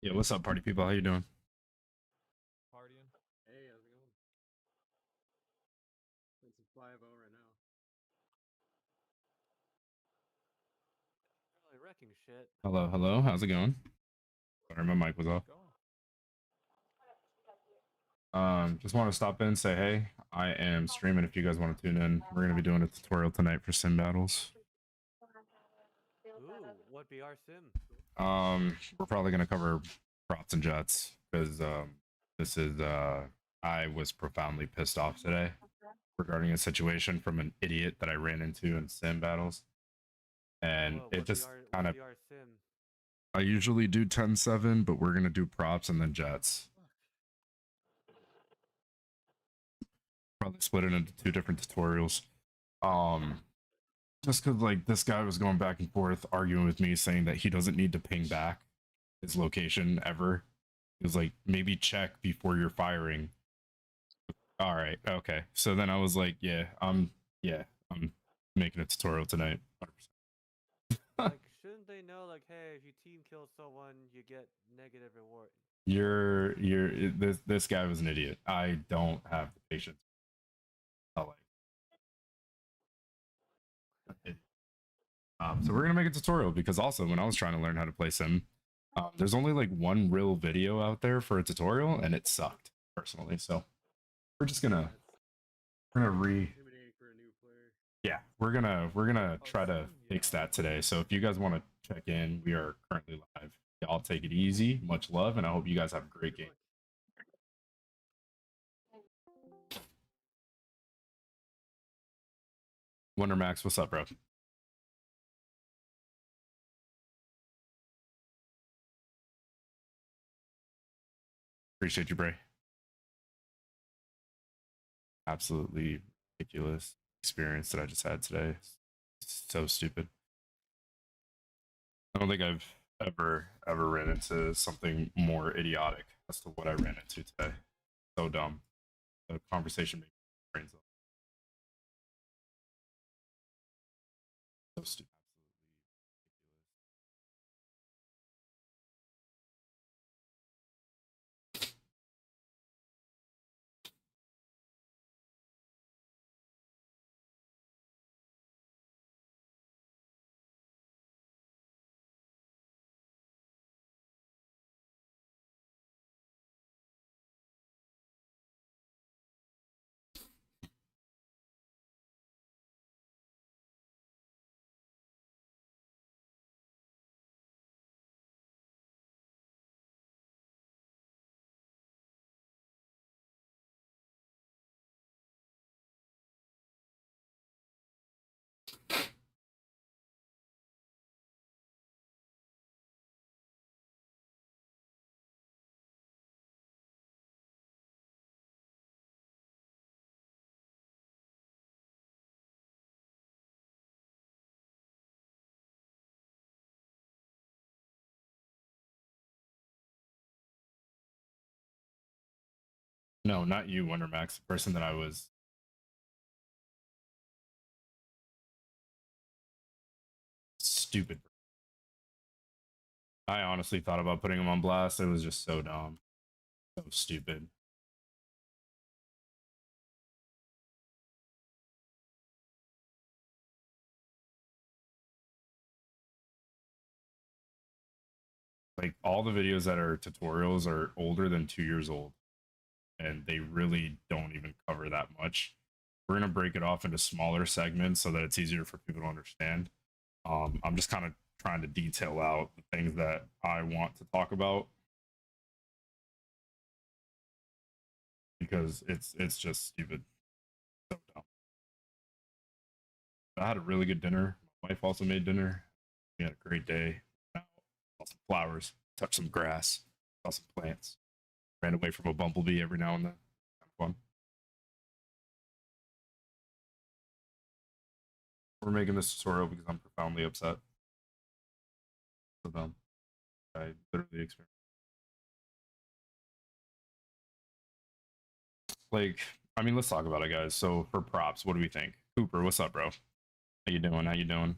Yeah, what's up, party people? How you doing? Partying. Hey, how's it going? It's a 5-0 right now. Really wrecking shit. Hello, hello. How's it going? Sorry, my mic was off. Going. Just want to stop in and say, hey, I am streaming. If you guys want to tune in, we're gonna be doing a tutorial tonight for sim battles. Ooh, what BR sim? We're probably gonna cover props and jets because this is I was profoundly pissed off today regarding a situation from an idiot that I ran into in sim battles, and Whoa, it just kind of. BR sim? I usually do 10-7, but we're gonna do props and then jets. Probably split it into two different tutorials. Um, just because like this guy was going back and forth arguing with me, saying that he doesn't need to ping back his location ever. He was like, maybe check before you're firing. All right, okay. So then I was like, I'm making a tutorial tonight. 100%. Like, shouldn't they know, like, hey, if you team kill someone, you get negative reward? This guy was an idiot. I don't have the patience. So we're gonna make a tutorial because also when I was trying to learn how to play sim, there's only like one real video out there for a tutorial, and it sucked personally. So we're just gonna Intimidating for a new player. yeah, we're gonna try to fix that today. So if you guys want to check in, we are currently live. Y'all take it easy. Much love, and I hope you guys have a great game. Wonder Max, what's up, bro? Appreciate you, Bray. Absolutely ridiculous experience that I just had today. So stupid. I don't think I've ever ran into something more idiotic as to what I ran into today. So dumb. The conversation made my brains up. So stupid. No, not you, Wonder Max. The person that I was. Stupid. I honestly thought about putting him on blast. It was just so dumb. So stupid. Like all the videos that are tutorials are older than 2 years old, and they really don't even cover that much. We're gonna break it off into smaller segments so that it's easier for people to understand. I'm just kind of trying to detail out the things that I want to talk about because it's just stupid. So dumb. I had a really good dinner. My wife also made dinner. We had a great day. Saw some flowers, touched some grass, saw some plants. Ran away from a bumblebee every now and then. Kind of fun. We're making this tutorial because I'm profoundly upset. So dumb. I literally experienced. Like, I mean, let's talk about it, guys. So for props, what do we think? Cooper, what's up, bro? How you doing? How you doing?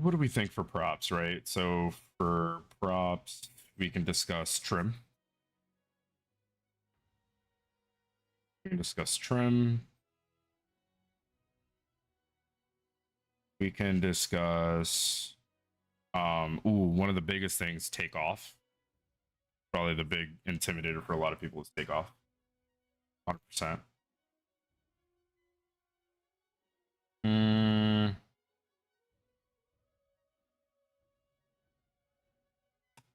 what do we think for props, right? So for props, we can discuss trim. We can discuss trim. We can discuss one of the biggest things, takeoff. Probably the big intimidator for a lot of people is takeoff. 100%.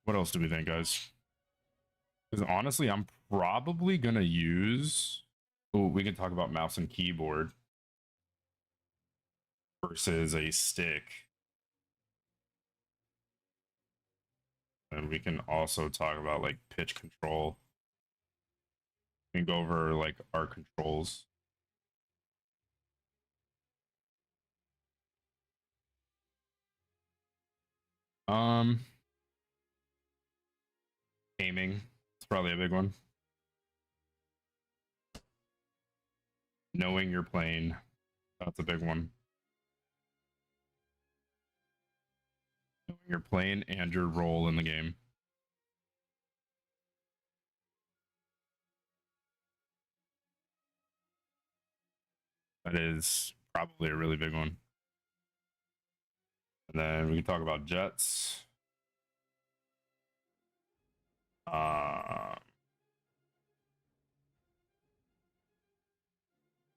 What else do we think, guys? Because honestly, I'm probably gonna use. Oh, we can talk about mouse and keyboard versus a stick. And we can also talk about like pitch control. We can go over like our controls. Aiming. It's probably a big one. Knowing your plane. That's a big one. Knowing your plane and your role in the game. That is probably a really big one. And then we can talk about jets.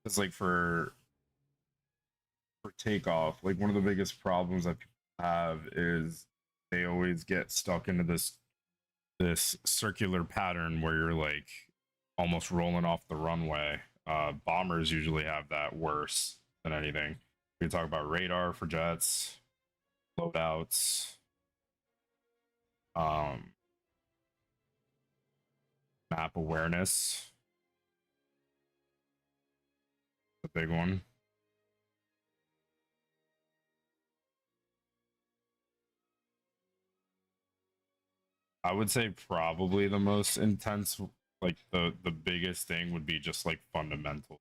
It's like for takeoff, like one of the biggest problems that people have is they always get stuck into this circular pattern where you're like almost rolling off the runway. Bombers usually have that worse than anything. We can talk about radar for jets, loadouts, map awareness, the big one. I would say probably the most intense, like the biggest thing would be just like fundamental.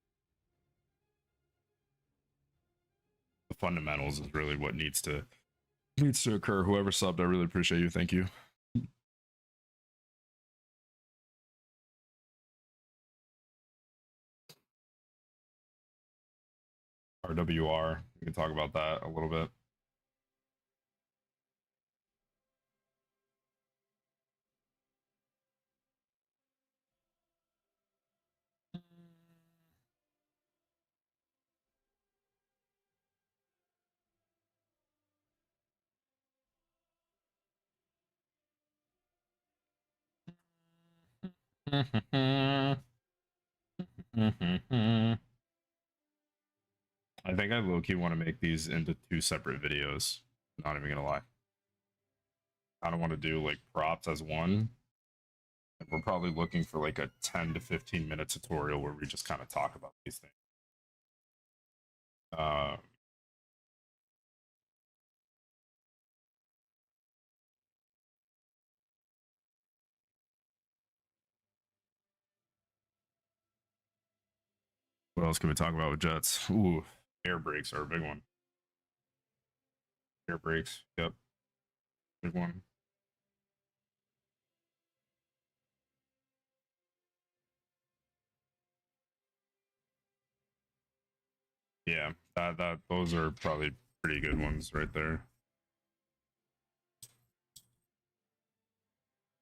The fundamentals is really what needs to occur. Whoever subbed, I really appreciate you. Thank you. RWR. We can talk about that a little bit. I think I low-key want to make these into 2 separate videos. Not even gonna lie. I don't want to do like props as one. And we're probably looking for like a 10 to 15 minute tutorial where we just kind of talk about these things. What else can we talk about with jets? Ooh, air brakes are a big one. Air brakes, yep, big one. Yeah, that those are probably pretty good ones right there.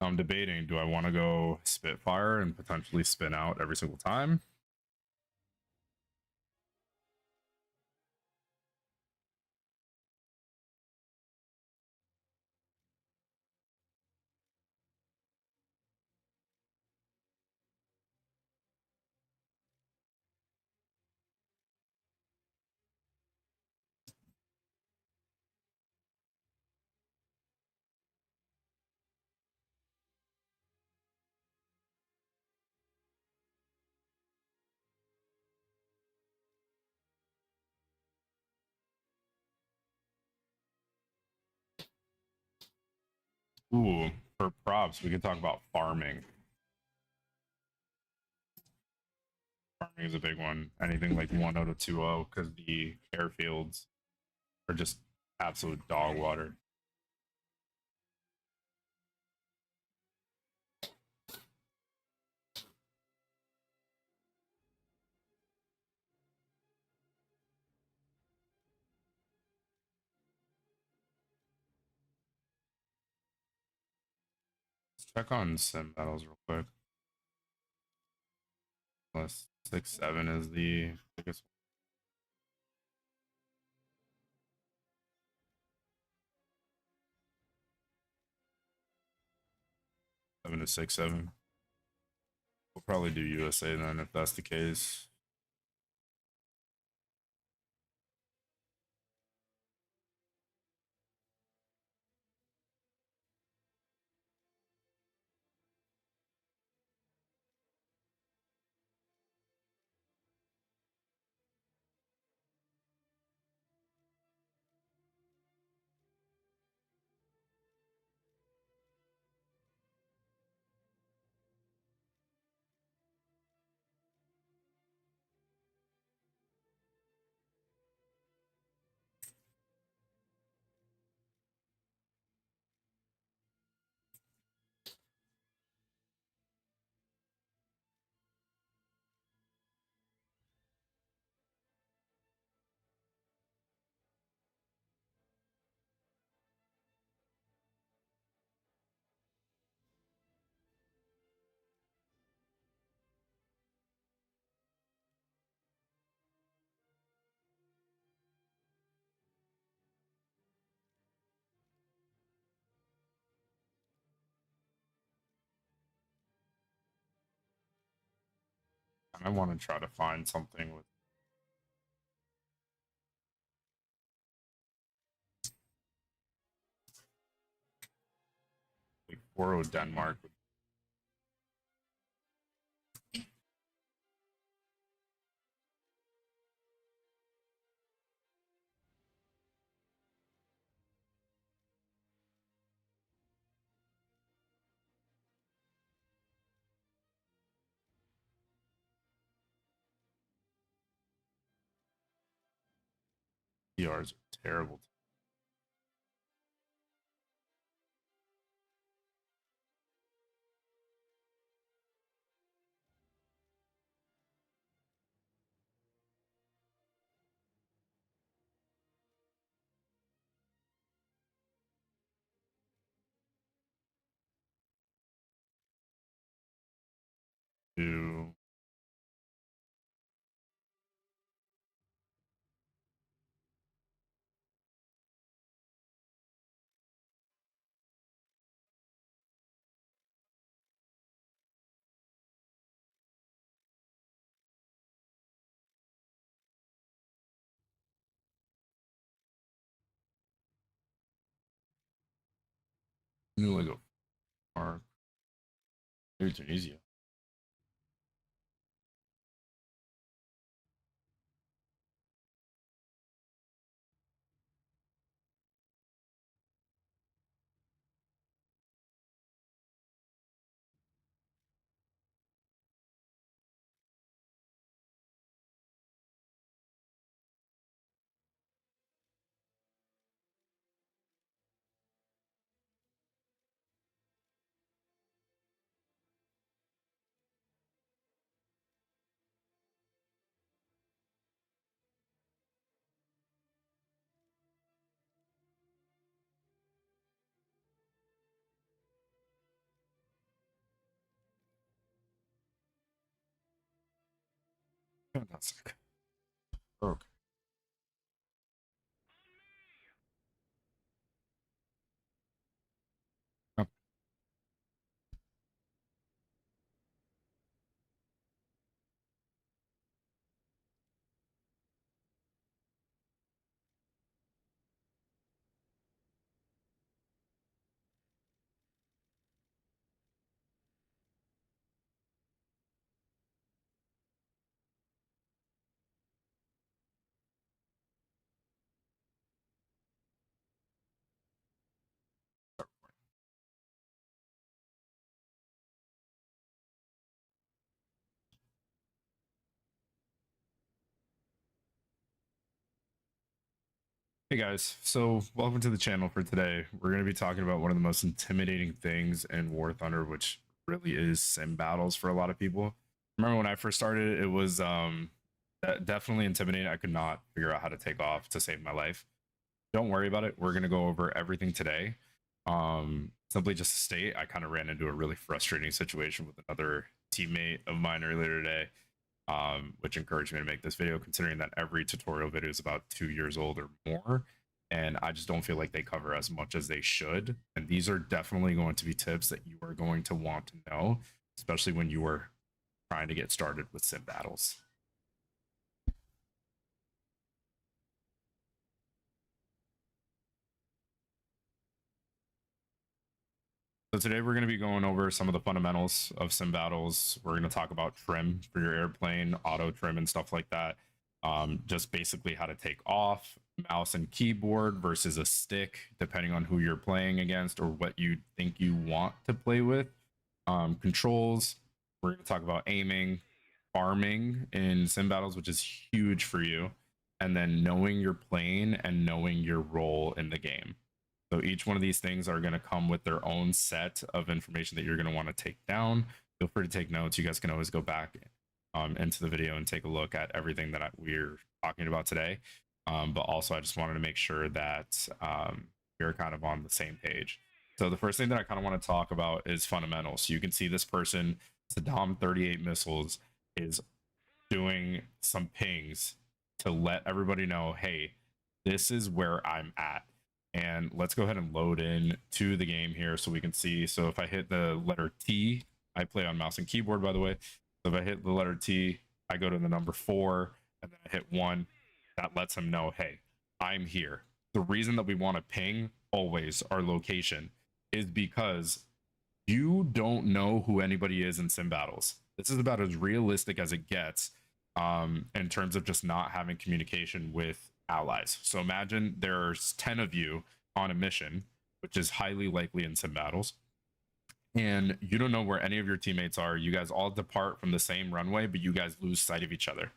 I'm debating, do I want to go Spitfire and potentially spin out every single time? Ooh, for props, we can talk about farming. Farming is a big one. Anything like 1.0 to 2.0, because the airfields are just absolute dog water. Let's check on sim battles real quick. Unless 6-7 is the biggest. 7 to 6-7. We'll probably do USA then if that's the case. I want to try to find something with like 4 Denmark. PRs are terrible. To New like a or maybe Tunisia. Fantastic. Okay. Yep. Hey guys, so welcome to the channel for today. We're going to be talking about one of the most intimidating things in War Thunder, which really is sim battles for a lot of people. Remember when I first started, it was definitely intimidating. I could not figure out how to take off to save my life. Don't worry about it. We're going to go over everything today. Simply just to state, I kind of ran into a really frustrating situation with another teammate of mine earlier today, which encouraged me to make this video, considering that every tutorial video is about 2 years old or more. And I just don't feel like they cover as much as they should. And these are definitely going to be tips that you are going to want to know, especially when you are trying to get started with sim battles. So today we're going to be going over some of the fundamentals of sim battles. We're going to talk about trim for your airplane, auto trim and stuff like that. Just basically how to take off, mouse and keyboard versus a stick, depending on who you're playing against or what you think you want to play with. Controls, we're going to talk about aiming, farming in sim battles, which is huge for you, and then knowing your plane and knowing your role in the game. So each one of these things are going to come with their own set of information that you're going to want to take down. Feel free to take notes. You guys can always go back into the video and take a look at everything that we're talking about today. But also, I just wanted to make sure that we're kind of on the same page. So the first thing that I kind of want to talk about is fundamentals. So you can see this person, Saddam 38 missiles, is doing some pings to let everybody know, hey, this is where I'm at. And let's go ahead and load in to the game here so we can see. So if I hit the letter T, I play on mouse and keyboard, by the way. So if I hit the letter T, I go to the number 4 and then I hit 1. That lets him know, hey, I'm here. The reason that we want to ping always our location is because you don't know who anybody is in sim battles. This is about as realistic as it gets in terms of just not having communication with allies. So imagine there's 10 of you on a mission, which is highly likely in sim battles, and you don't know where any of your teammates are. You guys all depart from the same runway, but you guys lose sight of each other.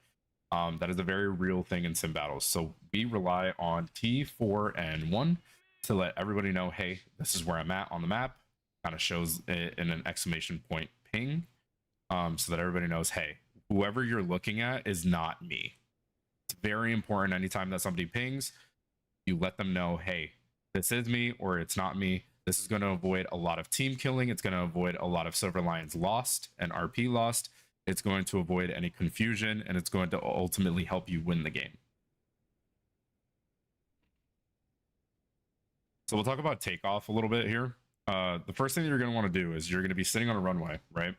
That is a very real thing in sim battles. So we rely on T4 and 1 to let everybody know, hey, this is where I'm at on the map. Kind of shows it in an exclamation point ping, so that everybody knows, hey, whoever you're looking at is not me. It's very important anytime that somebody pings, you let them know, hey, this is me or it's not me. This is going to avoid a lot of team killing. It's going to avoid a lot of Silver Lions lost and RP lost. It's going to avoid any confusion, and it's going to ultimately help you win the game. So we'll talk about takeoff a little bit here. The first thing that you're going to want to do is you're going to be sitting on a runway, right?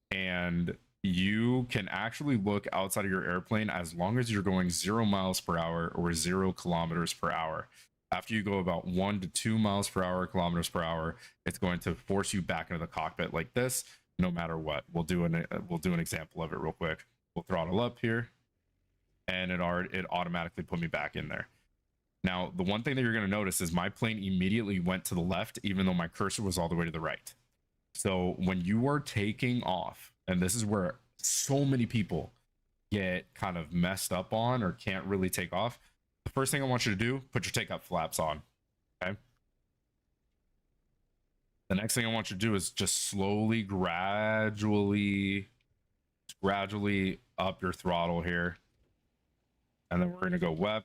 And you can actually look outside of your airplane as long as you're going 0 miles per hour or 0 kilometers per hour. After you go about 1 to 2 miles per hour, kilometers per hour, it's going to force you back into the cockpit like this, no matter what. We'll do an example of it real quick. We'll throttle up here, and it automatically put me back in there. Now, the one thing that you're going to notice is my plane immediately went to the left, even though my cursor was all the way to the right. So when you are taking off, and this is where so many people get kind of messed up on or can't really take off, the first thing I want you to do, put your takeoff flaps on, okay? The next thing I want you to do is just slowly, gradually up your throttle here. And then we're going to go WEP.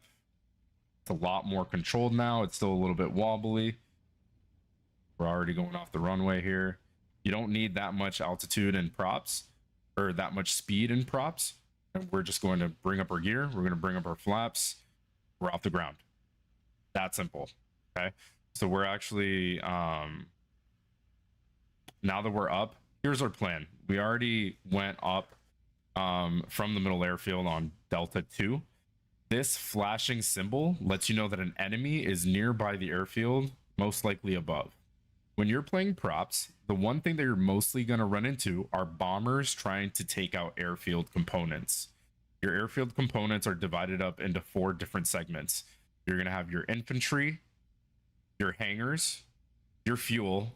It's a lot more controlled now. It's still a little bit wobbly. We're already going off the runway here. You don't need that much altitude and props, or that much speed and props. And we're just going to bring up our gear. We're going to bring up our flaps. We're off the ground. That simple. Okay. So we're actually, now that we're up, here's our plan. We already went up from the middle airfield on Delta 2. This flashing symbol lets you know that an enemy is nearby the airfield, most likely above. When you're playing props, the one thing that you're mostly going to run into are bombers trying to take out airfield components. Your airfield components are divided up into 4 different segments. You're going to have your infantry, your hangars, your fuel,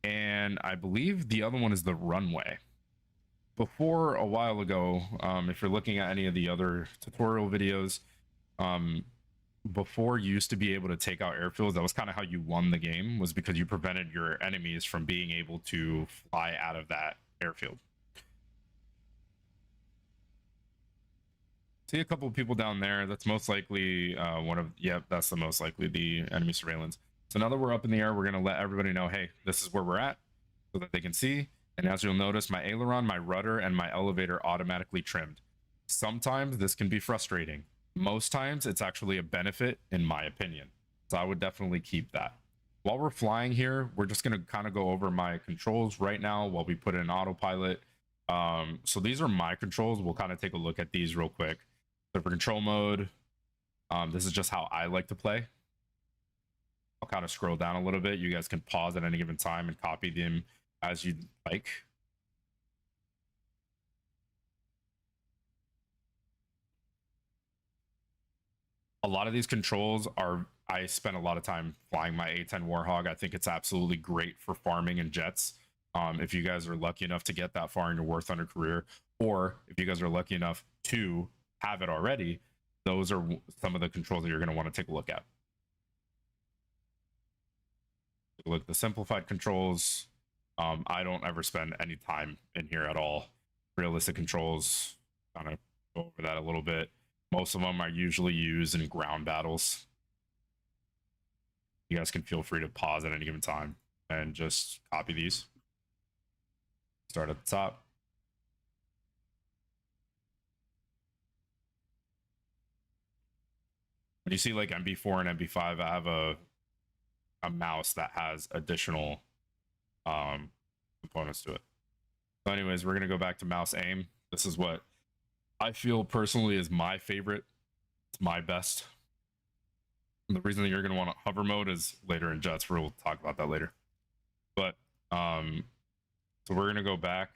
and I believe the other one is the runway. Before, a while ago, if you're looking at any of the other tutorial videos, before you used to be able to take out airfields. That was kind of how you won the game, was because you prevented your enemies from being able to fly out of that airfield. See a couple of people down there. That's most likely yep, that's the most likely the enemy surveillance. So now that we're up in the air, we're going to let everybody know, hey, this is where we're at, so that they can see. And as you'll notice, my aileron, my rudder, and my elevator automatically trimmed. Sometimes this can be frustrating. Most times it's actually a benefit, in my opinion. So I would definitely keep that. While we're flying here, we're just going to kind of go over my controls right now while we put in autopilot. So these are my controls. We'll kind of take a look at these real quick. So for control mode, this is just how I like to play. I'll kind of scroll down a little bit. You guys can pause at any given time and copy them as you like. A lot of these controls are, I spent a lot of time flying my A10 Warhog. I think it's absolutely great for farming and jets. If you guys are lucky enough to get that far in your War Thunder career, or if you guys are lucky enough to have it already, those are some of the controls that you're going to want to take a look at. Look, the simplified controls, I don't ever spend any time in here at all. Realistic controls, kind of go over that a little bit. Most of them are usually used in ground battles. You guys can feel free to pause at any given time and just copy these. Start at the top. When you see like MB4 and MB5, I have a mouse that has additional components to it. So anyways, we're gonna go back to mouse aim. This is what I feel personally is my favorite. It's my best. And the reason that you're gonna want to hover mode is later in jets. We'll talk about that later. But so we're gonna go back.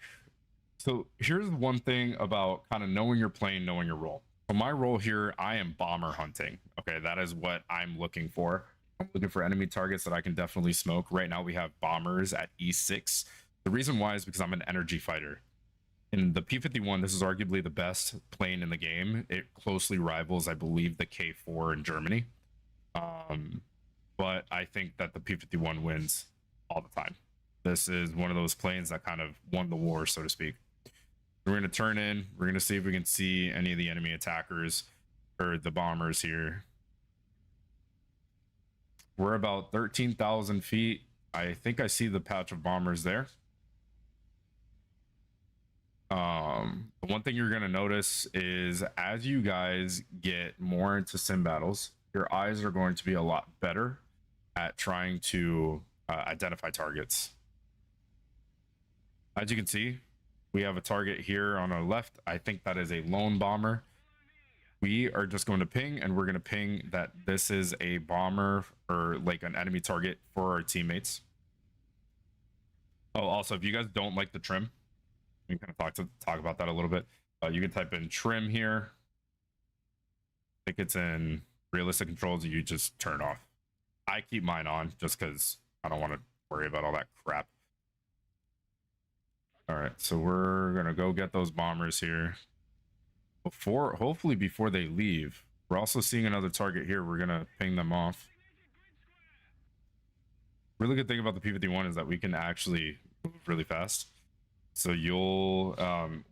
So here's one thing about kind of knowing your plane, knowing your role. So my role here, I am bomber hunting. Okay, that is what I'm looking for. I'm looking for enemy targets that I can definitely smoke. Right now we have bombers at E6. The reason why is because I'm an energy fighter. In the P-51, this is arguably the best plane in the game. It closely rivals, I believe, the K4 in Germany. But I think that the P-51 wins all the time. This is one of those planes that kind of won the war, so to speak. We're going to turn in. We're going to see if we can see any of the enemy attackers or the bombers here. We're about 13,000 feet. I think I see the patch of bombers there. The one thing you're going to notice is as you guys get more into sim battles, your eyes are going to be a lot better at trying to identify targets. As you can see, we have a target here on our left. I think that is a lone bomber. We are just going to ping, and we're going to ping that this is a bomber or like an enemy target for our teammates. Oh, also, if you guys don't like the trim, we can kind of talk about that a little bit. You can type in trim here. I think it's in realistic controls. You just turn off. I keep mine on just because I don't want to worry about all that crap. All right, so we're gonna go get those bombers here. Hopefully before they leave. We're also seeing another target here. We're gonna ping them off. Really good thing about the P-51 is that we can actually move really fast. So you'll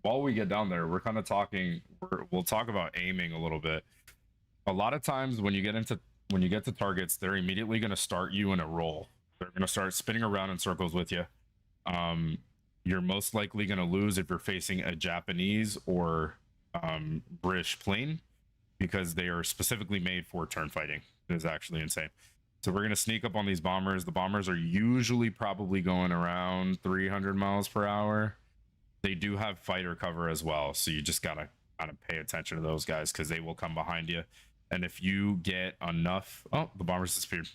while we get down there, we're kind of talking. We'll talk about aiming a little bit. A lot of times when you get to targets, they're immediately going to start you in a roll. They're going to start spinning around in circles with you. You're most likely going to lose if you're facing a Japanese or British plane, because they are specifically made for turn fighting. It is actually insane. So we're going to sneak up on these bombers. The bombers are usually probably going around 300 miles per hour. They do have fighter cover as well, so you just got to kind of pay attention to those guys because they will come behind you. And if you get enough... Oh, the bombers disappeared.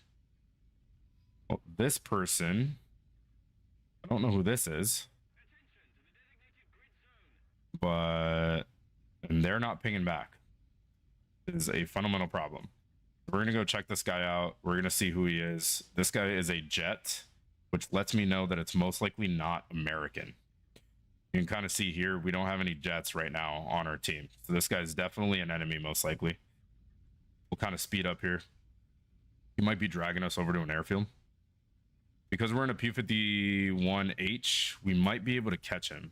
Well, this person... I don't know who this is. But... And they're not pinging back. It is a fundamental problem. We're going to go check this guy out. We're going to see who he is. This guy is a jet, which lets me know that it's most likely not American. You can kind of see here, we don't have any jets right now on our team. So this guy's definitely an enemy, most likely. we'll kind of speed up here. He might be dragging us over to an airfield. Because we're in a P-51H, we might be able to catch him.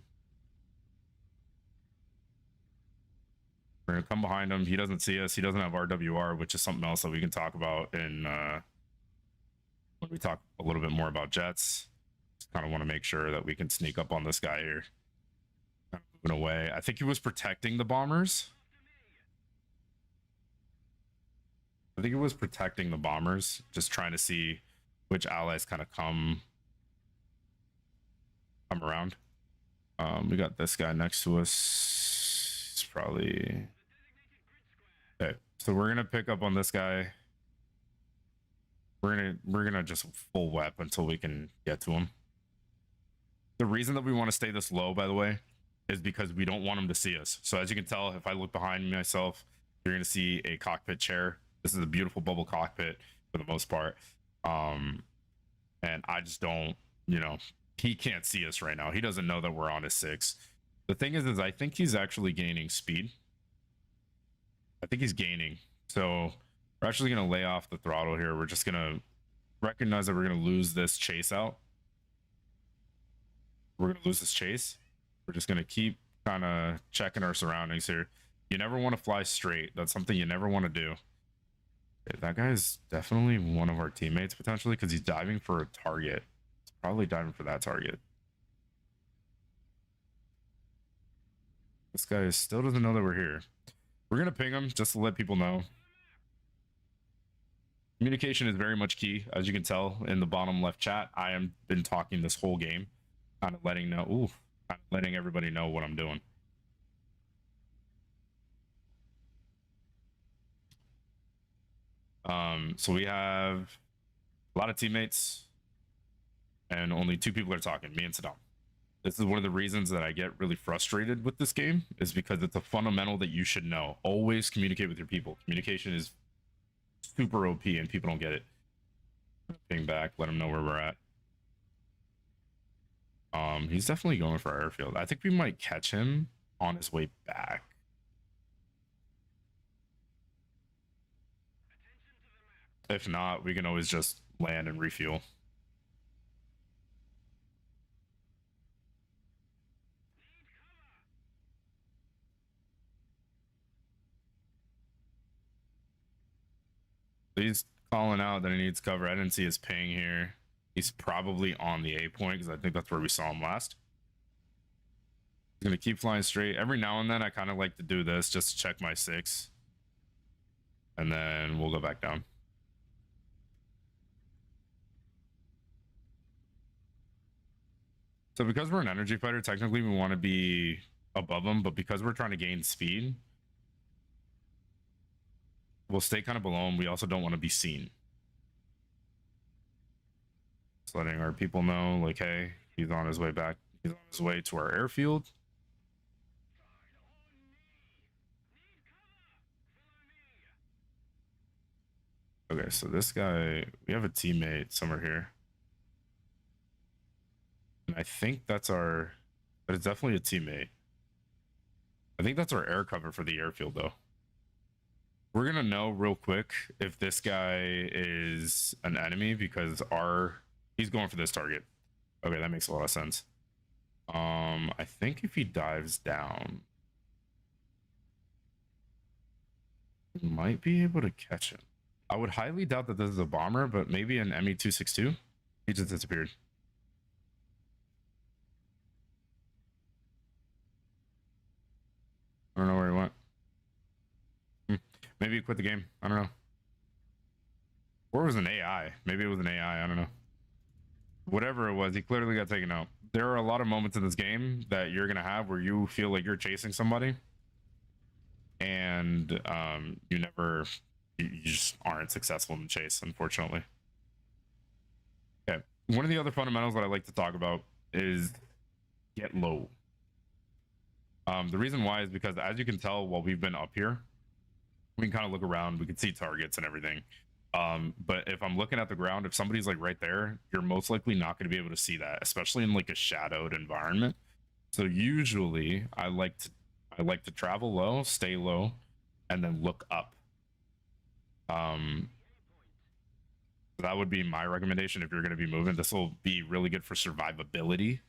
We're gonna come behind him. He doesn't see us. He doesn't have RWR, which is something else that we can talk about in when we talk a little bit more about jets. Just kind of want to make sure that we can sneak up on this guy here. Kind of moving away. I think he was protecting the bombers. Just trying to see which allies kind of come around. We got this guy next to us. It's probably okay. So we're gonna pick up on this guy. We're gonna just full wep until we can get to him. The reason that we want to stay this low, by the way, is because we don't want him to see us. So as you can tell, if I look behind myself, you're gonna see a cockpit chair. This is a beautiful bubble cockpit for the most part. And I just don't, you know, he can't see us right now. He doesn't know that we're on his 6. The thing is I think he's actually gaining speed. I think he's gaining. So we're actually going to lay off the throttle here. We're just going to recognize that we're going to lose this chase out. We're going to lose this chase. We're just going to keep kind of checking our surroundings here. You never want to fly straight. That's something you never want to do. That guy is definitely one of our teammates potentially because he's diving for a target. He's probably diving for that target. This guy still doesn't know that we're here. We're going to ping him just to let people know. Communication is very much key. As you can tell in the bottom left chat, I have been talking this whole game, kind of letting everybody know what I'm doing. So we have a lot of teammates and only 2 people are talking, me and Saddam. This is one of the reasons that I get really frustrated with this game, is because it's a fundamental that you should know. Always communicate with your people. Communication is super OP and people don't get it. Ping back, let them know where we're at. He's definitely going for our airfield. I think we might catch him on his way back. If not, we can always just land and refuel. He's calling out that he needs cover. I didn't see his ping here. He's probably on the A point because I think that's where we saw him last. He's gonna keep flying straight. Every now and then I kind of like to do this just to check my 6. And then we'll go back down. So because we're an energy fighter, technically we want to be above them, but because we're trying to gain speed, we'll stay kind of below him. We also don't want to be seen. Just letting our people know, like, hey, he's on his way back. He's on his way to our airfield. Okay, so this guy, we have a teammate somewhere here. And I think that's but it's definitely a teammate. I think that's our air cover for the airfield though. We're gonna know real quick if this guy is an enemy because he's going for this target. Okay, that makes a lot of sense. I think if he dives down, we might be able to catch him. I would highly doubt that this is a bomber, but maybe an ME-262. He just disappeared. I don't know where he went. Maybe he quit the game. I don't know. Or it was an AI. Maybe it was an AI. I don't know. Whatever it was, he clearly got taken out. There are a lot of moments in this game that you're going to have where you feel like you're chasing somebody. And you just aren't successful in the chase, unfortunately. Okay. One of the other fundamentals that I like to talk about is get low. The reason why is because, as you can tell, while we've been up here, we can kind of look around, we can see targets and everything. But if I'm looking at the ground, if somebody's like right there, you're most likely not going to be able to see that, especially in like a shadowed environment. So usually I like to travel low, stay low, and then look up. That would be my recommendation if you're going to be moving. This will be really good for survivability.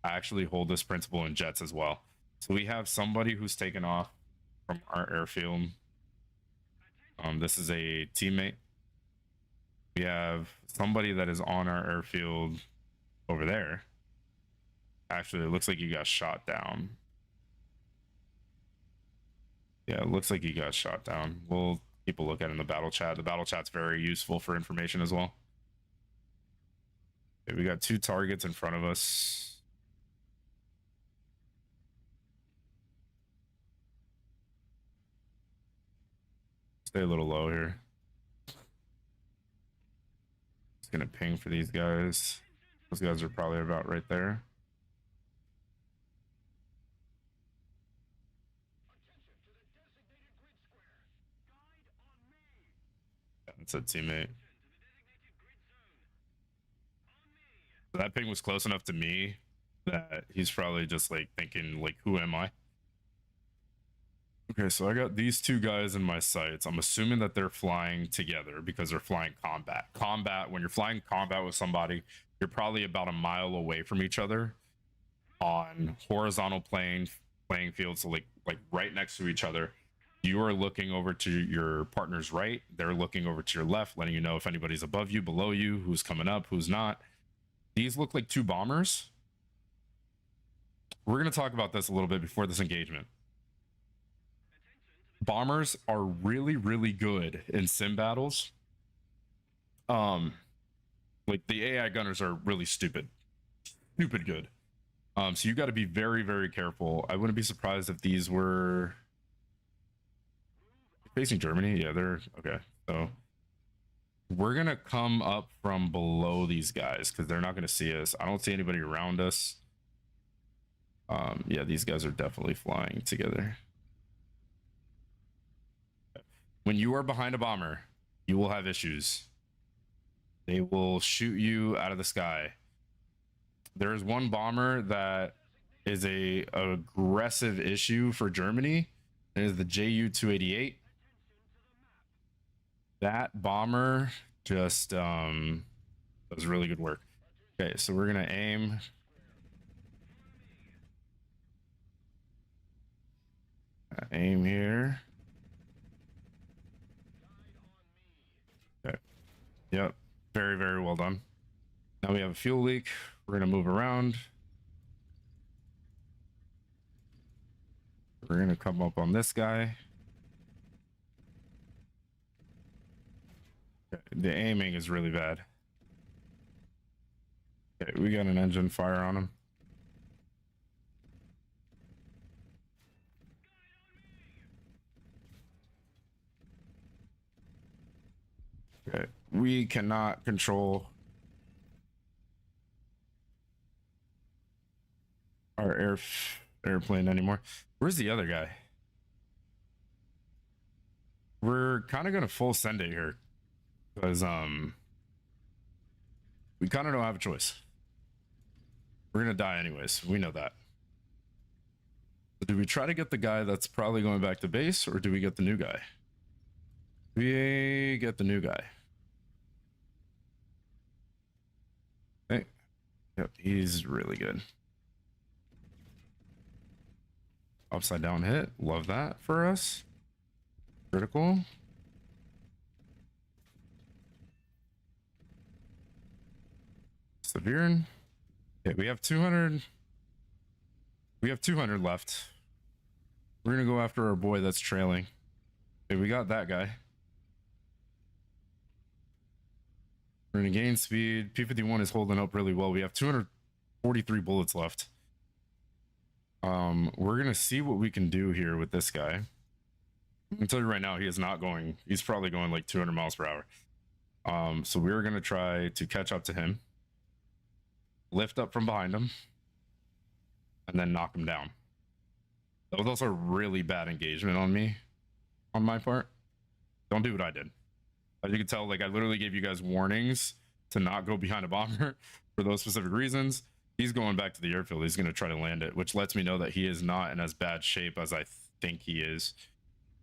I actually hold this principle in jets as well. So we have somebody who's taken off from our airfield. This is a teammate. We have somebody that is on our airfield over there. Actually, it looks like he got shot down. Yeah, it looks like he got shot down. We'll keep a look at it in the battle chat. The battle chat's very useful for information as well. Okay, we got 2 targets in front of us. Stay a little low here. Just gonna ping for these guys. Those guys are probably about right there. Yeah, that's a teammate. So that ping was close enough to me that he's probably just like thinking like, who am I? Okay, so I got these 2 guys in my sights. I'm assuming that they're flying together because they're flying combat. Combat, when you're flying combat with somebody, you're probably about a mile away from each other on horizontal playing fields, so like right next to each other. You are looking over to your partner's right, they're looking over to your left, letting you know if anybody's above you, below you, who's coming up, who's not. These look like 2 bombers. We're going to talk about this a little bit before this engagement. Bombers are really, really good in sim battles. Like the AI gunners are really stupid good. So you got to be very, very careful. I wouldn't be surprised if these were facing Germany. Yeah, they're okay. So we're gonna come up from below these guys because they're not gonna see us. I don't see anybody around us. Yeah, these guys are definitely flying together. When you are behind a bomber, you will have issues. They will shoot you out of the sky. There is one bomber that is a aggressive issue for Germany. It is the Ju-288. That bomber just does really good work. Okay, so we're gonna aim. Aim here. Okay. Yep. Very, very well done. Now we have a fuel leak. We're gonna move around. We're gonna come up on this guy. Okay, the aiming is really bad. Okay, we got an engine fire on him. Okay, we cannot control our airplane anymore. Where's the other guy? We're kind of gonna full send it here because we kind of don't have a choice. We're gonna die anyways. We know that. So do we try to get the guy that's probably going back to base, or do we get the new guy? We get the new guy. Okay. Yep, he's really good. Upside down hit. Love that for us. Critical. Severe. Okay, we have 200. We have 200 left. We're gonna go after our boy that's trailing. Okay, we got that guy. We're gonna gain speed. P-51 is holding up really well. We have 243 bullets left. We're gonna see what we can do here with this guy. I can tell you right now, he is not going. He's probably going like 200 miles per hour. So we're gonna try to catch up to him, lift up from behind him, and then knock him down. That was also really bad engagement on my part. Don't do what I did. As you can tell, like I literally gave you guys warnings to not go behind a bomber for those specific reasons. He's going back to the airfield. He's going to try to land it, which lets me know that he is not in as bad shape as I think he is.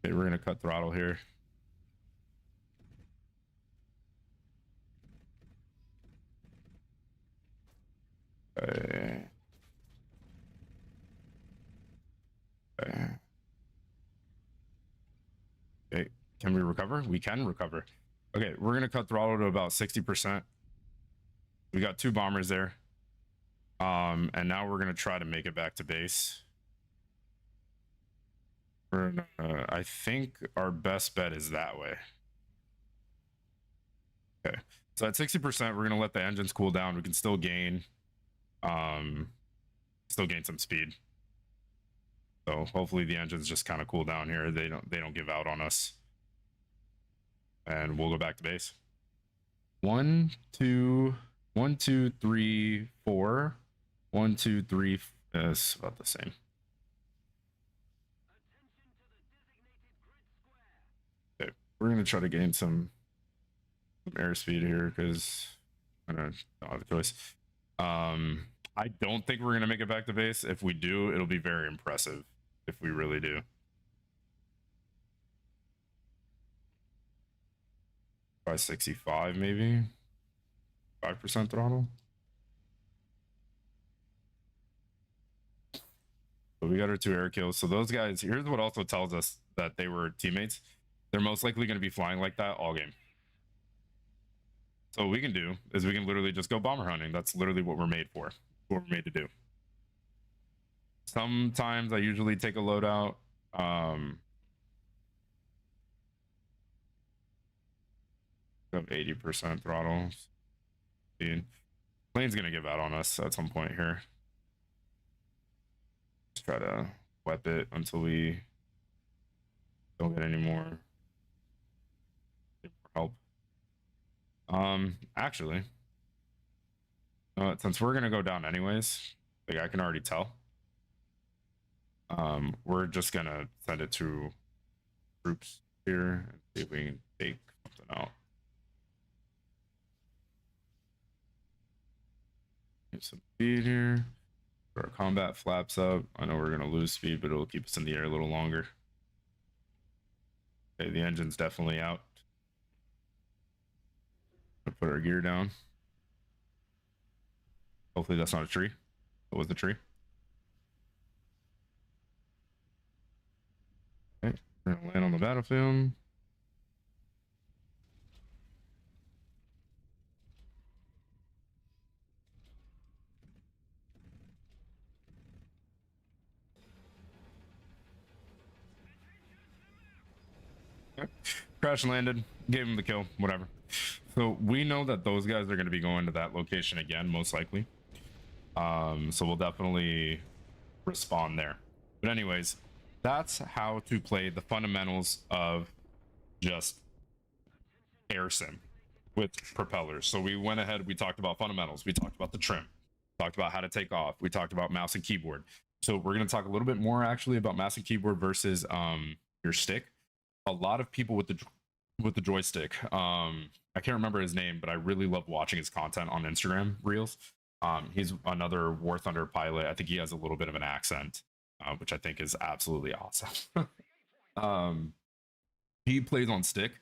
Okay, we're gonna cut throttle here. Okay. Okay, can we recover? We can recover. Okay, we're gonna cut throttle to about 60%. We got 2 bombers there. And now we're gonna try to make it back to base. I think our best bet is that way. Okay, so at 60%, we're gonna let the engines cool down. We can still gain some speed. So hopefully the engines just kind of cool down here. They don't give out on us. And we'll go back to base. 1, 2, 1, 2, 3, 4. 1, 2, 3. It's about the same. Okay, we're gonna try to gain some airspeed here because I don't have a choice. I don't think we're gonna make it back to base. If we do, it'll be very impressive. If we really do. By 65, maybe 5% throttle. So we got our 2 air kills. So those guys, here's what also tells us that they were teammates. They're most likely going to be flying like that all game. So what we can do is we can literally just go bomber hunting. That's literally what we're made for. What we're made to do. Sometimes I usually take a loadout. Of 80% throttle. Dude, plane's gonna give out on us at some point here. Just try to wep it until we don't get any more help. Actually, since we're gonna go down anyways, like I can already tell. We're just gonna send it to troops here and see if we can take something out. Get some speed here. Put our combat flaps up. I know we're gonna lose speed, but it'll keep us in the air a little longer. Okay, the engine's definitely out. Put our gear down. Hopefully that's not a tree. What was the tree? Okay, we're gonna land on the battlefield. Okay. Crash landed, gave him the kill, whatever. So we know that those guys are going to be going to that location again, most likely. So we'll definitely respond there. But anyways, that's how to play the fundamentals of just air sim with propellers. So we went ahead, we talked about fundamentals, we talked about the trim, talked about how to take off, we talked about mouse and keyboard. So we're going to talk a little bit more actually about mouse and keyboard versus your stick. A lot of people with the joystick, I can't remember his name, but I really love watching his content on Instagram reels. He's another War Thunder pilot. I think he has a little bit of an accent, which I think is absolutely awesome. He plays on stick,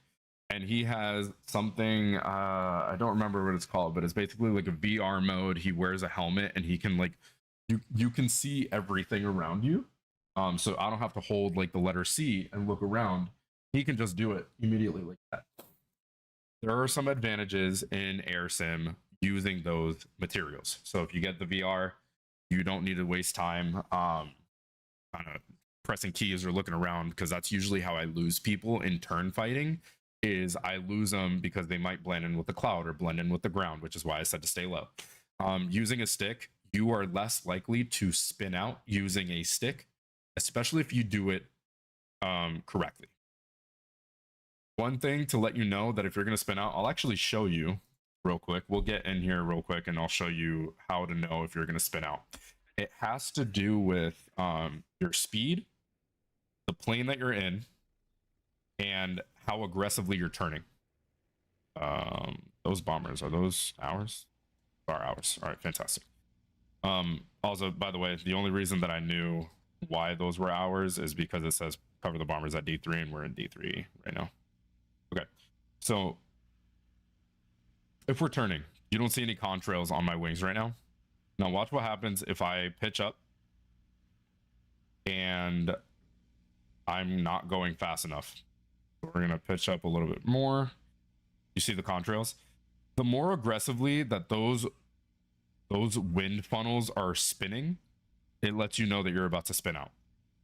and he has something, I don't remember what it's called, but it's basically like a VR mode. He wears a helmet, and he can like, you can see everything around you. So I don't have to hold like the letter C and look around. He can just do it immediately like that. There are some advantages in air sim using those materials. So if you get the VR, you don't need to waste time kind of pressing keys or looking around, because that's usually how I lose people in turn fighting. Is I lose them because they might blend in with the cloud or blend in with the ground, which is why I said to stay low. Using a stick, you are less likely to spin out using a stick, especially if you do it correctly. One thing to let you know that if you're going to spin out, I'll actually show you real quick. We'll get in here real quick and I'll show you how to know if you're going to spin out. It has to do with your speed, the plane that you're in, and how aggressively you're turning. Those bombers, are those ours? Are ours. All right, fantastic. Also, by the way, the only reason that I knew why those were ours is because it says cover the bombers at D3, and we're in D3 right now. Okay, so if we're turning, you don't see any contrails on my wings right now. Now watch what happens if I pitch up and I'm not going fast enough. We're gonna pitch up a little bit more. You see the contrails? The more aggressively that those wind funnels are spinning, it lets you know that you're about to spin out.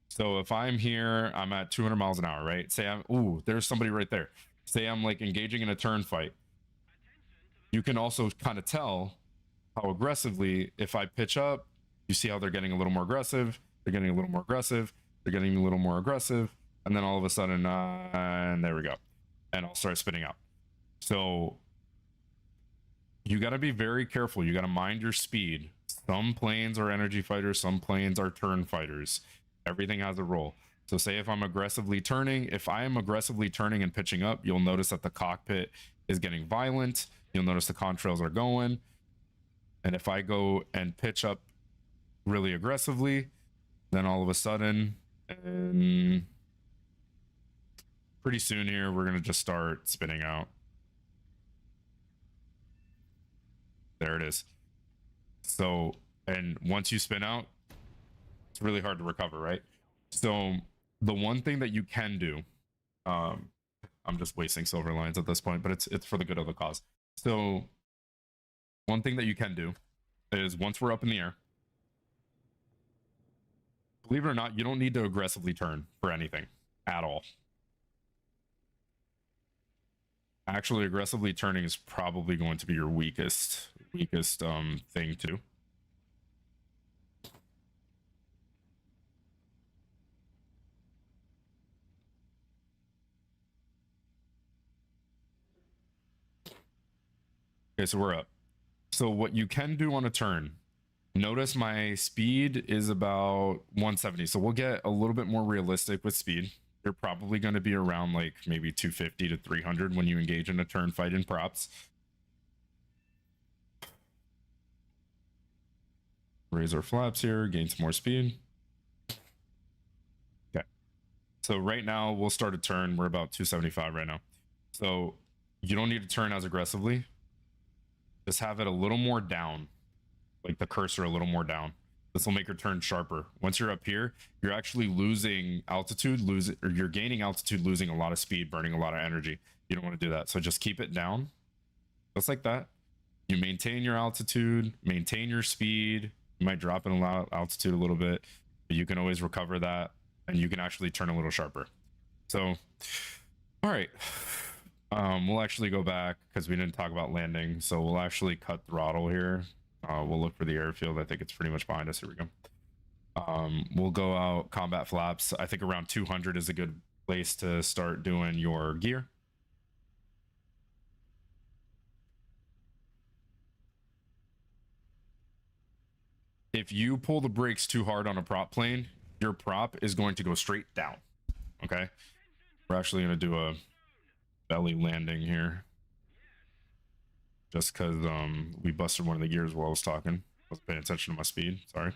So if I'm here, I'm at 200 miles an hour, right? Say there's somebody right there. Say I'm like engaging in a turn fight. You can also kind of tell how aggressively, if I pitch up, you see how they're getting a little more aggressive. They're getting a little more aggressive. They're getting a little more aggressive. And then all of a sudden, and there we go. And I'll start spinning out. So you got to be very careful. You got to mind your speed. Some planes are energy fighters. Some planes are turn fighters. Everything has a role. So say if I'm aggressively turning, if I am aggressively turning and pitching up, you'll notice that the cockpit is getting violent. You'll notice the contrails are going. And if I go and pitch up really aggressively, then all of a sudden, pretty soon here, we're going to just start spinning out. There it is. So, and once you spin out, it's really hard to recover, right? So the one thing that you can do, I'm just wasting silver lines at this point, but it's for the good of the cause. So one thing that you can do is once we're up in the air, believe it or not, you don't need to aggressively turn for anything at all. Actually, aggressively turning is probably going to be your weakest thing too. Okay, so we're up. So what you can do on a turn, notice my speed is about 170. So we'll get a little bit more realistic with speed. You're probably going to be around like maybe 250 to 300 when you engage in a turn fight in props. Raise our flaps here, gain some more speed. Okay. So right now we'll start a turn. We're about 275 right now. So you don't need to turn as aggressively. Just have it a little more down, like the cursor a little more down. This will make your turn sharper. Once you're up here, you're actually losing altitude, or you're gaining altitude, losing a lot of speed, burning a lot of energy. You don't want to do that. So just keep it down, just like that. You maintain your altitude, maintain your speed. You might drop in altitude a little bit, but you can always recover that, and you can actually turn a little sharper. So, all right. We'll actually go back because we didn't talk about landing. So we'll actually cut throttle here. We'll look for the airfield. I think it's pretty much behind us. Here we go. We'll go out combat flaps. I think around 200 is a good place to start doing your gear. If you pull the brakes too hard on a prop plane, your prop is going to go straight down. Okay. We're actually going to do a belly landing here. Just because we busted one of the gears while I was talking. I wasn't paying attention to my speed. Sorry.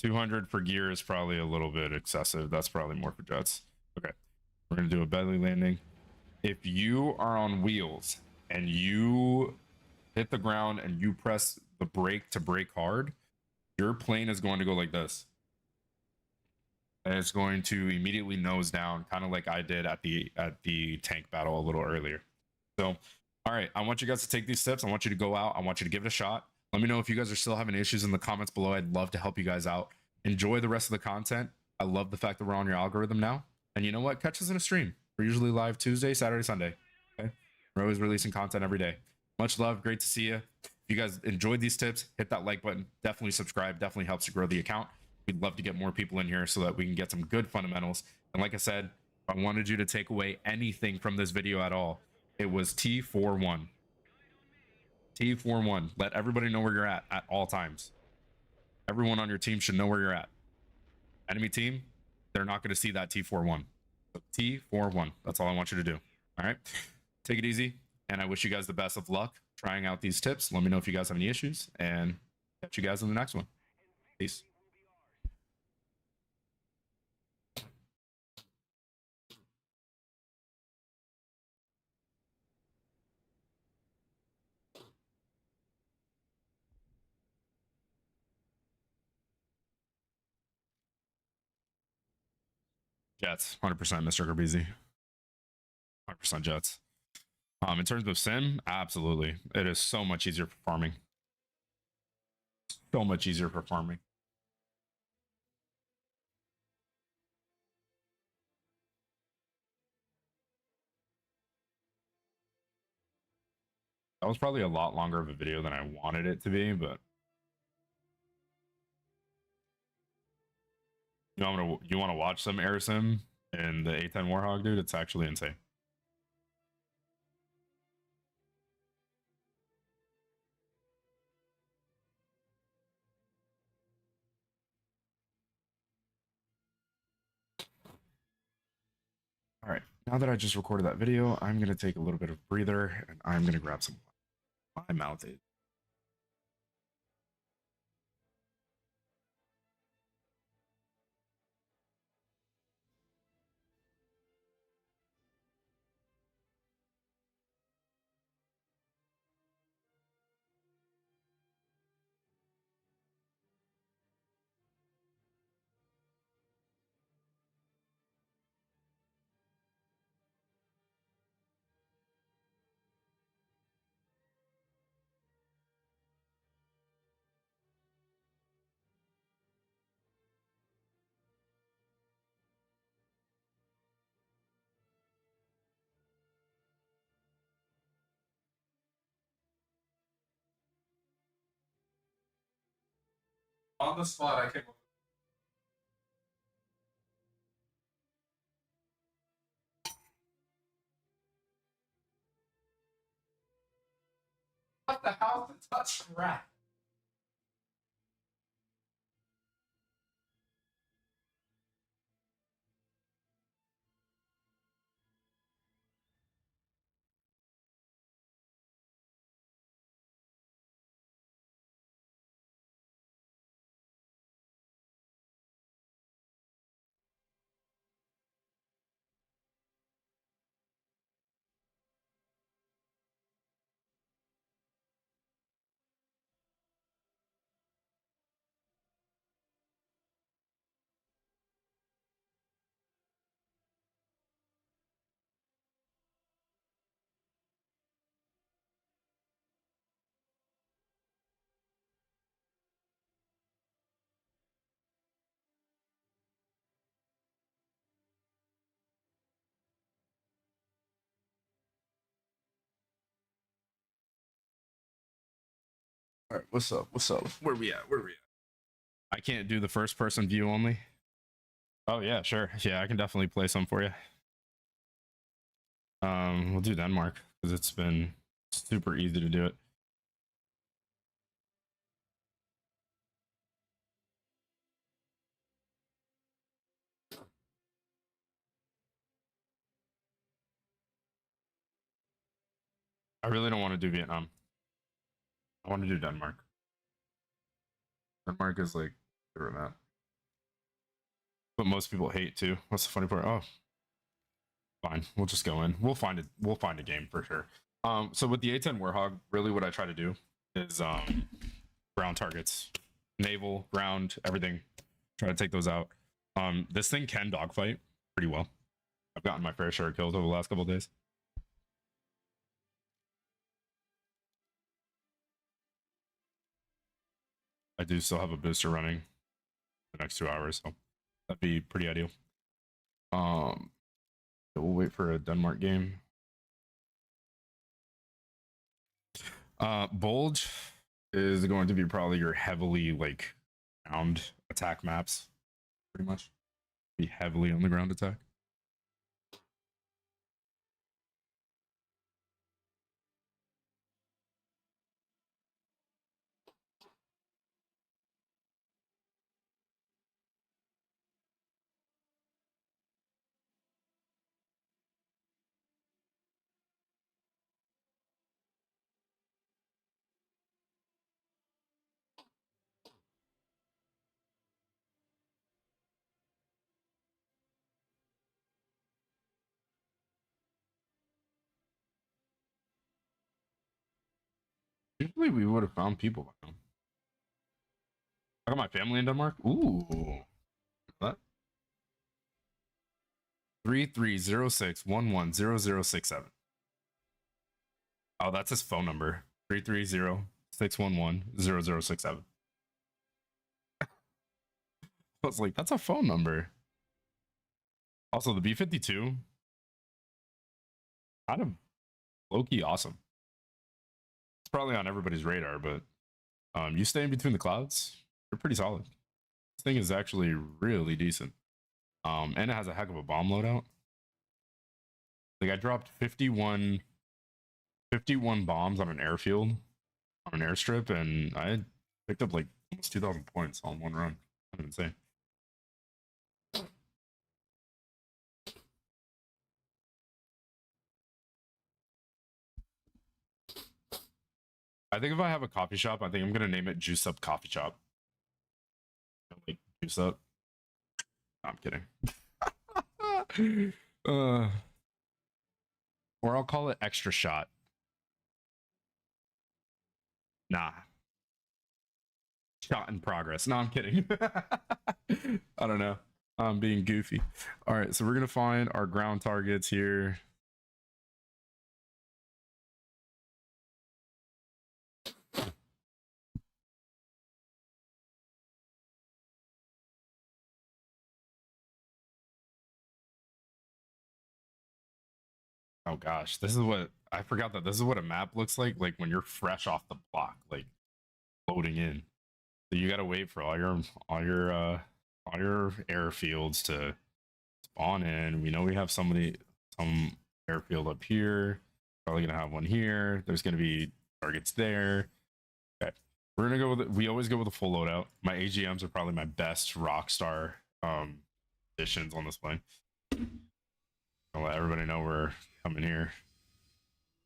200 for gear is probably a little bit excessive. That's probably more for jets. Okay. We're going to do a belly landing. If you are on wheels and you hit the ground and you press the brake to brake hard, your plane is going to go like this. And it's going to immediately nose down, kind of like I did at the tank battle a little earlier. So, all right, I want you guys to take these tips. I want you to go out. I want you to give it a shot. Let me know if you guys are still having issues in the comments below. I'd love to help you guys out. Enjoy the rest of the content. I love the fact that we're on your algorithm now. And you know what? Catch us in a stream. We're usually live Tuesday, Saturday, Sunday. Okay? We're always releasing content every day. Much love. Great to see you. If you guys enjoyed these tips, hit that like button. Definitely subscribe. Definitely helps to grow the account. We'd love to get more people in here so that we can get some good fundamentals. And like I said, if I wanted you to take away anything from this video at all, it was T41. T41. Let everybody know where you're at all times. Everyone on your team should know where you're at. Enemy team, they're not going to see that T41. So T41. That's all I want you to do. All right. Take it easy. And I wish you guys the best of luck trying out these tips. Let me know if you guys have any issues, and catch you guys in the next one. Peace. Jets, 100% Mr. Garbisi. 100% Jets. In terms of sim, absolutely. It is so much easier for farming. So much easier for farming. That was probably a lot longer of a video than I wanted it to be, but you want to watch some air sim in the A10 Warhog, dude? It's actually insane. All right, now that I just recorded that video, I'm gonna take a little bit of breather and I'm gonna grab some. My mouth is. On the spot, I came up. What the hell to touch rat? All right, what's up? What's up? Where we at? Where we at? I can't do the first person view only. Oh yeah, sure. Yeah, I can definitely play some for you. We'll do Denmark because it's been super easy to do it. I really don't want to do Vietnam. I want to do Denmark. Denmark is like favorite map. But most people hate too. What's the funny part? Oh, fine. We'll just go in. We'll find it. We'll find a game for sure. So with the A10 Warhog, really what I try to do is ground targets, naval, ground, everything. Try to take those out. This thing can dogfight pretty well. I've gotten my fair share of kills over the last couple of days. I do still have a booster running the next 2 hours, so that'd be pretty ideal. We'll wait for a Denmark game. Bulge is going to be probably your heavily like ground attack maps, pretty much. Be heavily on the ground attack. Usually we would have found people by now. I got my family in Denmark. Ooh. What? 3306110067. Oh, that's his phone number. 330-611-0067. I was like, that's a phone number. Also, the B-52, kind of low-key awesome. It's probably on everybody's radar, but you stay in between the clouds, they're pretty solid. This thing is actually really decent. And it has a heck of a bomb loadout. Like I dropped 51 bombs on an airfield, on an airstrip, and I picked up like almost 2,000 points on one run. Kind of insane. I think if I have a coffee shop, I think I'm gonna name it Juice Up Coffee Shop. Like Juice Up. No, I'm kidding. Or I'll call it Extra Shot. Nah. Shot in progress. No, I'm kidding. I don't know. I'm being goofy. All right, so we're gonna find our ground targets here. Oh gosh, this is what I forgot that this is what a map looks like when you're fresh off the block, like loading in. So you gotta wait for all your airfields to spawn in. We know we have some airfield up here. Probably gonna have one here. There's gonna be targets there. Okay. We're gonna go with it. We always go with a full loadout. My AGMs are probably my best Rockstar additions on this plane. I'll let everybody know we're coming here.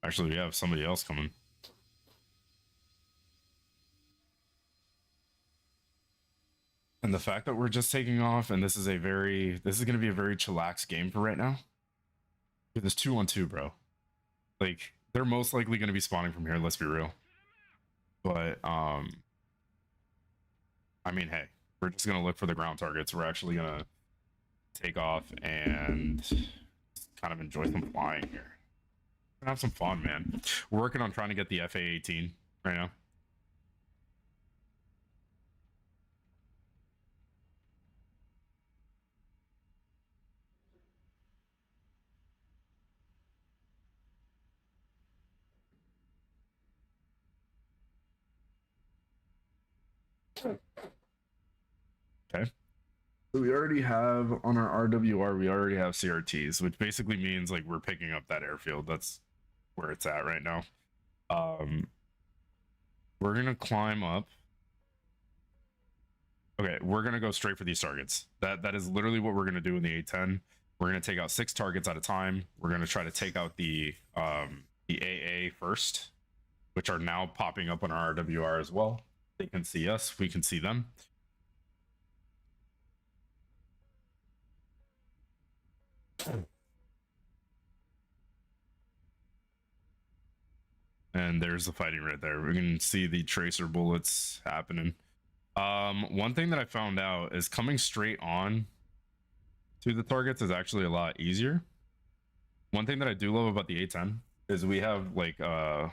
Actually, we have somebody else coming. And the fact that we're just taking off, and this is going to be a very chillax game for right now. There's 2-on-2, bro. Like, they're most likely going to be spawning from here, let's be real. But, I mean, hey, we're just going to look for the ground targets. We're actually going to take off and kind of enjoy some flying here. We're going to have some fun, man. We're working on trying to get the FA-18 right now. Okay. So we already have on our RWR, we already have CRTs, which basically means like we're picking up that airfield. That's where it's at right now. We're gonna climb up. Okay, we're gonna go straight for these targets. That is literally what we're gonna do in the A10. We're gonna take out 6 targets at a time. We're gonna try to take out the AA first, which are now popping up on our RWR as well. They can see us, we can see them. And there's the fighting right there. We can see the tracer bullets happening. One thing that I found out is coming straight on to the targets is actually a lot easier. One thing that I do love about the A10 is we have like a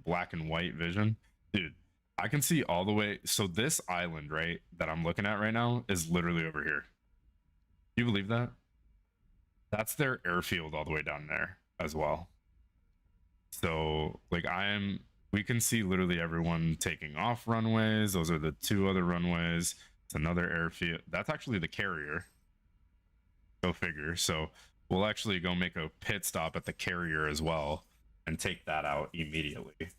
black and white vision. Dude, I can see all the way. So this island, right, that I'm looking at right now is literally over here. Do you believe that? That's their airfield all the way down there as well. So like we can see literally everyone taking off runways. Those are the 2 other runways. It's another airfield. That's actually the carrier. Go figure. So we'll actually go make a pit stop at the carrier as well and take that out immediately.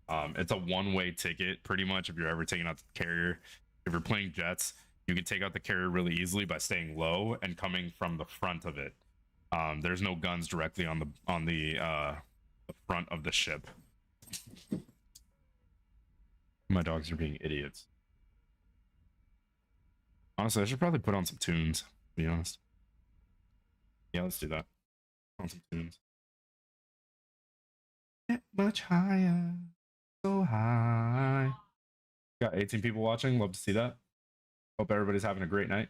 It's a one-way ticket pretty much if you're ever taking out the carrier. If you're playing jets, you can take out the carrier really easily by staying low and coming from the front of it. There's no guns directly on the front of the ship. My dogs are being idiots. Honestly, I should probably put on some tunes, to be honest. Yeah, let's do that. Put on some tunes. Get much higher, so high. Got 18 people watching. Love to see that. Hope everybody's having a great night.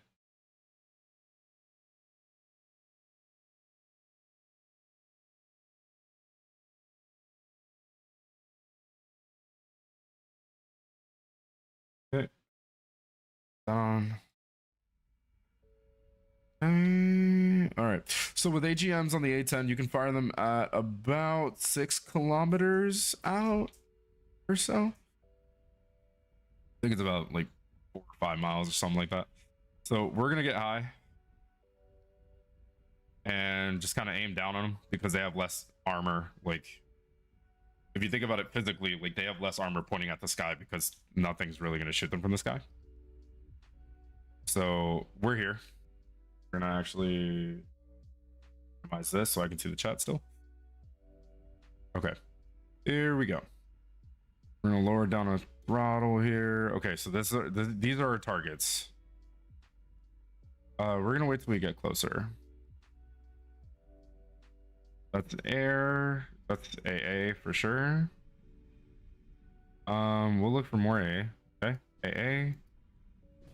Down. All right. So with AGMs on the A10, you can fire them at about 6 kilometers out or so. I think it's about like 4 or 5 miles or something like that. So we're gonna get high and just kind of aim down on them because they have less armor. Like, if you think about it physically, like they have less armor pointing at the sky because nothing's really gonna shoot them from the sky. So we're here. We're gonna actually minimize this so I can see the chat still. Okay, here we go. We're gonna lower down a throttle here. Okay, so these are our targets. We're gonna wait till we get closer. That's air. That's AA for sure. We'll look for more AA. Okay,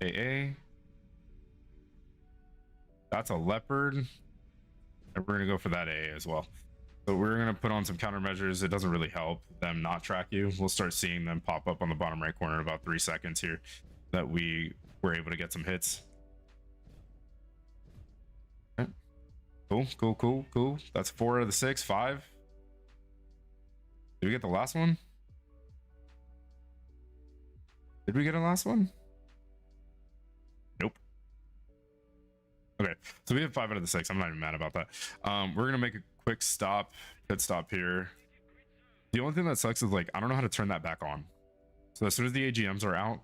AA. That's a leopard, and we're gonna go for that AA as well. So we're gonna put on some countermeasures. It doesn't really help them not track you. We'll start seeing them pop up on the bottom right corner in about 3 seconds here, that we were able to get some hits. Okay. Cool. That's 4 out of the 6. 5. Did we get the last one? Did we get a last one? Nope. Okay, so we have 5 out of the 6. I'm not even mad about that. We're gonna make a quick pit stop here. The only thing that sucks is, like, I don't know how to turn that back on. So as soon as the AGMs are out,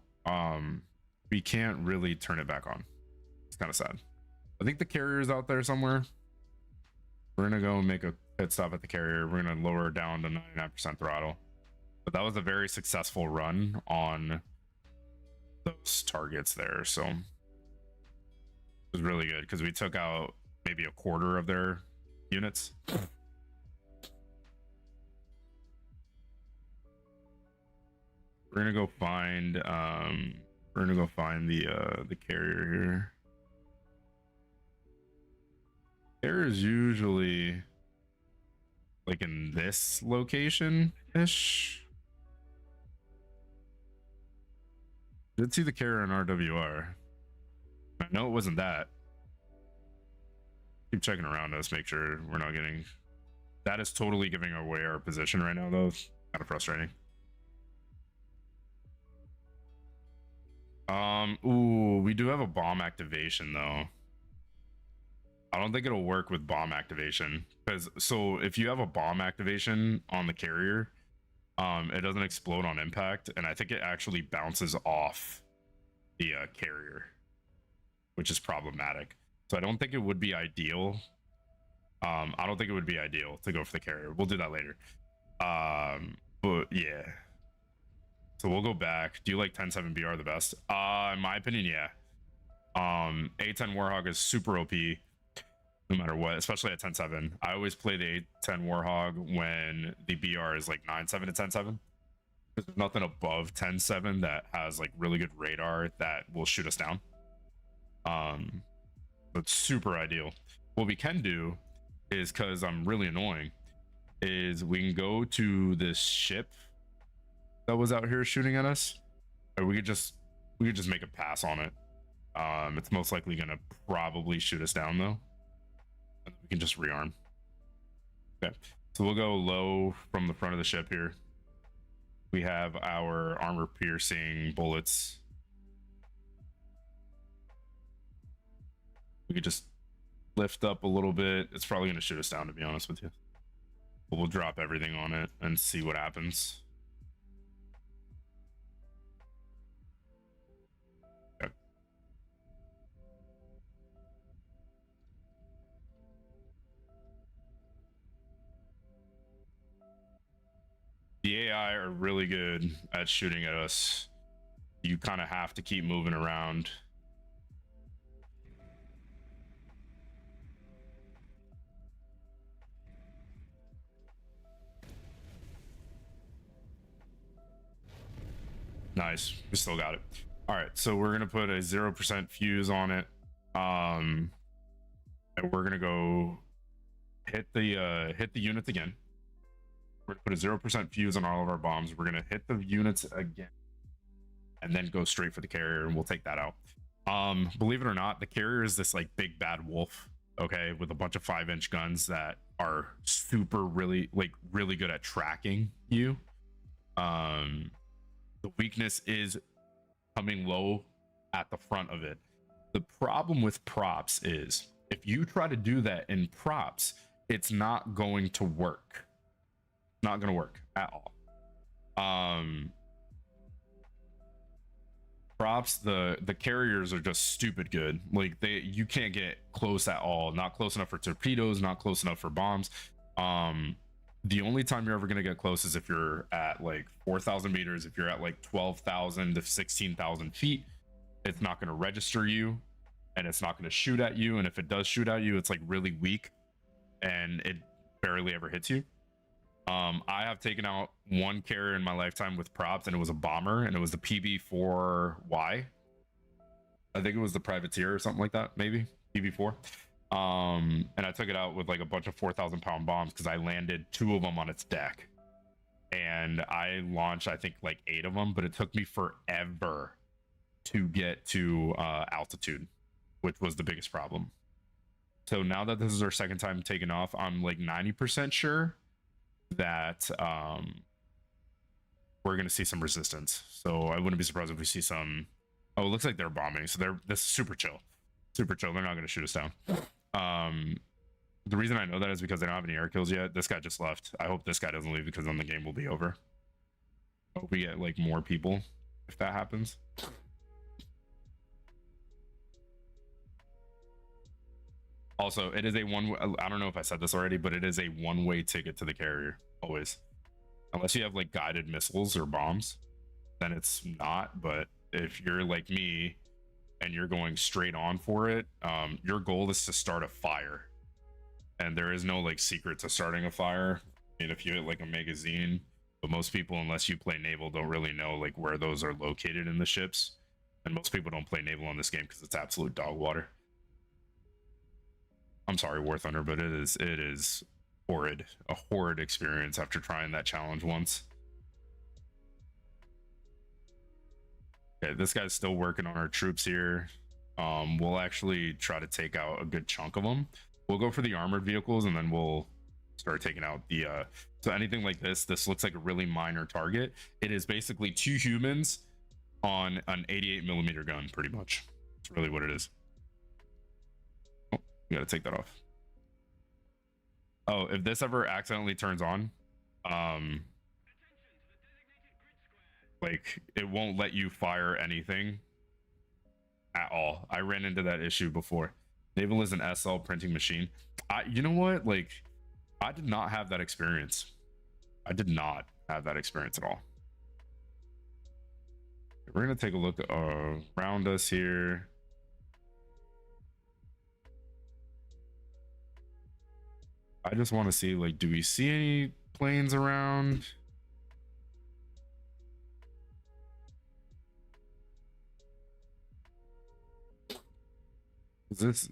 we can't really turn it back on. It's kind of sad. I think the carrier is out there somewhere. We're gonna go make a pit stop at the carrier. We're gonna lower down to 99% throttle. But that was a very successful run on those targets there, so it was really good because we took out maybe a quarter of their units. We're gonna go find the carrier here. Carrier is usually like in this location ish. Did see the carrier in RWR. I know it wasn't that. Keep checking around us, make sure we're not getting. That is totally giving away our position right now, though. Kind of frustrating. Ooh, we do have a bomb activation though. I don't think it'll work with bomb activation because so if you have a bomb activation on the carrier, it doesn't explode on impact, and I think it actually bounces off the carrier, which is problematic. So I don't think it would be ideal. I don't think it would be ideal to go for the carrier. We'll do that later. But yeah. So we'll go back. Do you like 10-7 BR the best? In my opinion, yeah. A10 Warhog is super OP no matter what, especially at 10-7. I always play the A10 Warhog when the BR is like 9-7 to 10-7. There's nothing above 10-7 that has like really good radar that will shoot us down. That's super ideal. What we can do is, because I'm really annoying, is we can go to this ship that was out here shooting at us, or we could just make a pass on it. It's most likely gonna probably shoot us down though, and we can just rearm. Okay, so we'll go low from the front of the ship here. We have our armor piercing bullets. We could just lift up a little bit. It's probably gonna shoot us down, to be honest with you. But we'll drop everything on it and see what happens. The AI are really good at shooting at us. You kind of have to keep moving around. Nice, we still got it. All right, so we're gonna put a 0% fuse on it, and we're gonna go hit the units again. We're gonna put a 0% fuse on all of our bombs. We're gonna hit the units again, and then go straight for the carrier, and we'll take that out. Believe it or not, the carrier is this like big bad wolf, okay, with a bunch of 5-inch guns that are super really good at tracking you. The weakness is coming low at the front of it. The problem with props is if you try to do that in props, it's not going to work. Not going to work at all. Props, the carriers are just stupid good. Like you can't get close at all. Not close enough for torpedoes, not close enough for bombs. The only time you're ever going to get close is if you're at like 4,000 meters. If you're at like 12,000 to 16,000 feet, it's not going to register you, and it's not going to shoot at you. And if it does shoot at you, it's like really weak and it barely ever hits you. I have taken out one carrier in my lifetime with props, and it was a bomber, and it was the PB4Y. I think it was the privateer or something like that, maybe PB4. And I took it out with like a bunch of 4,000 pound bombs because I landed 2 of them on its deck, and I launched I think like 8 of them, but it took me forever to get to altitude, which was the biggest problem. So now that this is our second time taking off, I'm like 90% sure that we're gonna see some resistance. So I wouldn't be surprised if we see some. Oh, it looks like they're bombing, so this is super chill. They're not gonna shoot us down. The reason I know that is because they don't have any air kills yet. This guy just left. I hope this guy doesn't leave, because then the game will be over. I hope we get like more people if that happens. Also, it is a I don't know if I said this already, but it is a one-way ticket to the carrier, always. Unless you have like guided missiles or bombs, then it's not. But if you're like me and you're going straight on for it, your goal is to start a fire. And there is no like secret to starting a fire. I mean, if you hit like a magazine, but most people, unless you play naval, don't really know like where those are located in the ships. And most people don't play naval on this game because it's absolute dog water. I'm sorry, War Thunder, but it is horrid, a horrid experience after trying that challenge once. Okay, this guy's still working on our troops here. We'll actually try to take out a good chunk of them. We'll go for the armored vehicles, and then we'll start taking out the so anything like this looks like a really minor target. It is basically 2 humans on an 88mm gun, pretty much. That's really what it is. You gotta take that off. Oh, if this ever accidentally turns on, like it won't let you fire anything at all. I ran into that issue before. Naval is an SL printing machine. You know what? Like, I did not have that experience. I did not have that experience at all. We're gonna take a look around us here. I just want to see, like, do we see any planes around? This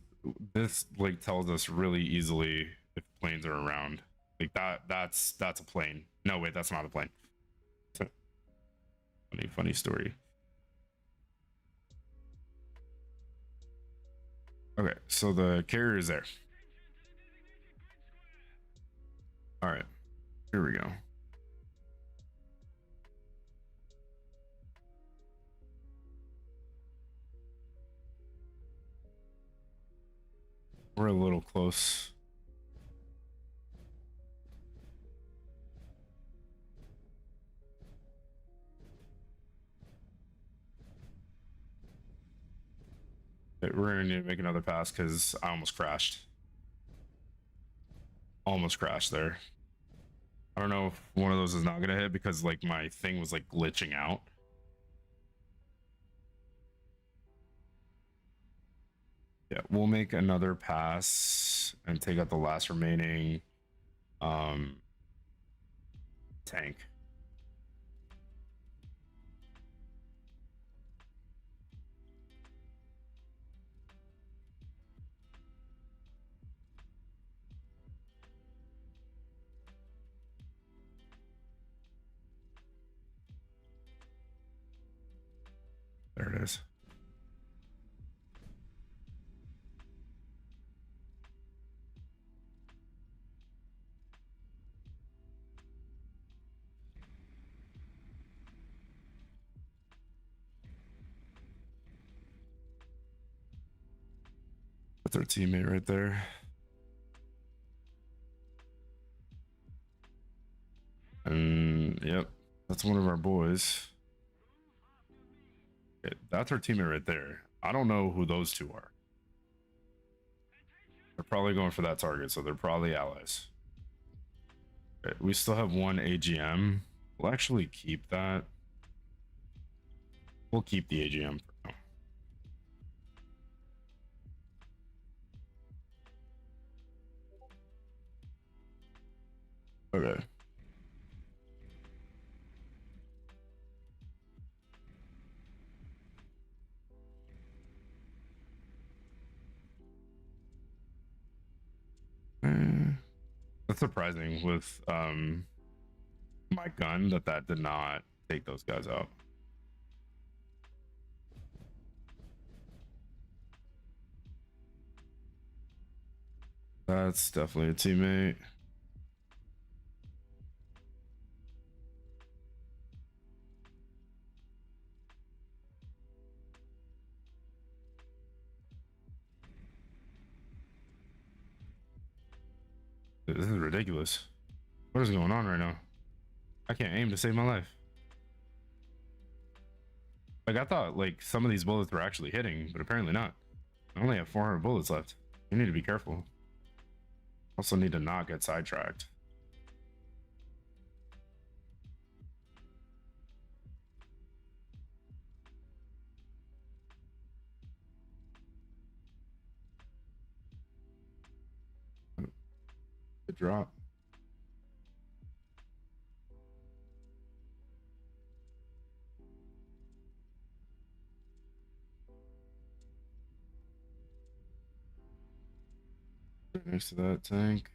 like tells us really easily if planes are around. Like that's a plane. No, wait, that's not a plane. Funny story. Okay, so the carrier is there. All right, here we go. We're a little close. We're gonna need to make another pass because I almost crashed. Almost crashed there. I don't know if one of those is not gonna hit because like my thing was like glitching out. Yeah, we'll make another pass and take out the last remaining tank. That's our teammate right there. And yep, that's one of our boys. Okay, that's our teammate right there. I don't know who those two are. They're probably going for that target, so they're probably allies. Okay, we still have one AGM. We'll actually keep that. We'll keep the AGM for now. Okay. That's surprising with my gun that did not take those guys out. That's definitely a teammate. This is ridiculous. What is going on right now? I can't aim to save my life. Like, I thought like some of these bullets were actually hitting, but apparently not. I only have 400 bullets left. You need to be careful. Also need to not get sidetracked. Good drop. Right next to that tank.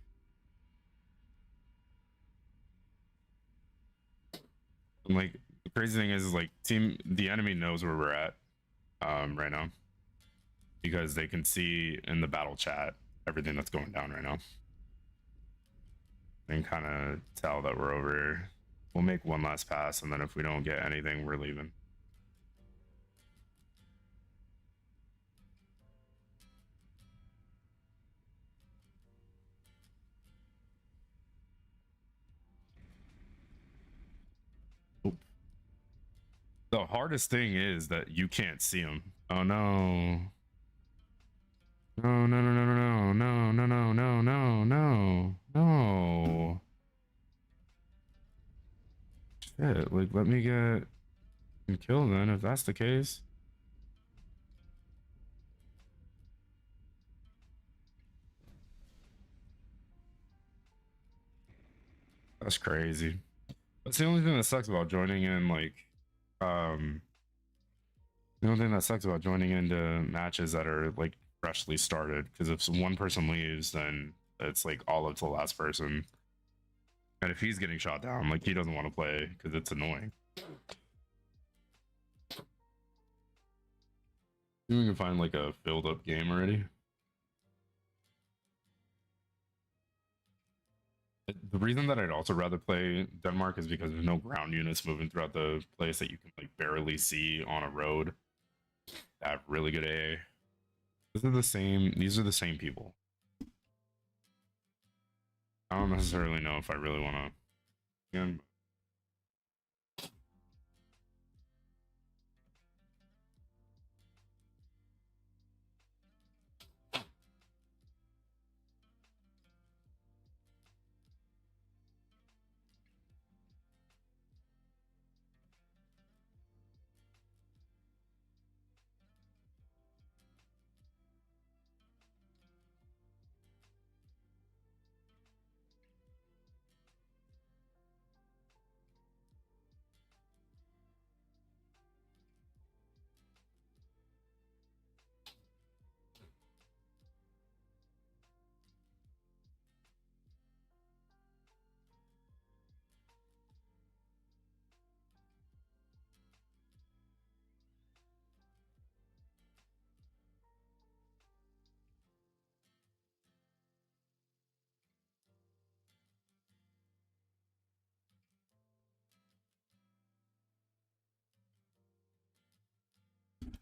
And like the crazy thing is like the enemy knows where we're at right now, because they can see in the battle chat everything that's going down right now, and kind of tell that we're over here. We'll make one last pass, and then if we don't get anything, we're leaving. The hardest thing is that you can't see them. Oh no. No, no, no, no, no, no, no, no, no, no, no, no. Shit, like let me get and kill then if that's the case. That's crazy. That's the only thing that sucks about joining in, like, the only thing that sucks about joining into matches that are like freshly started, because if one person leaves, then it's like all up to the last person. And if he's getting shot down, like he doesn't want to play because it's annoying. We can find like a filled up game already. The reason that I'd also rather play Denmark is because there's no ground units moving throughout the place that you can like barely see on a road. That have really good AA. These are the same people. I don't necessarily know if I really want to. Again,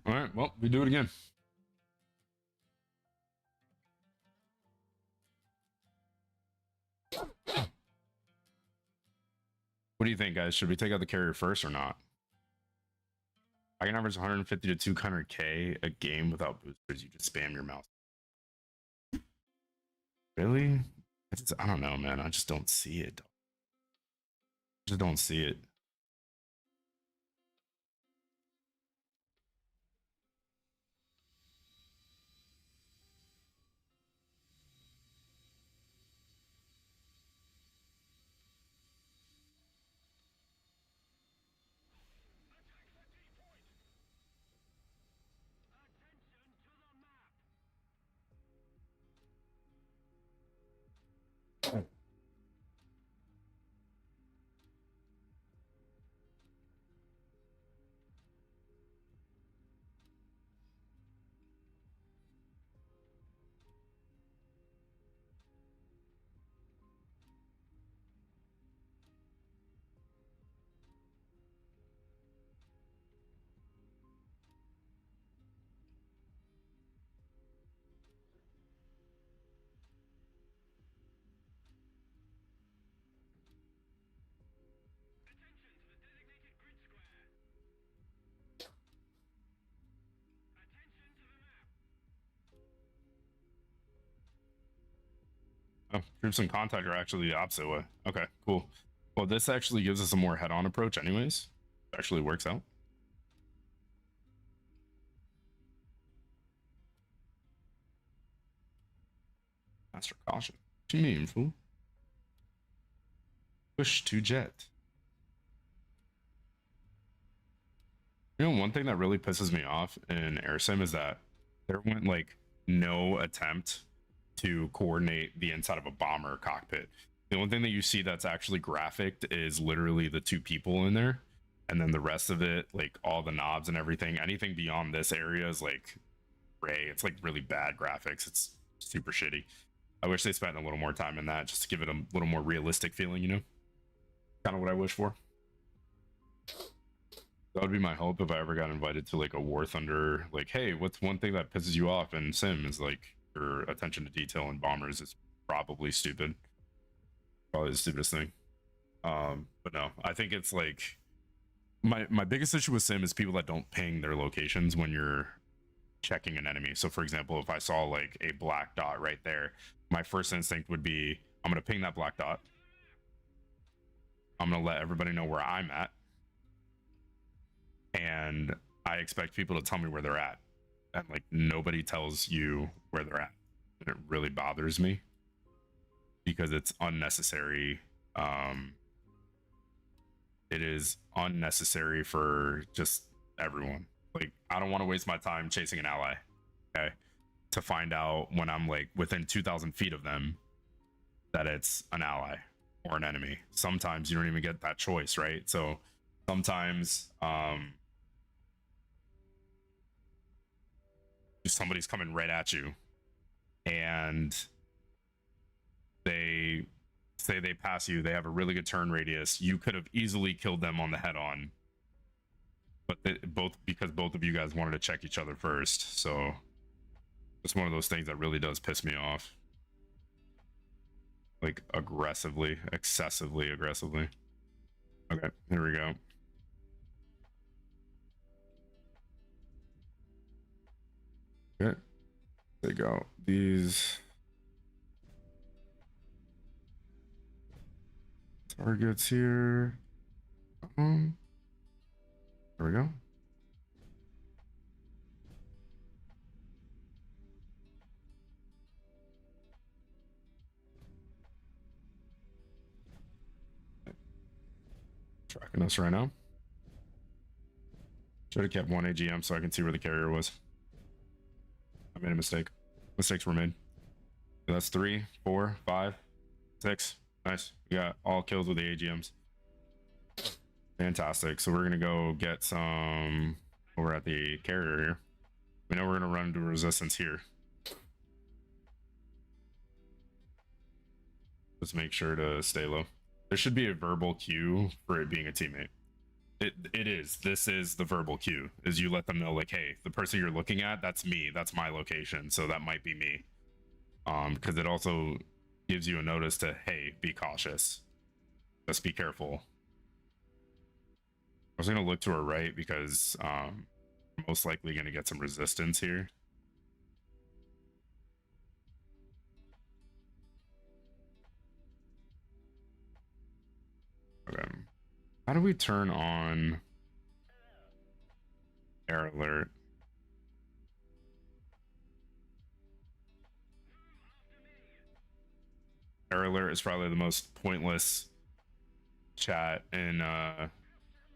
all right, well, we do it again. What do you think, guys? Should we take out the carrier first or not? I can average 150 to 200k a game without boosters. You just spam your mouse. Really? I don't know, man. I just don't see it. I just don't see it. Oh, troops in contact are actually the opposite way. Okay, cool. Well, this actually gives us a more head-on approach anyways. It actually works out. Master caution. What do you mean, fool? Push to jet. You know, one thing that really pisses me off in AirSim is that there went like no attempt to coordinate the inside of a bomber cockpit. The only thing that you see that's actually graphic is literally the two people in there, and then the rest of it, like all the knobs and everything, anything beyond this area is like gray. It's like really bad graphics. It's super shitty. I wish they spent a little more time in that just to give it a little more realistic feeling, you know? Kind of what I wish for. That would be my hope if I ever got invited to like a War Thunder. Like, hey, what's one thing that pisses you off in Sim? Is like your attention to detail in bombers is probably stupid. Probably the stupidest thing. But no, I think it's like my biggest issue with Sim is people that don't ping their locations when you're checking an enemy. So for example, if I saw like a black dot right there, my first instinct would be I'm gonna ping that black dot. I'm gonna let everybody know where I'm at. And I expect people to tell me where they're at. And like nobody tells you where they're at. And it really bothers me because it's unnecessary. It is unnecessary for just everyone. Like, I don't want to waste my time chasing an ally, okay, to find out when I'm like within 2,000 feet of them that it's an ally or an enemy. Sometimes you don't even get that choice, right? So sometimes somebody's coming right at you and they say they pass you, they have a really good turn radius, you could have easily killed them on the head on, but because both of you guys wanted to check each other first. So it's one of those things that really does piss me off, like aggressively, excessively aggressively. Okay, here we go. Okay, there you go. These targets here. There we go. Tracking us right now. Should have kept one AGM so I can see where the carrier was. I made a mistake. Mistakes were made. That's 3, 4, 5, 6. Nice. We got all kills with the AGMs. Fantastic. So we're gonna go get some over at the carrier here. We know we're gonna run into resistance here. Just make sure to stay low. There should be a verbal cue for it being a teammate. It is. This is the verbal cue. Is you let them know like, hey, the person you're looking at, that's me. That's my location. So that might be me. Because it also gives you a notice to, hey, be cautious. Just be careful. was gonna look to her right because most likely gonna get some resistance here. Okay. How do we turn on air alert? Air alert is probably the most pointless chat in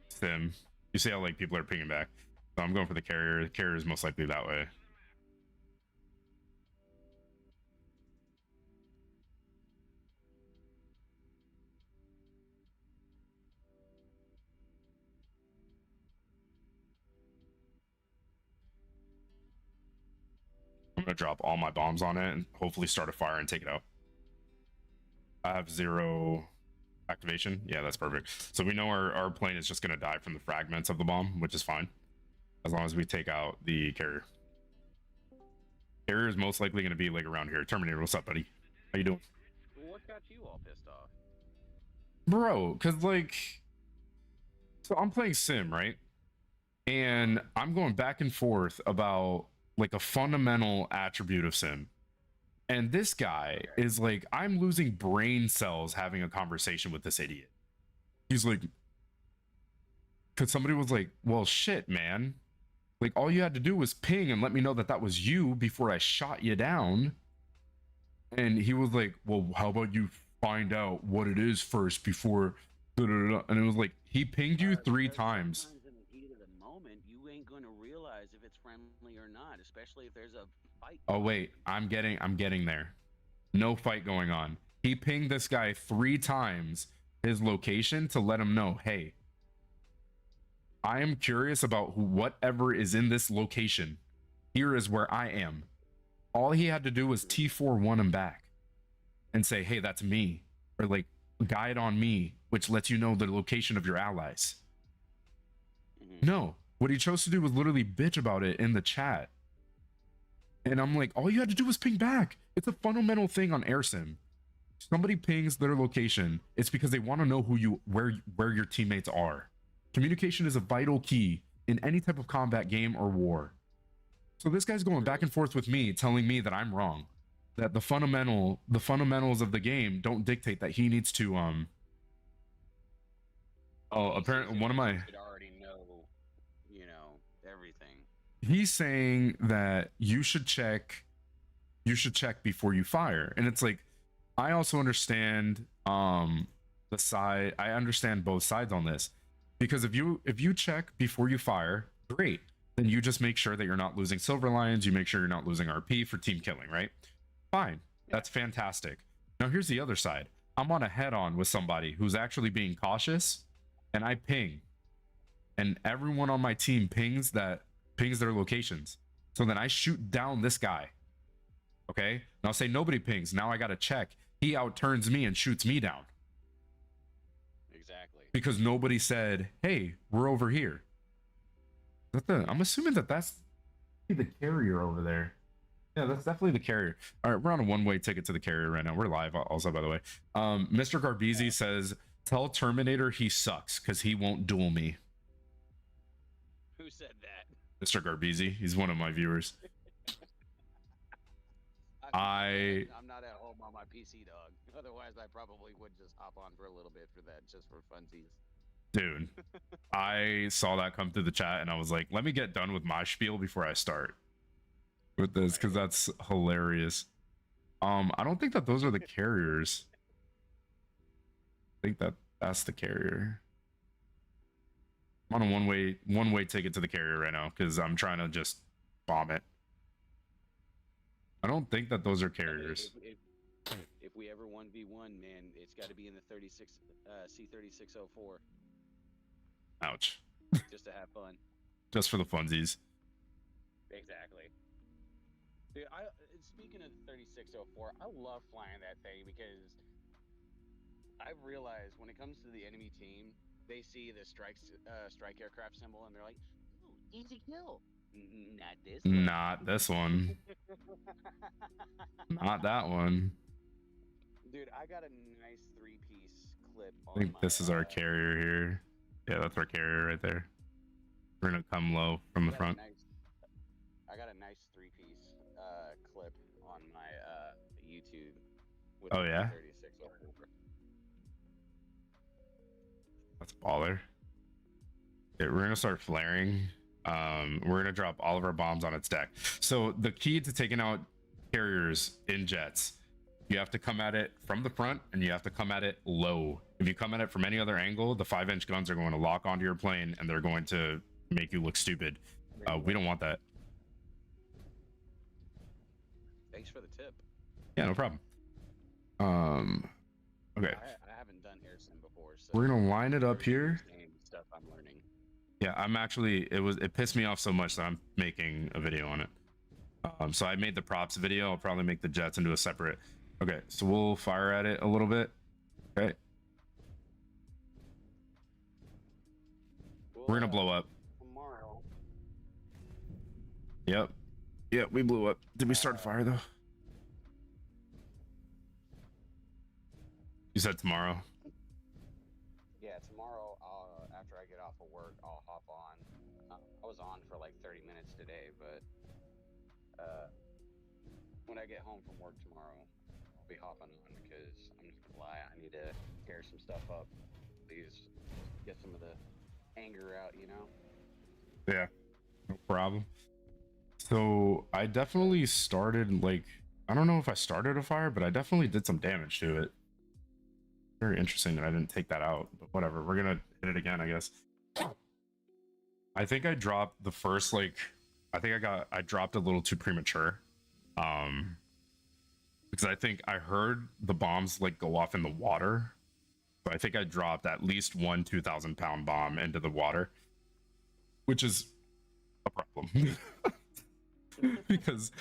Sim. You see how like people are pinging back. So I'm going for the carrier. The carrier is most likely that way. I'm gonna drop all my bombs on it and hopefully start a fire and take it out. I have 0 activation. Yeah, that's perfect. So we know our plane is just gonna die from the fragments of the bomb, which is fine. As long as we take out the carrier. Carrier is most likely gonna be like around here. Terminator, what's up, buddy? How you doing? What got you all pissed off? Bro, cause like so I'm playing Sim, right? And I'm going back and forth about like a fundamental attribute of Sim. And this guy is like, I'm losing brain cells having a conversation with this idiot. He's like, because somebody was like, well, shit, man. Like, all you had to do was ping and let me know that that was you before I shot you down. And he was like, well, how about you find out what it is first before. And it was like, he pinged you 3 times. Sometimes in the heat of the moment, you ain't gonna realize if it's friendly or not, especially if there's a fight. Oh wait, I'm getting there. No fight going on. He pinged this guy 3 times his location to let him know, hey, I am curious about whatever is in this location. Here is where I am. All he had to do was T41 him back and say, hey, that's me. Or like guide on me, which lets you know the location of your allies. No, what he chose to do was literally bitch about it in the chat. And I'm like, all you had to do was ping back. It's a fundamental thing on AirSim. Somebody pings their location, it's because they want to know where your teammates are. Communication is a vital key in any type of combat game or war. So this guy's going back and forth with me, telling me that I'm wrong, that the fundamentals of the game don't dictate that he needs to Oh, apparently one of my Should already know, you know, everything. He's saying that you should check before you fire. And it's like, I also understand I understand both sides on this. Because if you check before you fire, great. Then you just make sure that you're not losing silver lions, you make sure you're not losing RP for team killing, right? Fine. That's fantastic. Now here's the other side. I'm on a head-on with somebody who's actually being cautious, and I ping. And everyone on my team pings their locations. So then I shoot down this guy. Okay? Now say nobody pings. Now I gotta check. He outturns me and shoots me down. Exactly. Because nobody said, hey, we're over here. I'm assuming that's the carrier over there. Yeah, that's definitely the carrier. All right, we're on a one-way ticket to the carrier right now. We're live also, by the way. Mr. Garbizi says, tell Terminator he sucks because he won't duel me. Who said that? Mr. Garbizi, he's one of my viewers. I'm not at home on my PC, dog. Otherwise, I probably would just hop on for a little bit for that, just for funsies. Dude, I saw that come through the chat and I was like, let me get done with my spiel before I start with this, because that's hilarious. I don't think that those are the carriers. I think that's the carrier. I'm on a one-way ticket to the carrier right now because I'm trying to just bomb it. I don't think that those are carriers. If we ever 1v1, man, it's got to be in the C3604. Ouch. Just to have fun. Just for the funsies. Exactly. Dude, speaking of the 3604, I love flying that thing because I've realized when it comes to the enemy team, they see the strike aircraft symbol and they're like, ooh, easy kill. Not this one. Not this one. Not that one. Dude, I got a nice 3-piece clip on I think this is our carrier here. Yeah, that's our carrier right there. We're gonna come low from the front. I got a nice 3-piece clip on my YouTube. With Oh, the yeah? 3604. That's baller. Yeah, we're gonna start flaring. We're gonna drop all of our bombs on its deck. So the key to taking out carriers in jets, you have to come at it from the front and you have to come at it low. If you come at it from any other angle, the 5-inch guns are going to lock onto your plane and they're going to make you look stupid. We don't want that. Thanks for the tip. Yeah, no problem. Okay. I haven't done airsim before, so We're gonna line it up here. Stuff I'm learning. Yeah, I'm actually, it pissed me off so much that I'm making a video on it. So I made the props video. I'll probably make the jets into a separate. Okay, so we'll fire at it a little bit. Okay. We're gonna blow up. Tomorrow. Yep. Yeah, we blew up. Did we start a fire though? You said tomorrow. Yeah, tomorrow. After I get off of work, I'll hop on. I was on for like 30 minutes today, but when I get home from work tomorrow, I'll be hopping on because I'm just gonna lie, I need to tear some stuff up. Please get some of the anger out, you know? Yeah, no problem. So I definitely started, like, I don't know if I started a fire, but I definitely did some damage to it. Very interesting that I didn't take that out, but whatever. We're gonna hit it again, I guess. I think I dropped the first, like, I dropped a little too premature. Because I think I heard the bombs like go off in the water. So I think I dropped at least one 2,000-pound bomb into the water, which is a problem. Because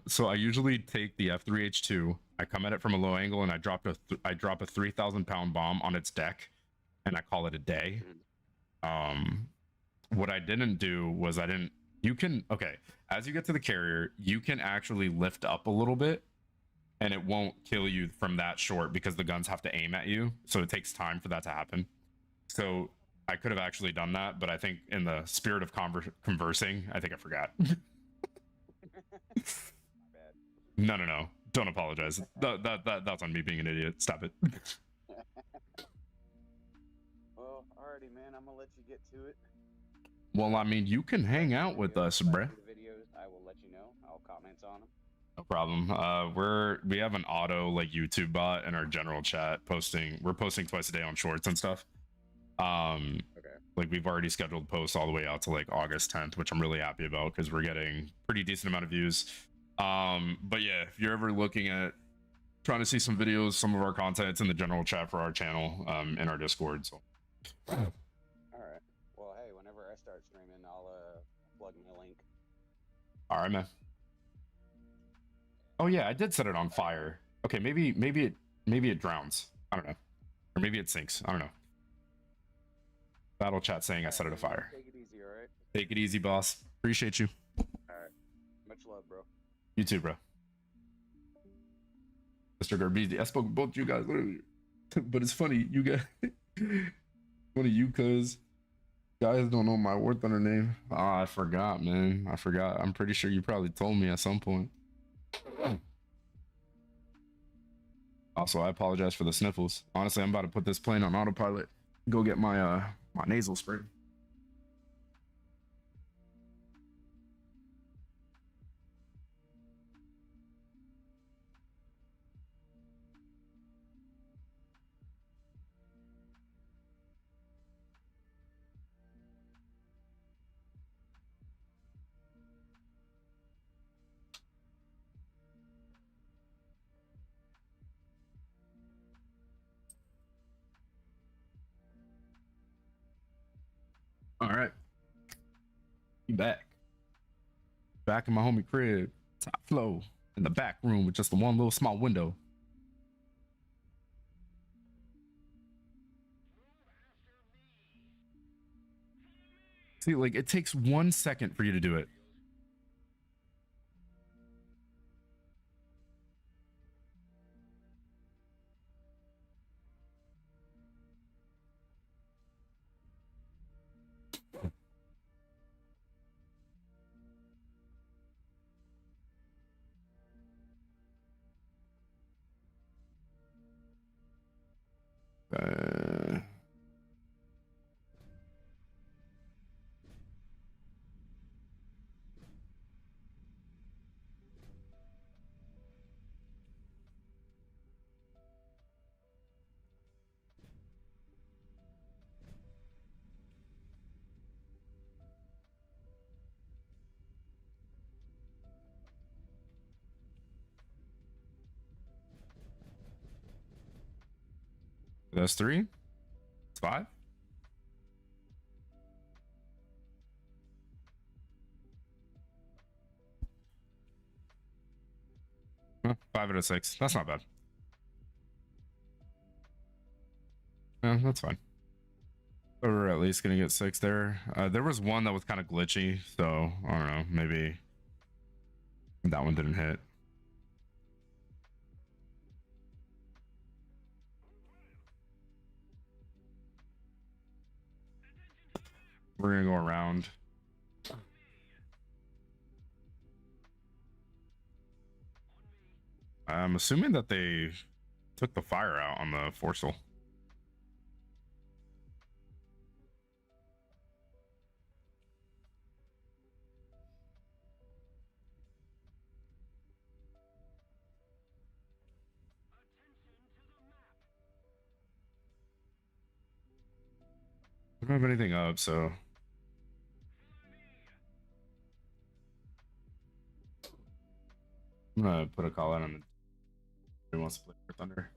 so I usually take the F3H2, I come at it from a low angle and I drop a 3,000-pound bomb on its deck and I call it a day. What I didn't do was okay, as you get to the carrier, you can actually lift up a little bit and it won't kill you from that short because the guns have to aim at you. So it takes time for that to happen. So I could have actually done that, but I think in the spirit of conversing, I think I forgot. No. Don't apologize. That's on me being an idiot. Stop it. Well, alrighty, man. I'm gonna let you get to it. Well, I mean, you can hang out with us, bruh. The videos, I will let you know. I'll comment on them. No problem. We have an auto like YouTube bot in our general chat posting. We're posting twice a day on shorts and stuff. Okay. Like we've already scheduled posts all the way out to like August 10th, which I'm really happy about because we're getting pretty decent amount of views. But yeah, if you're ever looking at trying to see some videos, some of our content's in the general chat for our channel, in our Discord. So. All right. Well, hey, whenever I start streaming, I'll plug my link. All right, man. Oh yeah, I did set it on fire. Okay, maybe it drowns. I don't know, or maybe it sinks. I don't know. Battle chat saying I set it afire. Take it easy, all right? Take it easy, boss. Appreciate you. All right. Much love, bro. You too, bro. Mr. Garbizi, I spoke to both you guys earlier, but it's funny you guys. Funny you, cuz guys don't know my War Thunder name. Ah, I forgot, man. I forgot. I'm pretty sure you probably told me at some point. Also, I apologize for the sniffles. Honestly, I'm about to put this plane on autopilot. Go get my my nasal spray. All right. You back. Back in my homie crib. Top flow. In the back room with just the one little small window. See, like, it takes 1 second for you to do it. Uh, that's 3. It's 5. Huh, 5 out of 6. That's not bad. Yeah, that's fine. So we're at least gonna get 6 there. There was one that was kind of glitchy, so I don't know. Maybe that one didn't hit. We're gonna go around. I'm assuming that they took the fire out on the Forcel. I don't have anything up, so I'm gonna put a call out on the who wants to play for Thunder.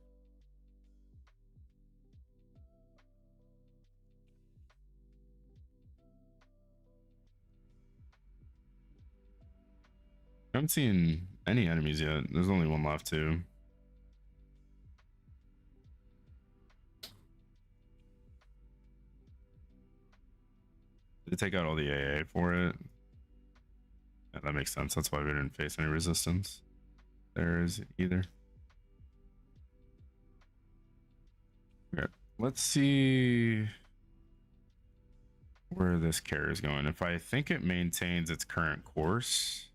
I haven't seen any enemies yet. There's only one left too. They take out all the AA for it. Yeah, that makes sense. That's why we didn't face any resistance. There is either. Okay, let's see where this care is going. If I think it maintains its current course,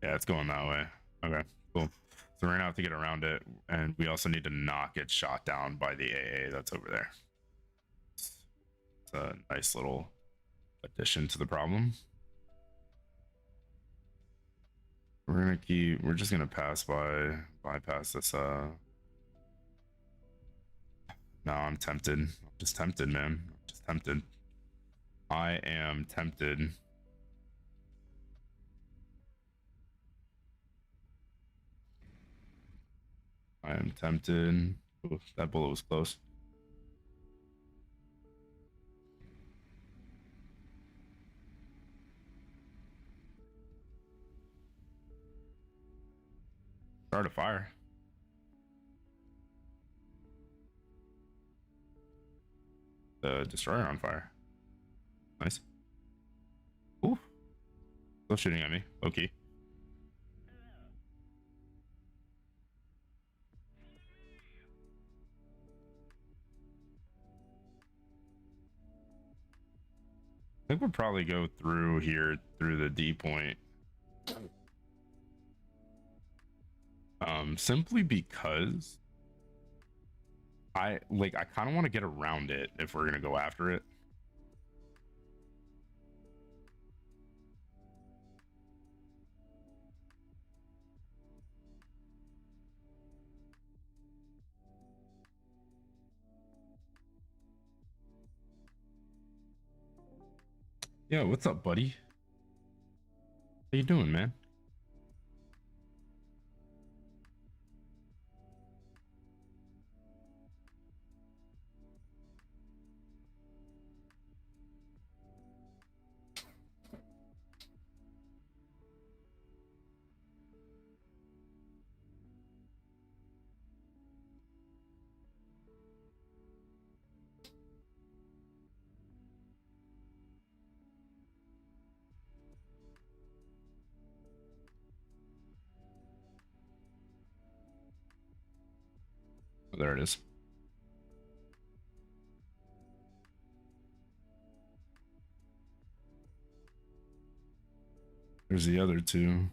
yeah, it's going that way. Okay, cool. So we're gonna have to get around it, and we also need to not get shot down by the AA that's over there. It's a nice little addition to the problem. We're just gonna bypass this. No, I'm tempted. I'm just tempted, man. I'm just tempted. I am tempted. I am tempted. Ooh, that bullet was close. Start a fire. The destroyer on fire. Nice. Ooh. Still shooting at me. Okay. I think we'll probably go through here through the D point. Simply because I kind of want to get around it if we're gonna go after it. Yeah, what's up, buddy? How you doing, man? Oh, there it is. There's the other two.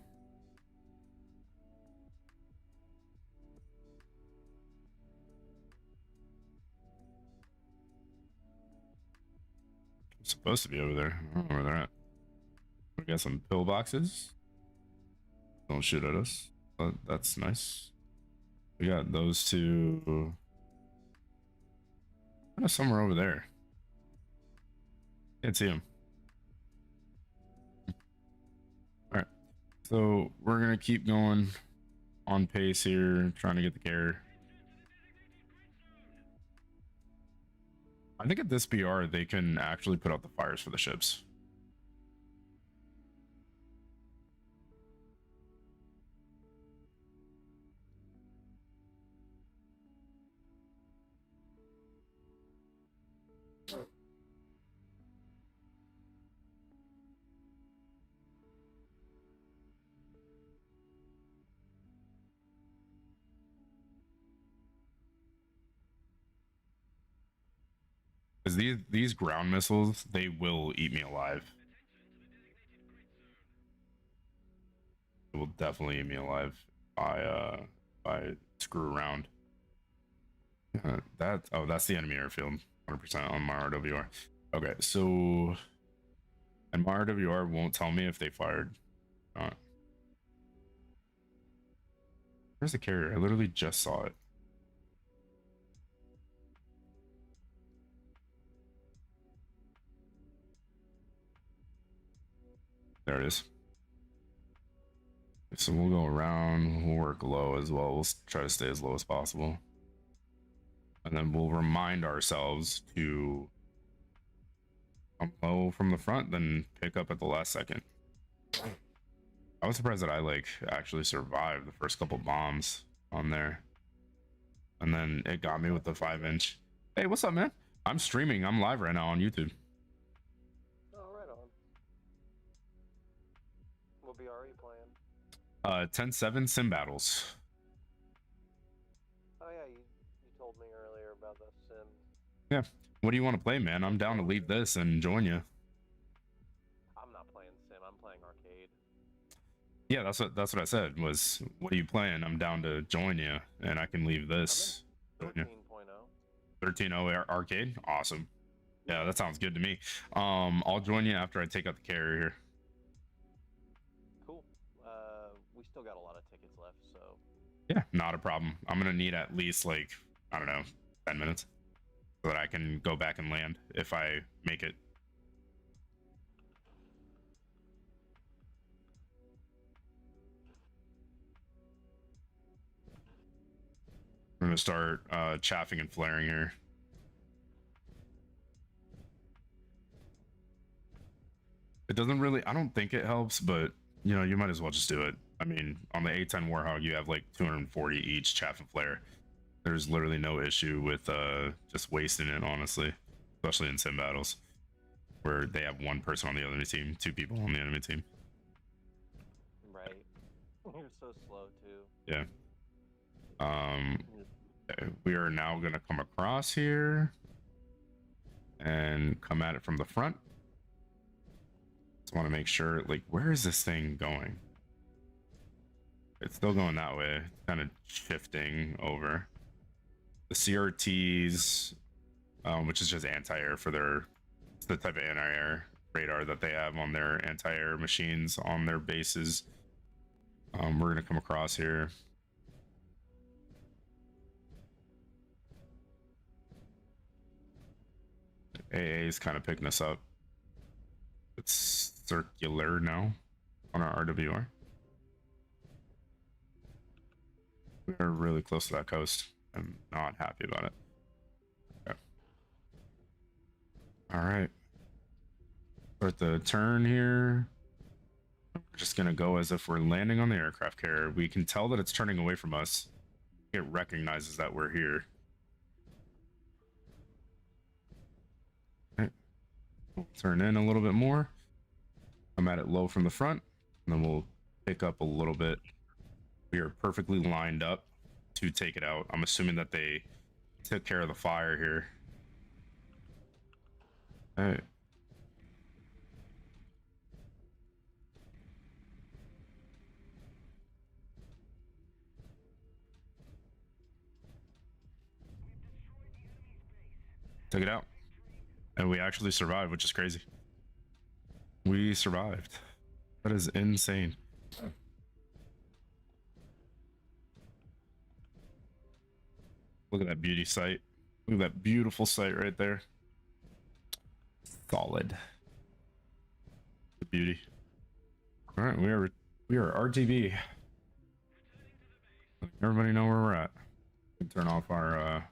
supposed to be over there. I don't know where they're at. We got some pillboxes. Don't shoot at us. But that's nice. We got those two. Kind of somewhere over there. Can't see them. Alright. So we're gonna keep going on pace here, trying to get the care. I think at this BR they can actually put out the fires for the ships. Because these ground missiles, they will eat me alive. It will definitely eat me alive if I screw around. That's the enemy airfield, 100% on my RWR. Okay, so and my RWR won't tell me if they fired. Where's the carrier? I literally just saw it. There it is. So we'll go around, we'll work low as well. We'll try to stay as low as possible. And then we'll remind ourselves to come low from the front, then pick up at the last second. I was surprised that I like actually survived the first couple bombs on there. And then it got me with the 5-inch. Hey, what's up, man? I'm streaming. I'm live right now on YouTube. Oh, right on. What BR are you playing? 10-7 sim battles. Oh yeah, you told me earlier about the sim. Yeah. What do you want to play, man? I'm down to leave this and join you. I'm not playing sim. I'm playing arcade. Yeah, that's what I said. Was what are you playing? I'm down to join you, and I can leave this. 13.0. 13.0 arcade. Awesome. Yeah, that sounds good to me. I'll join you after I take out the carrier here. Cool. We still got a lot of tickets left, so. Yeah, not a problem. I'm gonna need at least like, I don't know, 10 minutes so that I can go back and land if I make it. We're gonna start chaffing and flaring here. It doesn't really, I don't think it helps, but you know, you might as well just do it. I mean, on the A10 Warhog, you have like 240 each chaff and flare. There's literally no issue with just wasting it, honestly, especially in sim battles where they have one person on the other team, two people on the enemy team. Right. You're so slow too. Yeah. Okay, we are now gonna come across here and come at it from the front. Just want to make sure, like, where is this thing going? It's still going that way, kind of shifting over. The CRTs, which is just anti-air for their, it's the type of anti-air radar that they have on their anti-air machines on their bases. We're gonna come across here. AA is kind of picking us up. It's circular now on our RWR. We're really close to that coast. I'm not happy about it. Okay. All right. Start the turn here. We're just gonna go as if we're landing on the aircraft carrier. We can tell that it's turning away from us. It recognizes that we're here. Okay. We'll turn in a little bit more. I'm at it low from the front, and then we'll pick up a little bit. We are perfectly lined up to take it out. I'm assuming that they took care of the fire here. All right. Took it out. And we actually survived, which is crazy. We survived. That is insane. Look at that beauty sight. Look at that beautiful sight right there. Solid. The beauty. All right, we are RTB. Everybody know where we're at. We can turn off our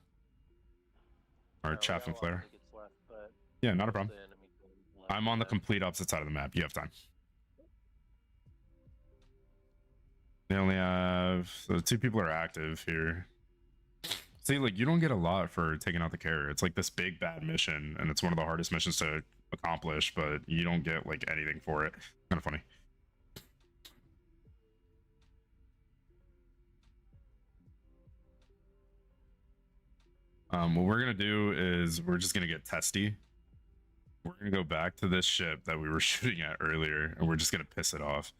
We got chaff a and lot of flare. tickets left, but Yeah, not a most problem. of the enemy teams left I'm on the that. complete opposite side of the map. You have time. They only have so 2 people are active here. See, like you don't get a lot for taking out the carrier. It's like this big bad mission, and it's one of the hardest missions to accomplish, but you don't get like anything for it. Kind of funny. What we're gonna do is we're just gonna get testy. We're gonna go back to this ship that we were shooting at earlier, and we're just gonna piss it off.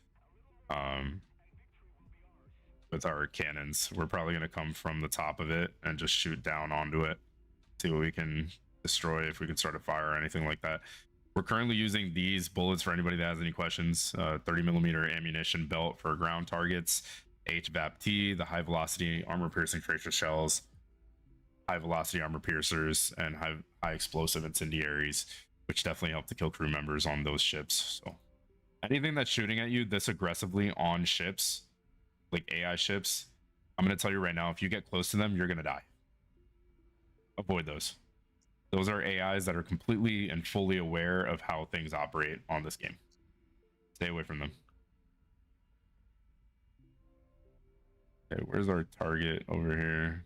With our cannons, we're probably gonna come from the top of it and just shoot down onto it. See what we can destroy, if we can start a fire or anything like that. We're currently using these bullets for anybody that has any questions. 30 millimeter ammunition belt for ground targets, HVAP-T, the high velocity armor piercing tracer shells, high velocity armor piercers, and high explosive incendiaries, which definitely help to kill crew members on those ships. So anything that's shooting at you this aggressively on ships, like AI ships, I'm gonna tell you right now, if you get close to them, you're gonna die. Avoid those. Those are AIs that are completely and fully aware of how things operate on this game. Stay away from them. Okay, where's our target over here?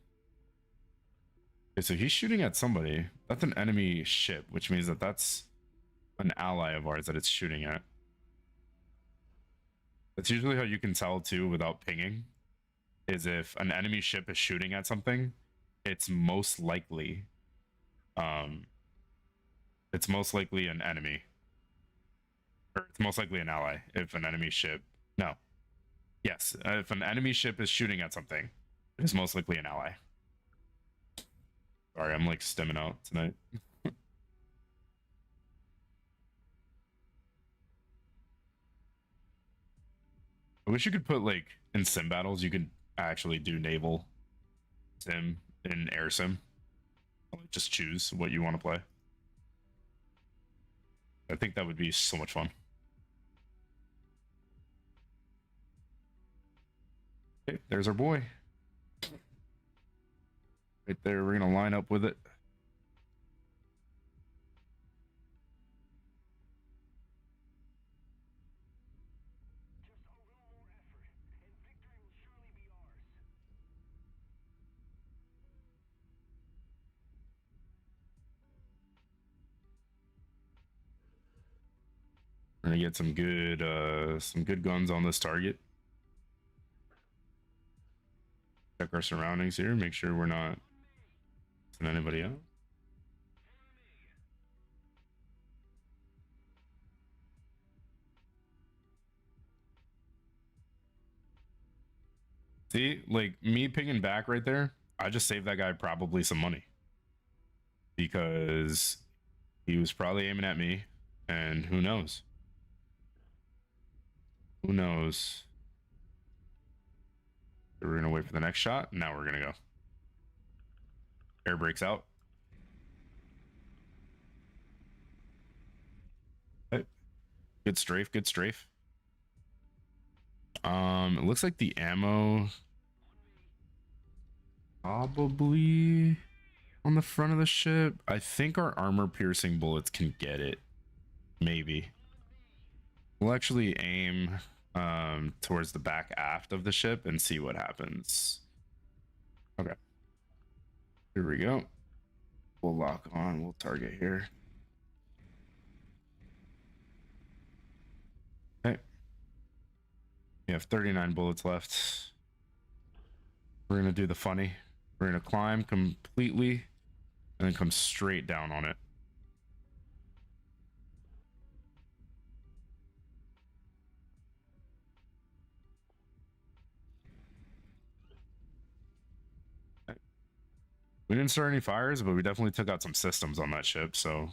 Okay, so he's shooting at somebody. That's an enemy ship, which means that that's an ally of ours that it's shooting at. That's usually how you can tell too without pinging, is if an enemy ship is shooting at something, it's most likely an enemy, or it's most likely an ally. If an enemy ship, no, yes, if an enemy ship is shooting at something, it is most likely an ally. Sorry, I'm like stimming out tonight. I wish you could put like in sim battles, you could actually do naval sim and air sim. Like, just choose what you want to play. I think that would be so much fun. Okay, there's our boy. Right there, we're gonna line up with it. We're gonna get some good guns on this target. Check our surroundings here, make sure we're not missing anybody out. See, like me pinging back right there, I just saved that guy probably some money, because he was probably aiming at me, and who knows? Who knows? We're gonna wait for the next shot. Now we're gonna go. Air brakes out. Okay. Good strafe, good strafe. It looks like the ammo probably on the front of the ship. I think our armor piercing bullets can get it. Maybe. We'll actually aim towards the back aft of the ship and see what happens. Okay. Here we go. We'll lock on. We'll target here. Okay. We have 39 bullets left. We're going to do the funny. We're going to climb completely and then come straight down on it. We didn't start any fires, but we definitely took out some systems on that ship, so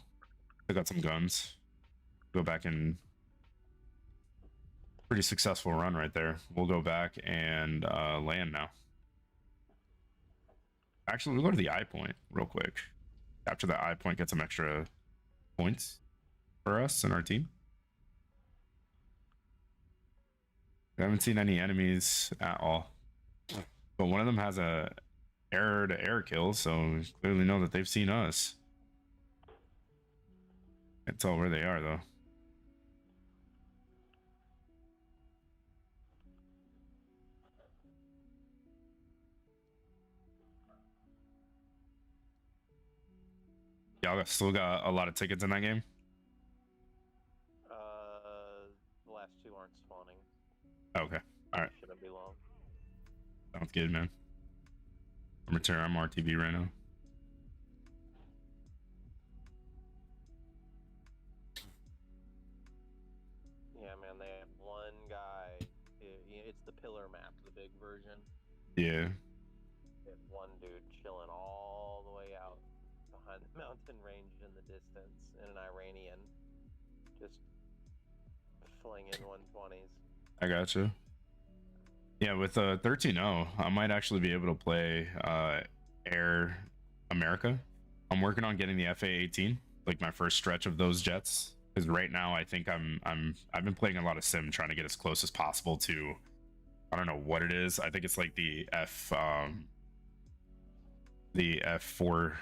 I got some guns. Go back and pretty successful run right there. We'll go back and land now. Actually, we'll go to the eye point real quick. After the eye point, get some extra points for us and our team. We haven't seen any enemies at all, but one of them has a air to air kill, so we clearly know that they've seen us. Can't tell where they are though. Y'all still got a lot of tickets in that game. The last two aren't spawning. Okay, all right, Shouldn't be long. sounds good, man. I'm RTV right now. Yeah, man, they have one guy. It's the pillar map, the big version. Yeah, They have one dude chilling all the way out behind the mountain range in the distance in an Iranian, just flinging 120s. I gotcha. Yeah, with 13-0, I might actually be able to play Air America. I'm working on getting the FA-18, like my first stretch of those jets. Because right now, I think I've been playing a lot of sim, trying to get as close as possible to, I don't know what it is. I think it's like the F4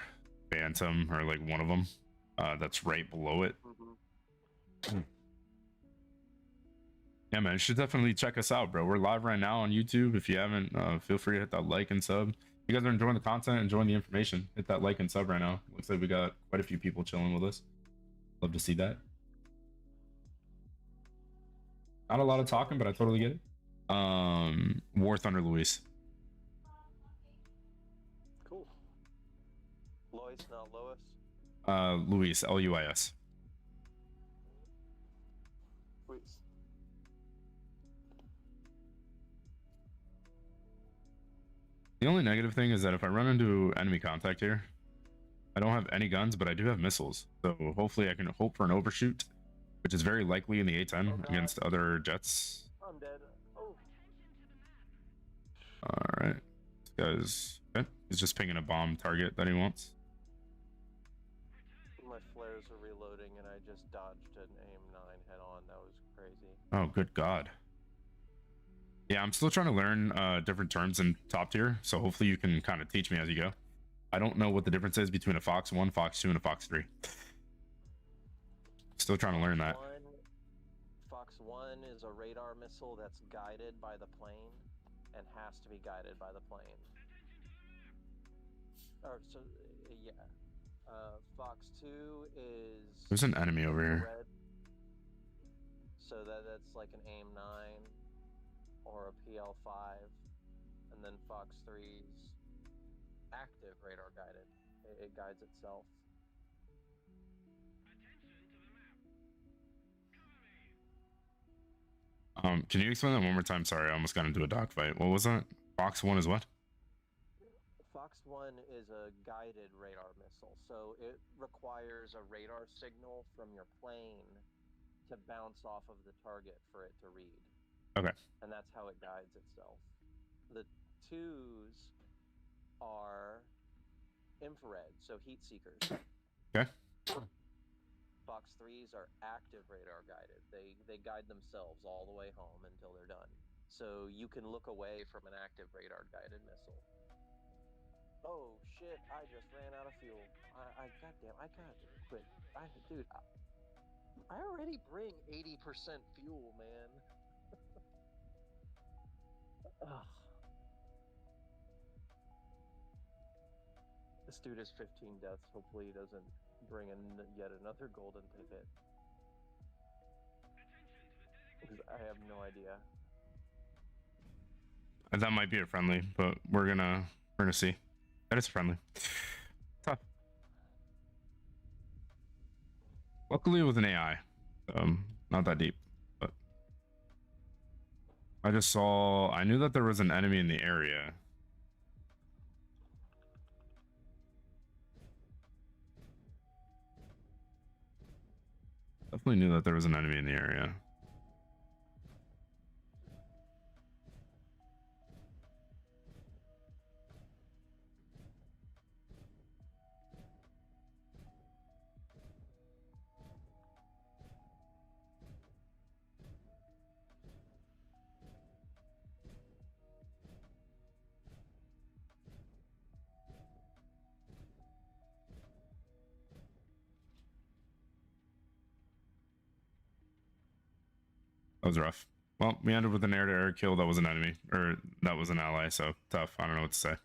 Phantom, or like one of them that's right below it. Yeah, man, you should definitely check us out, bro. We're live right now on YouTube. If you haven't, feel free to hit that like and sub. If you guys are enjoying the content, enjoying the information, hit that like and sub right now. Looks like we got quite a few people chilling with us. Love to see that. Not a lot of talking, but I totally get it. War Thunder Luis. Cool. Lois, not Lois. Luis, Luis. Wait. The only negative thing is that if I run into enemy contact here, I don't have any guns, but I do have missiles. So hopefully I can hope for an overshoot, which is very likely in the A10 against other jets. I'm dead. Oh. All right, this guy's okay. He's just pinging a bomb target that he wants. My flares are reloading and I just dodged an AIM-9 head on. That was crazy. Oh, good God. Yeah, I'm still trying to learn different terms in top tier, so hopefully you can kind of teach me as you go. I don't know what the difference is between a Fox 1, Fox 2, and a Fox 3. Still trying to learn that. Fox 1 is a radar missile that's guided by the plane and has to be guided by the plane. Or so, yeah. Fox 2 is... There's an enemy over here. Red. So that's like an AIM-9 or a PL-5, and then Fox 3's active radar guided. It guides itself. Can you explain that one more time? Sorry, I almost got into a dogfight. What was that? Fox 1 is what? Fox 1 is a guided radar missile, so it requires a radar signal from your plane to bounce off of the target for it to read. Okay. And that's how it guides itself. The 2s are infrared, so heat seekers. Okay. Fox 3s are active radar guided. They guide themselves all the way home until they're done. So you can look away from an active radar guided missile. Oh shit, I just ran out of fuel. Goddamn, I gotta quit. Dude, I already bring 80% fuel, man. Ugh. This dude is 15 deaths. Hopefully he doesn't bring in yet another golden ticket. Because I have no idea. That might be a friendly, but we're gonna see. That is friendly. Tough. Luckily it was an AI. Not that deep. But I knew that there was an enemy in the area. Definitely knew that there was an enemy in the area. That was rough. Well, we ended with an air-to-air kill that was an enemy, or that was an ally, so tough. I don't know what to say.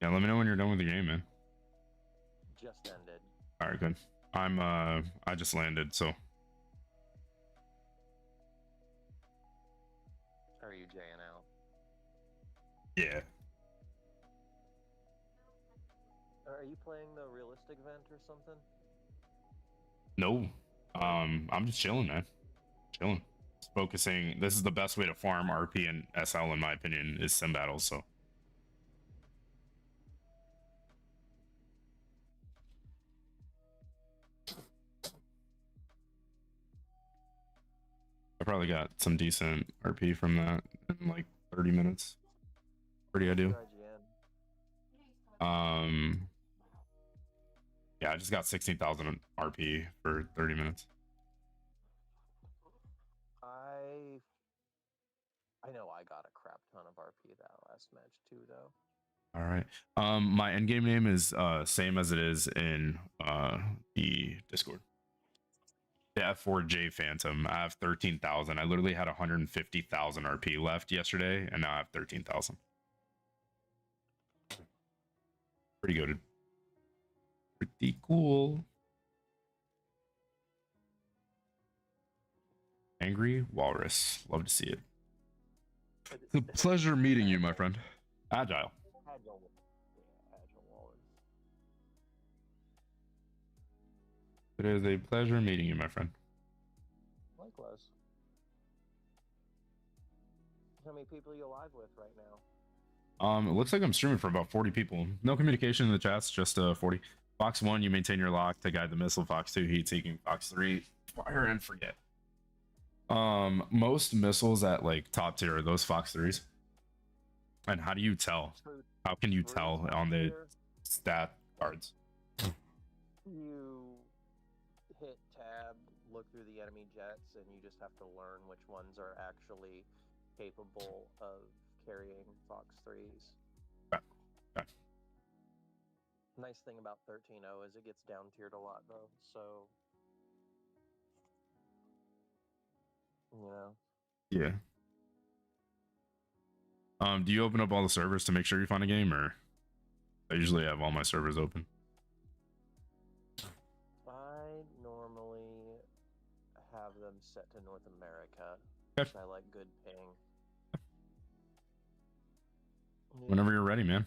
Yeah, let me know when you're done with the game, man. Just ended. All right, good. I just landed, so Are you Jing out? yeah. Are you playing the realistic event or something? No. I'm just chilling, man. Chilling. Just focusing. This is the best way to farm RP and SL, in my opinion, is sim battles. So I probably got some decent RP from that in like 30 minutes. Pretty I do. Your IGN. Yeah, I just got 16,000 RP for 30 minutes. I know I got a crap ton of RP that last match too, though. All right. My endgame name is same as it is in the Discord. The F4J Phantom. I have 13,000. I literally had 150,000 RP left yesterday, and now I have 13,000. Pretty good. Pretty cool. Angry Walrus. Love to see it. It's a pleasure meeting you, my friend. Agile. Agile Walrus. It is a pleasure meeting you, my friend. Likewise. How many people are you live with right now? It looks like I'm streaming for about 40 people. No communication in the chats, just 40. Fox 1, you maintain your lock to guide the missile. Fox 2, heat seeking. Fox 3, fire and forget. Most missiles at like top tier are those Fox 3s. And how do you tell? How can you tell on the stat cards? You hit tab, look through the enemy jets, and you just have to learn which ones are actually capable of carrying Fox 3s. Okay. Nice thing about 13.0 is it gets down tiered a lot, though. So, you know. Yeah. Do you open up all the servers to make sure you find a game, or I usually have all my servers open? I normally have them set to North America. Okay. I like good ping. Whenever you're ready, man.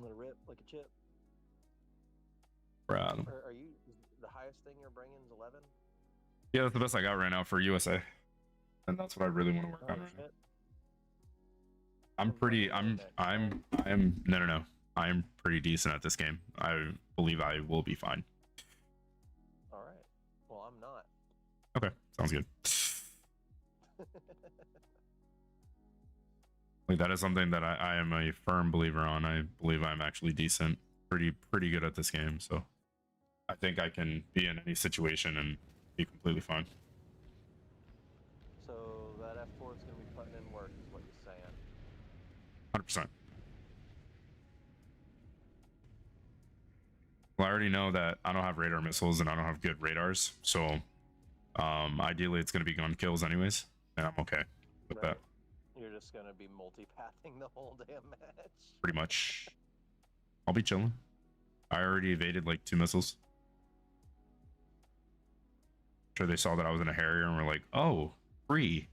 Let it rip like a chip. Proud. Are you the highest thing you're bringing is 11? Yeah, that's the best I got right now for USA, and that's what I really want to work on right now. I'm pretty. I'm. No. I'm pretty decent at this game. I believe I will be fine. All right. Well, I'm not. Okay, sounds good. Like that is something that I am a firm believer on. I believe I'm actually decent, pretty good at this game. So I think I can be in any situation and be completely fine. So that F4 is going to be putting in work, is what you're saying. 100%. Well, I already know that I don't have radar missiles and I don't have good radars. So ideally it's going to be gun kills anyways, and I'm okay with that. You're just going to be multi-pathing the whole damn match. Pretty much. I'll be chilling. I already evaded like 2 missiles. Sure, they saw that I was in a Harrier and were like, oh, free.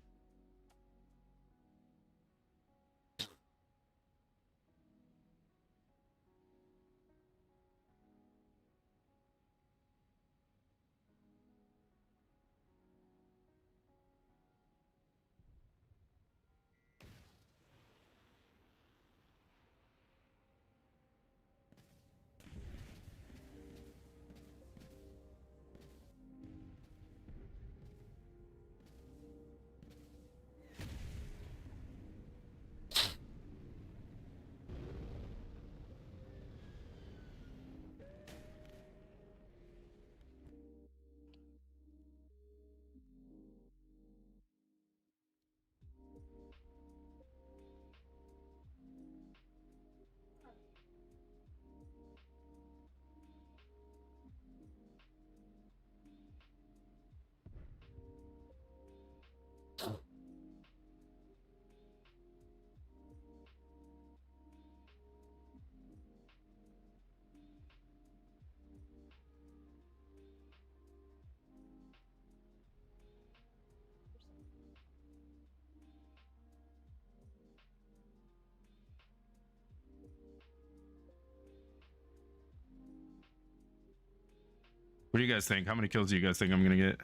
What do you guys think? How many kills do you guys think I'm gonna get?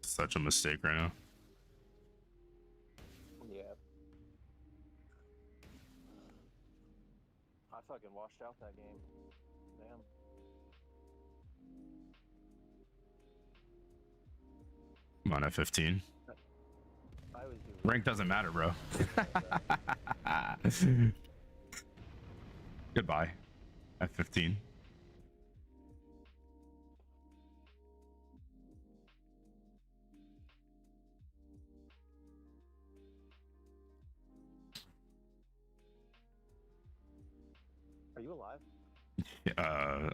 Such a mistake right now. Yeah. I fucking washed out that game. Damn. I'm on F15. I always do. Rank doesn't matter, bro. Goodbye. F15. Are you alive?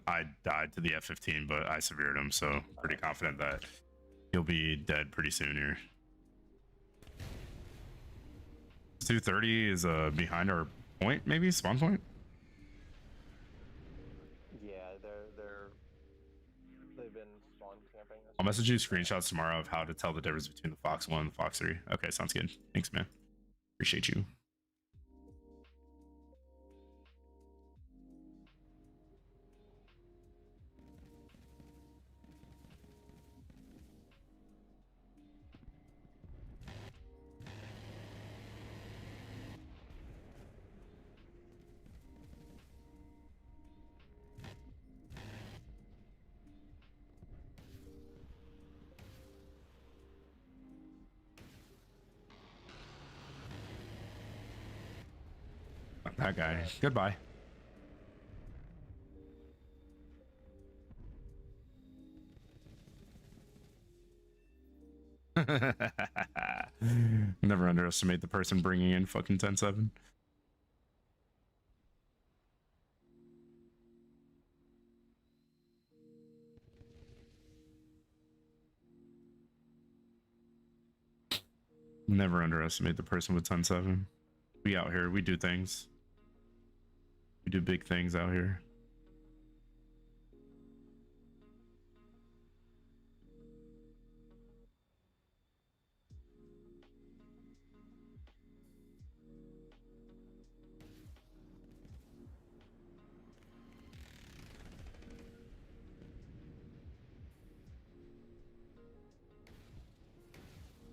I died to the F15, but I severed him, so pretty confident that he'll be dead pretty soon here. 230 is behind our point, maybe spawn point. Yeah, they've been spawn camping. I'll message you screenshots tomorrow of how to tell the difference between the Fox 1 and the Fox 3. Okay, sounds good. Thanks, man. Appreciate you. That guy. Goodbye. Never underestimate the person bringing in fucking 10-7. Never underestimate the person with 10-7. We out here, we do things. We do big things out here.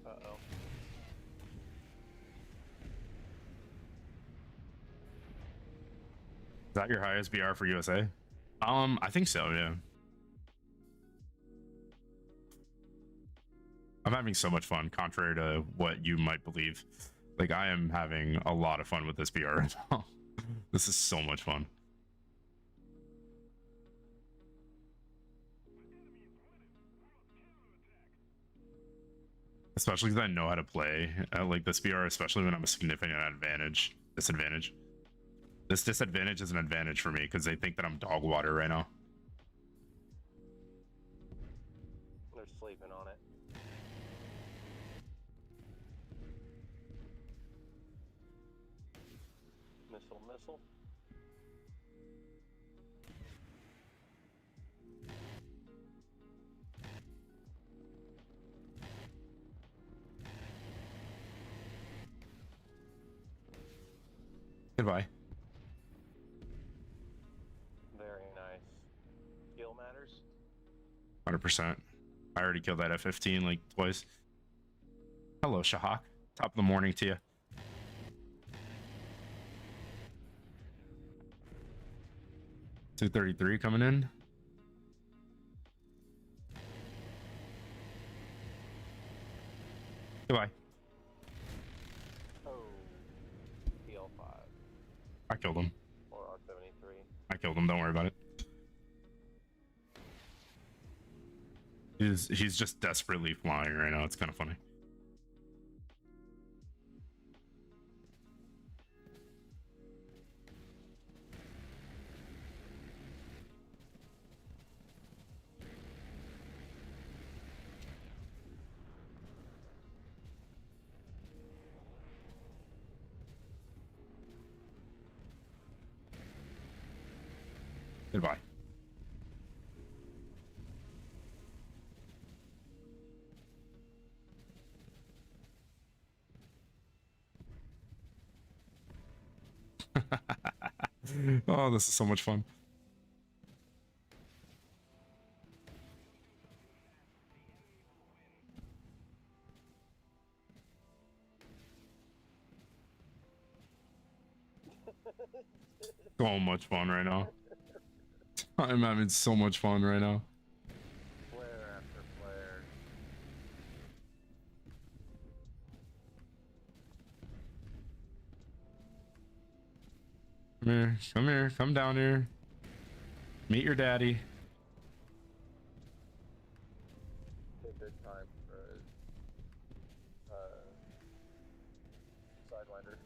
Uh-oh. Is that your highest BR for USA? I think so, yeah. I'm having so much fun, contrary to what you might believe. Like, I am having a lot of fun with this BR right now. This is so much fun. Especially because I know how to play like this BR, especially when I'm a significant disadvantage. This disadvantage is an advantage for me because they think that I'm dog water right now. They're sleeping on it. Missile. Goodbye. Very nice. Skill matters. 100%. I already killed that F15 like twice. Hello, Shahak. Top of the morning to you. $233 coming in. Goodbye. Oh. PL5 I killed him. or R73. I killed him. Don't worry about it. He's just desperately flying right now. It's kind of funny. Goodbye. Oh, this is so much fun. So much fun right now. I'm having so much fun right now. Flare after flare. Come here, come down here. Meet your daddy. A good time for a sidewinder.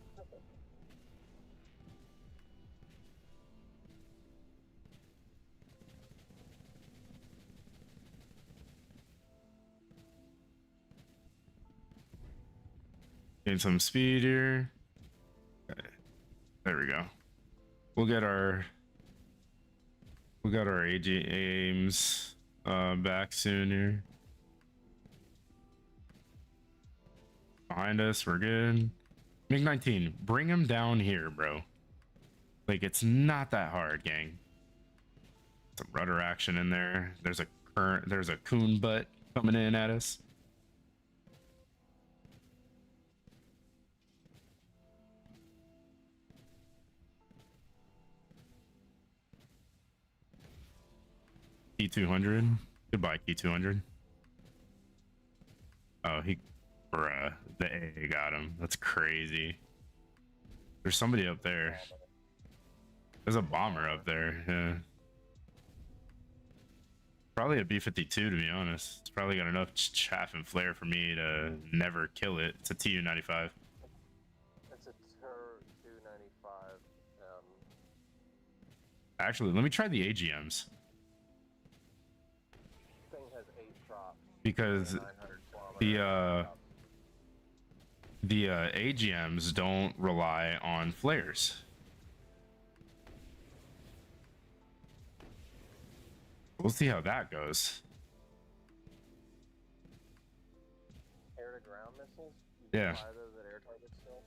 Gain some speed here. Okay. There we go. We'll get our AG aims back soon here. Behind us, we're good. MiG-19, bring him down here, bro. Like, it's not that hard, gang. Some rudder action in there. There's a coon butt coming in at us. T200. Goodbye, T200. Oh, bruh, the A got him. That's crazy. There's somebody up there. There's a bomber up there. Yeah. Probably a B-52, to be honest. It's probably got enough chaff and flare for me to never kill it. It's a Tu-95. It's a Tu-95. Actually, let me try the AGMs. Thing has 8 shots. Because 900 kilometers. the AGMs don't rely on flares. We'll see how that goes. Air-to-ground missiles? You Yeah. can fire those at air targets still?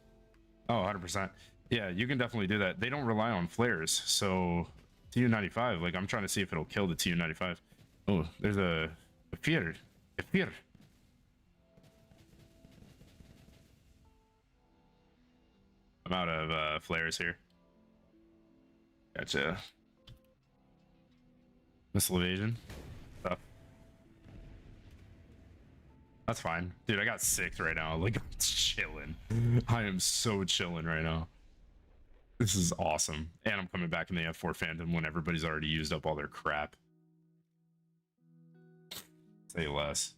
Oh, 100%. Yeah, you can definitely do that. They don't rely on flares. So Tu-95, like, I'm trying to see if it'll kill the Tu-95. Oh, there's a fear. A fear. I'm out of flares here. Gotcha. Missile evasion. Stuff. That's fine. Dude, I got 6 right now. Like, I'm chilling. I am so chilling right now. This is awesome. And I'm coming back in the F4 Phantom when everybody's already used up all their crap. Say less.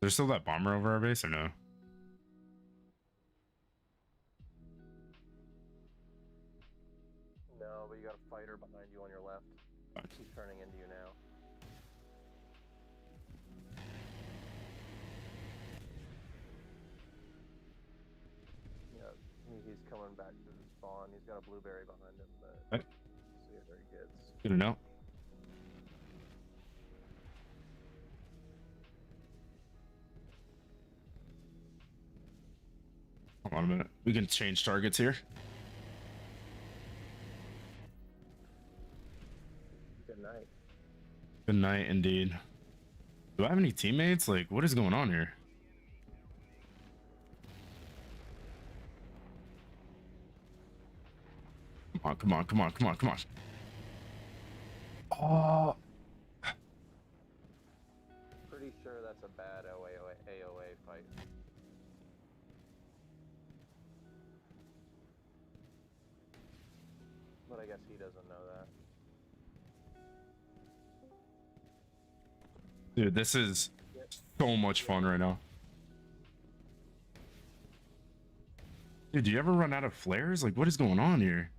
There's still that bomber over our base or no? No, but you got a fighter behind you on your left. He's turning into you now. Yeah, he's coming back to the spawn. He's got a blueberry behind him, but Right. see where he gets. Good to know. Hold on a minute. We can change targets here. Good night. Good night, indeed. Do I have any teammates? Like, what is going on here? Come on, come on, come on, come on, come on. Oh, Pretty sure that's a bad AOA fight. But I guess he doesn't know that. dude, this is so much fun right now. Dude, do you ever run out of flares? Like, what is going on here?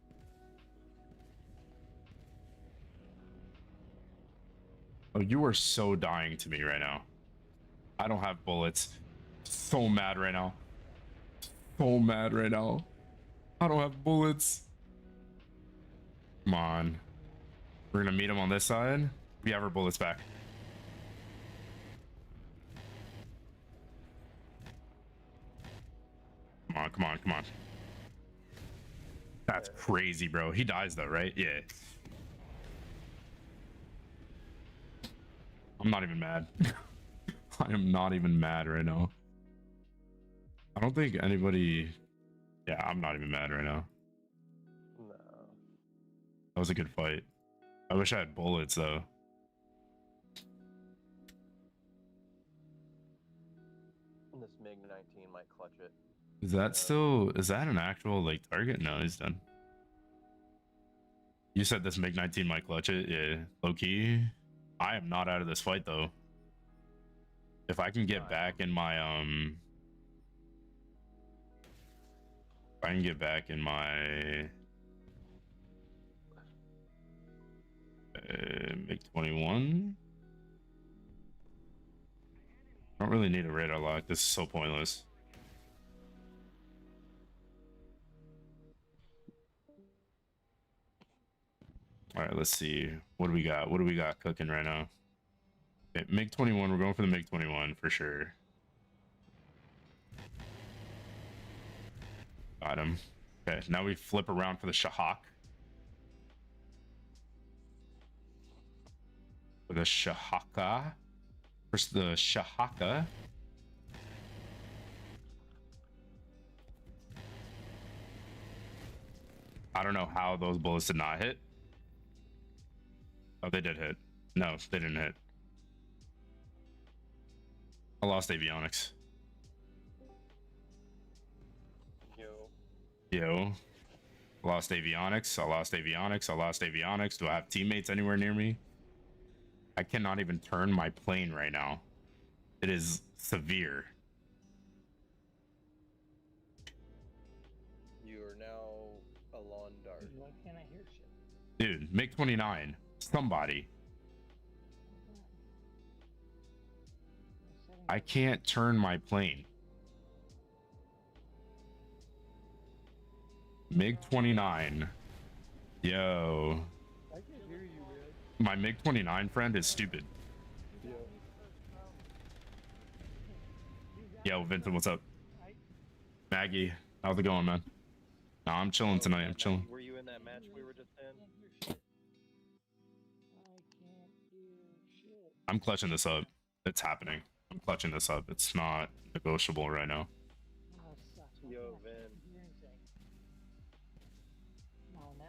Oh, you are so dying to me right now. I don't have bullets. So mad right now. So mad right now. I don't have bullets. Come on. We're gonna meet him on this side. We have our bullets back. Come on, come on, come on. That's crazy, bro. He dies though, right? Yeah. I'm not even mad. I am not even mad right now. I don't think anybody... Yeah, I'm not even mad right now. No. That was a good fight. I wish I had bullets though. This MiG-19 might clutch it. Is that still... Is that an actual like target? No, he's done. You said this MiG-19 might clutch it. Yeah, low key. I am not out of this fight though. If I can get back in my if I can get back in my MiG-21. I don't really need a radar lock. This is so pointless. All right, let's see. What do we got? What do we got cooking right now? Okay, MiG-21. We're going for the MiG-21 for sure. Got him. Okay, now we flip around for the Shahak. For the Shahaka. First, the Shahaka. I don't know how those bullets did not hit. Oh, they did hit. No, they didn't hit. I lost avionics. Yo. I lost avionics. I lost avionics. I lost avionics. Do I have teammates anywhere near me? I cannot even turn my plane right now. It is severe. You are now a lawn dart. Why can't I hear shit? Dude, MiG-29. Somebody. I can't turn my plane. MiG-29. Yo. I can hear you, man. My MiG-29 friend is stupid. Yo, Vincent, what's up? Maggie, how's it going, man? No, I'm chilling tonight. I'm chilling. Were you in that match we were just in? I can't hear shit. I'm clutching this up. It's happening. I'm clutching this up. It's not negotiable right now. Oh, it sucks. Why Yo, can't I Vin. hear anything? No, now.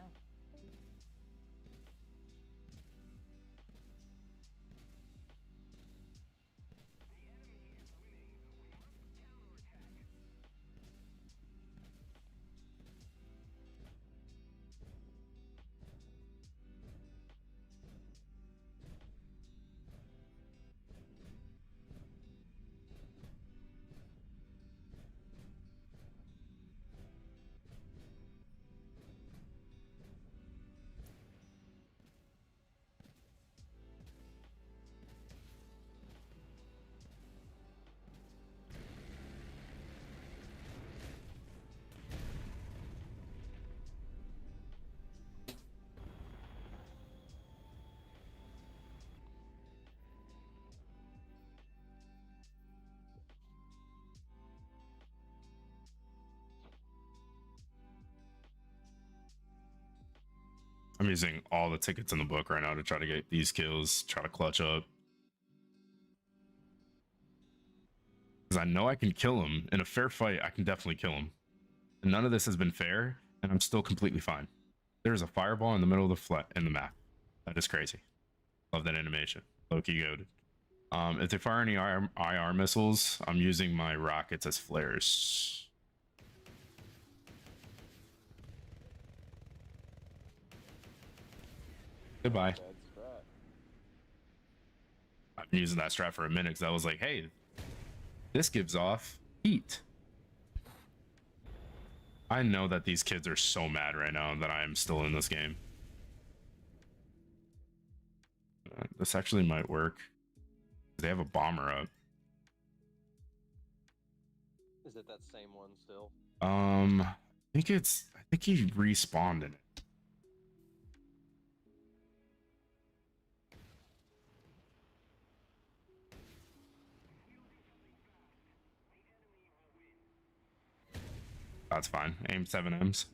I'm using all the tickets in the book right now to try to get these kills, try to clutch up. Because I know I can kill him. In a fair fight, I can definitely kill him. And none of this has been fair, and I'm still completely fine. There's a fireball in the middle of the map. That is crazy. Love that animation. Low-key goated. If they fire any IR missiles, I'm using my rockets as flares. Goodbye. Bad strat. I've been using that strat for a minute because I was like, hey, this gives off heat. I know that these kids are so mad right now that I am still in this game. This actually might work. They have a bomber up. Is it that same one still? I think he respawned in it. That's fine. Aim 7Ms.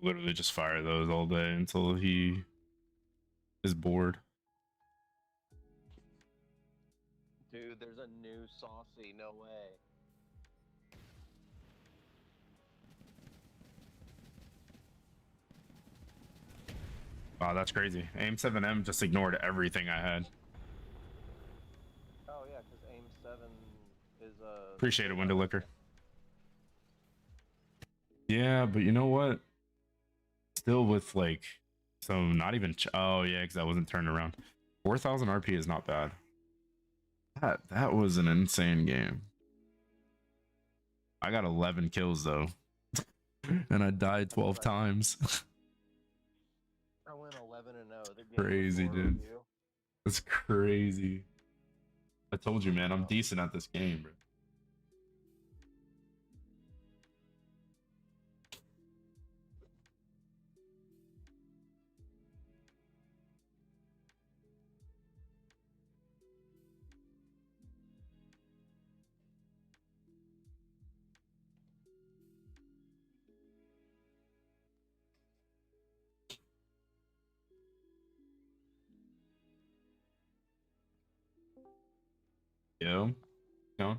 Literally just fire those all day until he is bored. Dude, there's a new saucy. No way. Wow, that's crazy. Aim 7M just ignored everything I had. Oh yeah, because aim 7 is Appreciate it, Window Liquor. Yeah, but you know what? Still with like some not even oh yeah, because I wasn't turned around. 4,000 RP is not bad. That was an insane game. I got 11 kills though, and I died 12 times. I went 11-0. The game Crazy, before dude. review. That's crazy. I told you, man, I'm decent at this game, bro. Yo, no.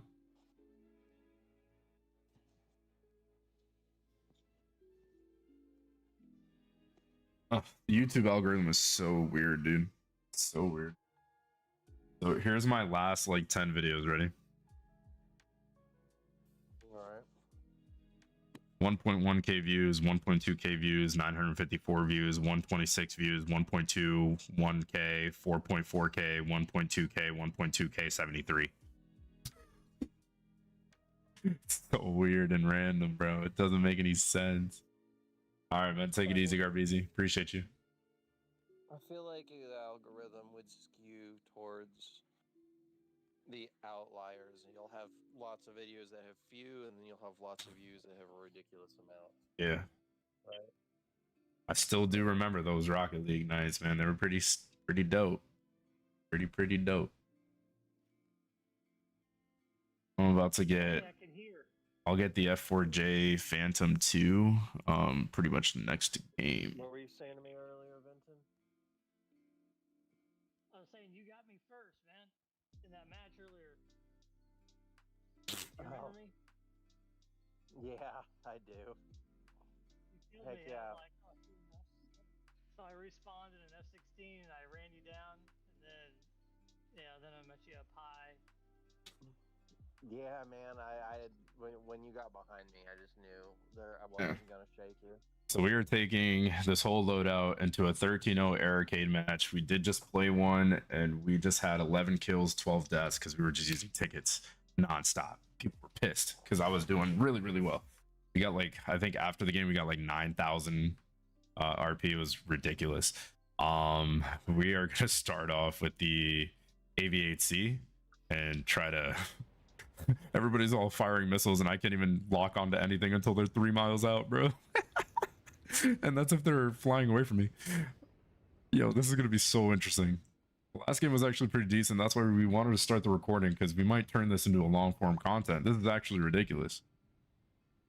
Oh, the YouTube algorithm is so weird, dude. It's so weird. So here's my last like 10 videos. Ready? Alright. 1.1k views, 1.2k views, 954 views, 126 views, 1.2, 1k, 4.4k, 1.2k, 1.2k, 73. It's so weird and random, bro. It doesn't make any sense. All right, man. Take it easy, Garbeezy. Appreciate you. I feel like the algorithm would skew towards the outliers. You'll have lots of videos that have few, and then you'll have lots of views that have a ridiculous amount. Yeah. Right. I still do remember those Rocket League nights, man. They were pretty dope. Pretty dope. I'm about to get. I can hear. I'll get the F4J Phantom 2. Pretty much the next game. What were you saying to me earlier, Vincent? I was saying you got me first, man, in that match earlier. You Oh. remember me? Yeah, I do. You killed Heck me. yeah. I'm like, oh, dude, so I respawned in an F-16 and I ran you down, and then I met you up high. Yeah, man. I when you got behind me, I just knew I wasn't gonna shake you. So we are taking this whole loadout into a 13-0 arcade match. We did just play one, and we just had 11 kills, 12 deaths because we were just using tickets nonstop. People were pissed because I was doing really well. We got like, I think after the game we got like 9,000 RP. It was ridiculous. We are gonna start off with the AV-8C and try to. Everybody's all firing missiles, and I can't even lock onto anything until they're 3 miles out, bro. And that's if they're flying away from me. Yo, this is gonna be so interesting. The last game was actually pretty decent. That's why we wanted to start the recording, because we might turn this into a long form content. This is actually ridiculous.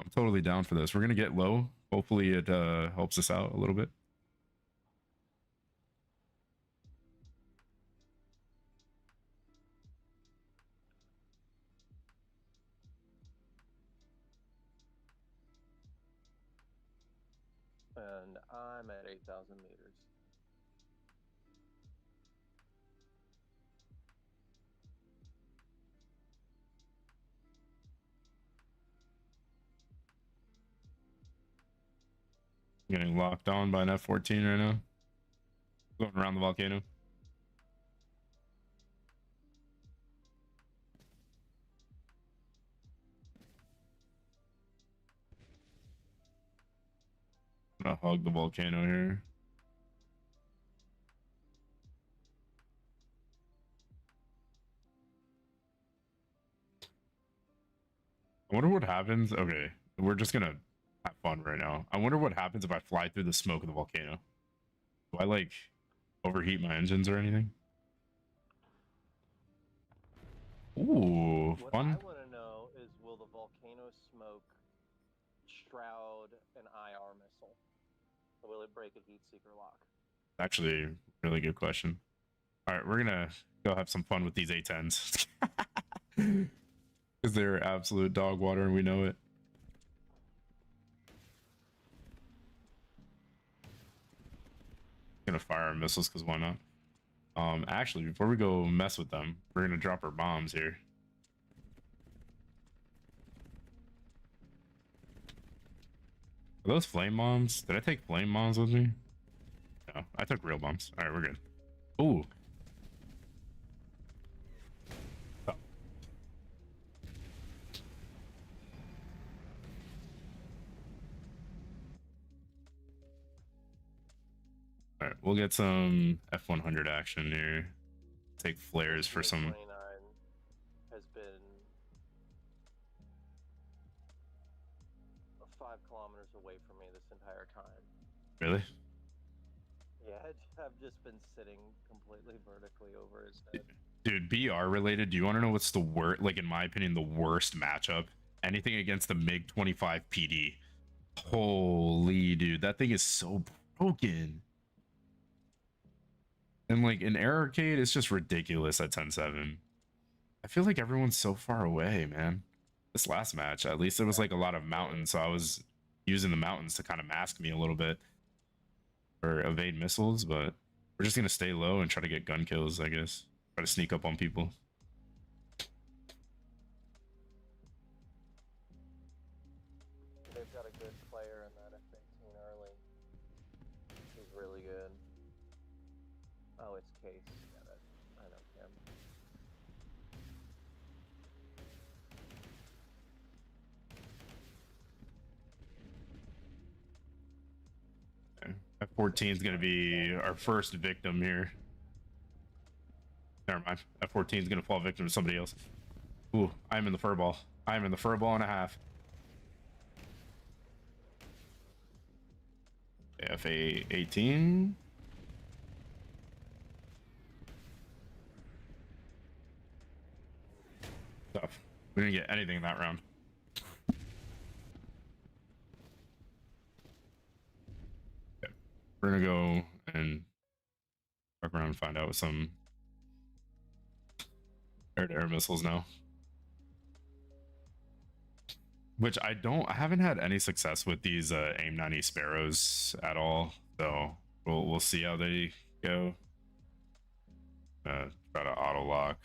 I'm totally down for this. We're gonna get low. Hopefully it helps us out a little bit. And I'm at 8,000 meters. Getting locked on by an F-14 right now. Going around the volcano. I'm gonna hug the volcano here. I wonder what happens. Okay, we're just gonna have fun right now. I wonder what happens if I fly through the smoke of the volcano. Do I like overheat my engines or anything? Ooh, What fun. I want to know is, will the volcano smoke shroud an IR missile? Or will it break a heat seeker lock? Actually, really good question. All right, we're gonna go have some fun with these A10s because they're absolute dog water and we know it. Gonna fire our missiles because why not? Actually, before we go mess with them, we're gonna drop our bombs here. Are those flame bombs? Did I take flame bombs with me? No, I took real bombs. All right, we're good. Ooh. Oh. All right, we'll get some F100 action here. Take flares for some. 29 has been 5 kilometers away from me this entire time. Really? Yeah, I've just been sitting completely vertically over his head. Dude, BR related, do you want to know what's the worst, like in my opinion, the worst matchup? Anything against the MiG 25 PD. Holy dude, that thing is so broken. And like in Air Arcade, it's just ridiculous at 10-7. I feel like everyone's so far away, man. This last match, at least it was like a lot of mountains, so I was using the mountains to kind of mask me a little bit or evade missiles, but we're just gonna stay low and try to get gun kills, I guess. Try to sneak up on people. They've got a good player in that F-18 early. He's really good. Oh, it's Case. Yeah, I know him. F-14 is going to be our first victim here. Never mind. F-14 is going to fall victim to somebody else. Ooh, I'm in the furball. I'm in the furball and a half. FA-18. Tough. We didn't get anything in that round. Okay. We're gonna go and fuck around and find out some air-to-air missiles now. Which I haven't had any success with these AIM-90 Sparrows at all. So we'll see how they go. Try to auto lock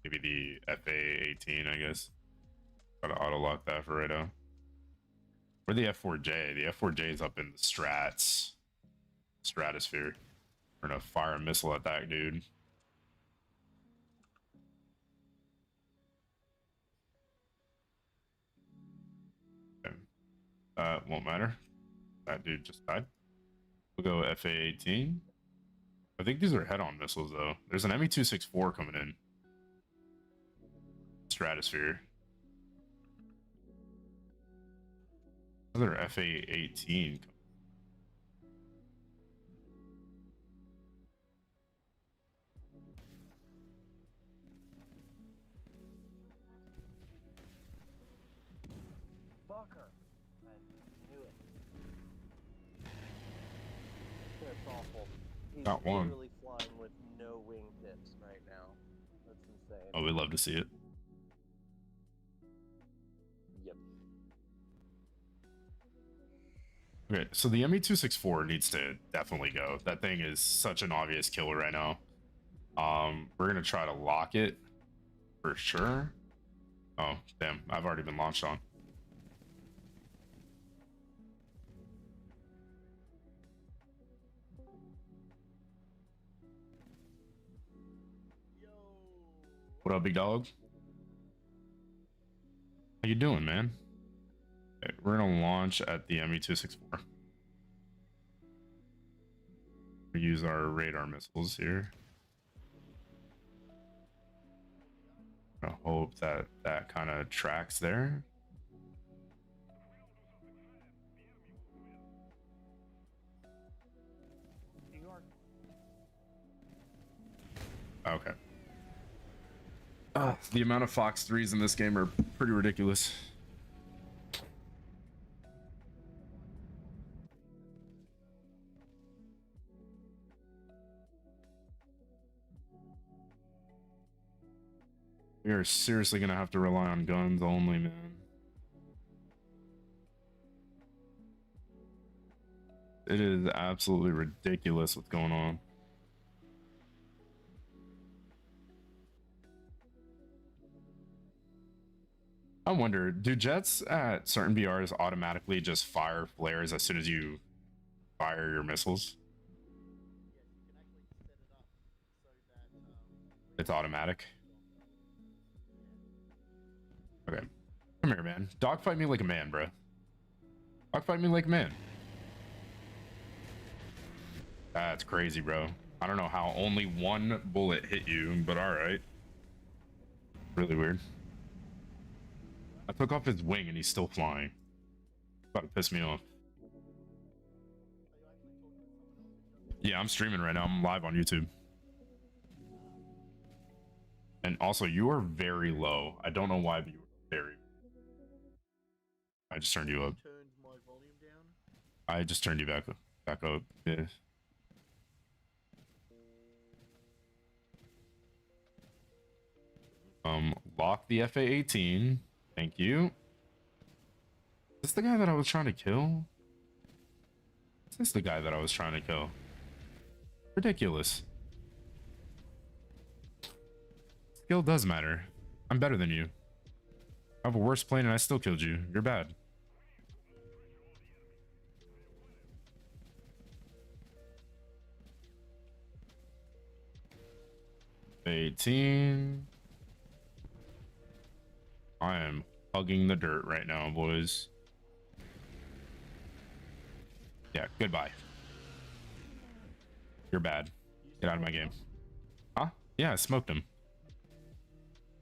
maybe the FA-18, I guess. Try to auto lock that for right now. Or the F4J. The F4J is up in the stratosphere. We're gonna fire a missile at that dude. Won't matter. That dude just died. We'll go FA-18. I think these are head-on missiles, though. There's an ME-264 coming in. Stratosphere. Another FA-18. Fucker! I knew it. That's awful. He's Got one. literally flying with no wingtips right now. That's insane. Oh, we'd love to see it. Yep. Okay, so the ME-264 needs to definitely go. That thing is such an obvious killer right now. We're gonna try to lock it for sure. Oh, damn, I've already been launched on. What up, big dog? How you doing, man? Okay, we're gonna launch at the ME-264. We use our radar missiles here. I hope that that kind of tracks there. New York. Okay. The amount of Fox 3s in this game are pretty ridiculous. We are seriously gonna have to rely on guns only, man. It is absolutely ridiculous what's going on. I wonder, do jets at certain BRs automatically just fire flares as soon as you fire your missiles? It's automatic. Okay. Come here, man. Dogfight me like a man, bro. Dogfight me like a man. That's crazy, bro. I don't know how only one bullet hit you, but alright. Really weird. I took off his wing and he's still flying. About to piss me off. Yeah, I'm streaming right now. I'm live on YouTube. And also, you are very low. I don't know why, but you are very... I just turned you up. Turned my volume down. I just turned you back up. Yeah. Lock the FA-18. Thank you. Is this the guy that I was trying to kill? Is this the guy that I was trying to kill? Ridiculous. Skill does matter. I'm better than you. I have a worse plane and I still killed you. You're bad. FA-18. I am hugging the dirt right now, boys. Yeah, goodbye. You're bad. Get out of my game. Huh? Yeah, I smoked him.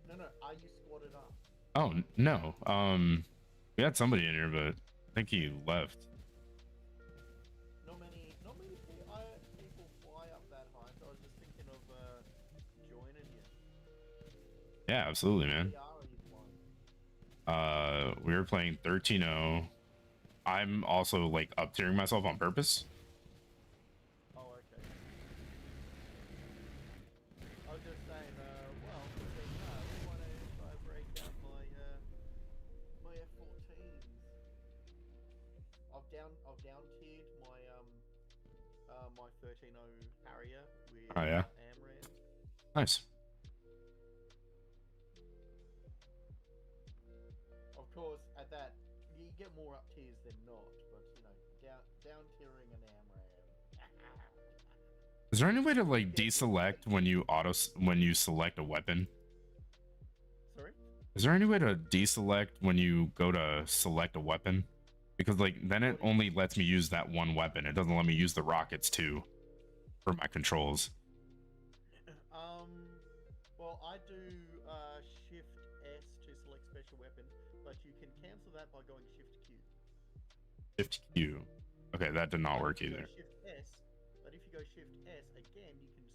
No, are you squatted up? Oh, no. We had somebody in here, but I think he left. Not many people fly up that high, so I was just thinking of joining you. Yeah, absolutely, man. What are you flying? We were playing 13-0. I'm also like up tiering myself on purpose. Oh, okay. I was just saying, well, why don't I break out my F-14s? I've down tiered my 13-0 Harrier with Oh, yeah? AMRAAM. Nice. Of course, at that you get more up tiers than not, but you know, down tiering an AMRAAM. Is there any way to like deselect when you select a weapon? Sorry? Is there any way to deselect when you go to select a weapon? Because like then it only lets me use that one weapon. It doesn't let me use the rockets too for my controls. Well, I do Shift S to select special weapon, but you can cancel that by going Shift Q. Shift Q. Okay, that did not work If you go either. Shift S, but if you go Shift S again, you can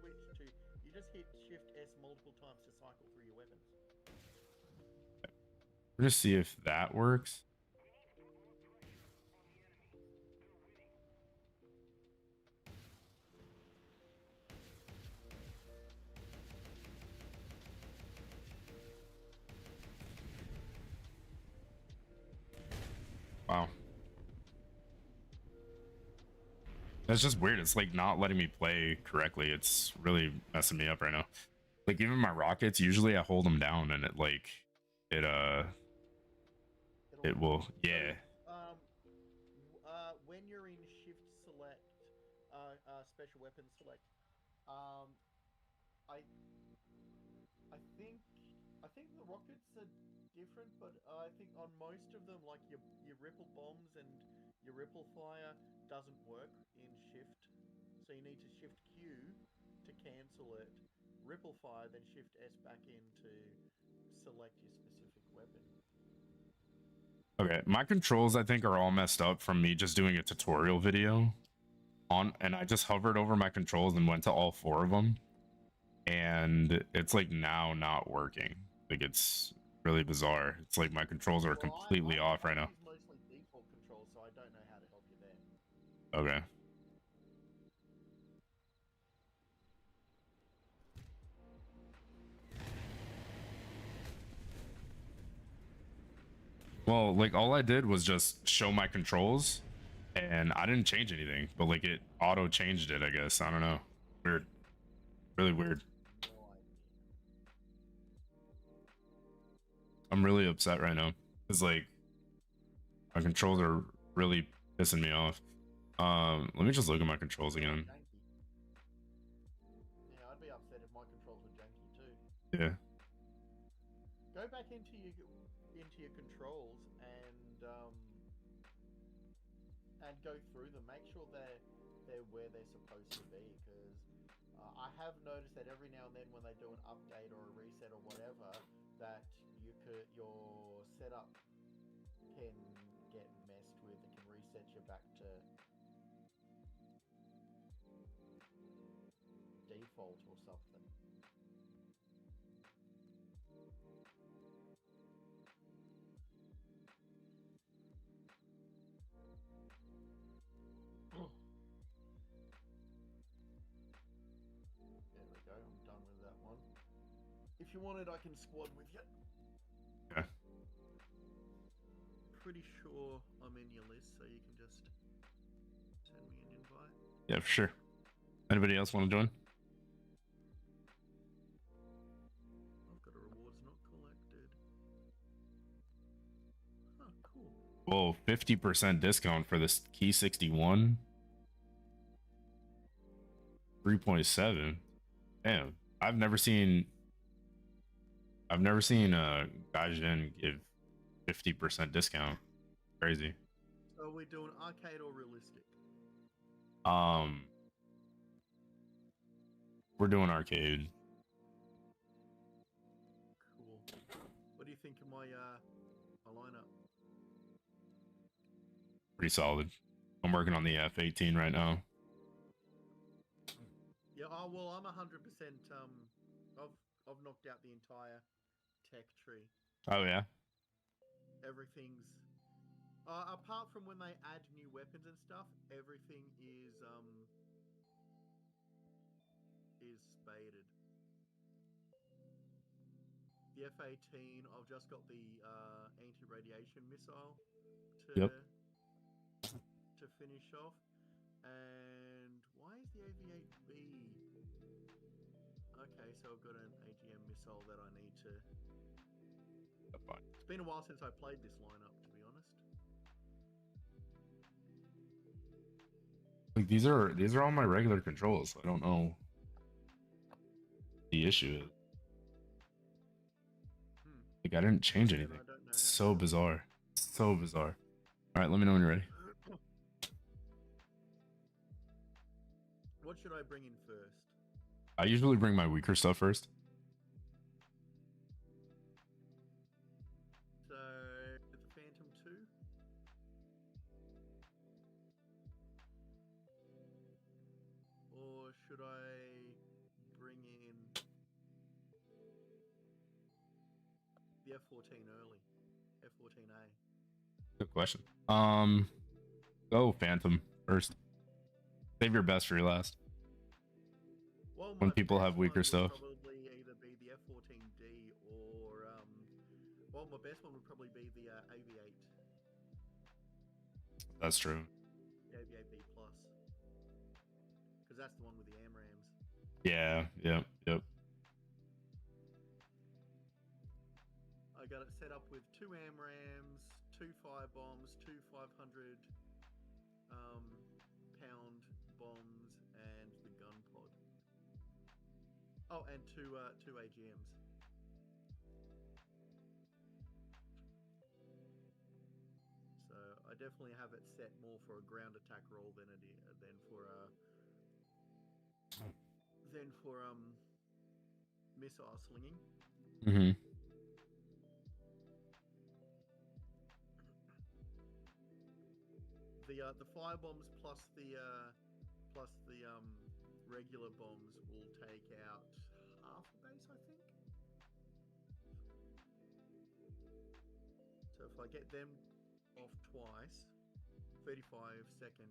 switch to. You just hit Shift S multiple times to cycle through your weapons. We're just see if that works. Wow. That's just weird. It's like not letting me play correctly. It's really messing me up right now. Like even my rockets, usually I hold them down and it like it will, yeah. When you're in Shift Select, Special Weapon Select, I think the rockets are different, but I think on most of them, like your ripple bombs and your ripple fire doesn't work in Shift, so you need to Shift Q to cancel it, ripple fire, then Shift S back in to select your specific weapon. Okay, my controls I think are all messed up from me just doing a tutorial video on, and I just hovered over my controls and went to all 4 of them. and it's like now not working. Like it's really bizarre. It's like my controls are Well, completely I off right now. use mostly default controls, so I don't know how to help you there. Okay. Well, like all I did was just show my controls and I didn't change anything, but like it auto changed it, I guess. I don't know. Weird. Really weird. No idea. I'm really upset right now. It's like my controls are really pissing me off. Let me just look at my controls again. Janky. Yeah, I'd be upset if my controls were janky too. Yeah. Go back into your controls and go through them. Make sure they're where they're supposed to be. Because I have noticed that every now and then when they do an update or a reset or whatever, that your setup can get messed with. It can reset you back to default or something. There we go, I'm done with that one. If you wanted, I can squad with you. Okay. Pretty sure I'm in your list, so you can just send me an invite. Yeah, for sure. Anybody else want to join? I've got a rewards not collected. Huh, cool. Whoa, 50% discount for this Key 61. 3.7. Damn. I've never seen Gaijin give 50% discount. Crazy. So are we doing arcade or realistic? We're doing arcade. Cool. What do you think of my lineup? Pretty solid. I'm working on the F18 right now. Yeah, well, I'm 100%. I've knocked out the entire tech tree. Oh yeah. Everything's apart from when they add new weapons and stuff, everything is spaded. The F-18, I've just got the anti-radiation missile to finish off. And why is the AV-8B? Okay, so I've got an AGM missile that I need to. It's been a while since I played this lineup, to be honest. Like these are all my regular controls. I don't know the issue is. Like I didn't change Again, anything. I don't know It's how so to- bizarre. So bizarre. All right, let me know when you're ready. What should I bring in first? I usually bring my weaker stuff first. So, the Phantom 2? Or should I bring in the F-14 early? F-14A? Good question. Go Phantom first. Save your best for your last. Well, When my people have best weaker one would stuff. probably either be the F-14D or well, my best one would probably be the AV-8, That's true. the AV-8B plus, because that's the one with the AMRAAMs. Yeah. Yep. I got it set up with 2 AMRAAMs, 2 firebombs, 2 500 pound bombs, and the gun pod. Oh, and two AGMs. So I definitely have it set more for a ground attack roll than for missile slinging. Mm-hmm. The firebombs plus the regular bombs will take out a base, I think. So if I get them off twice, 35-second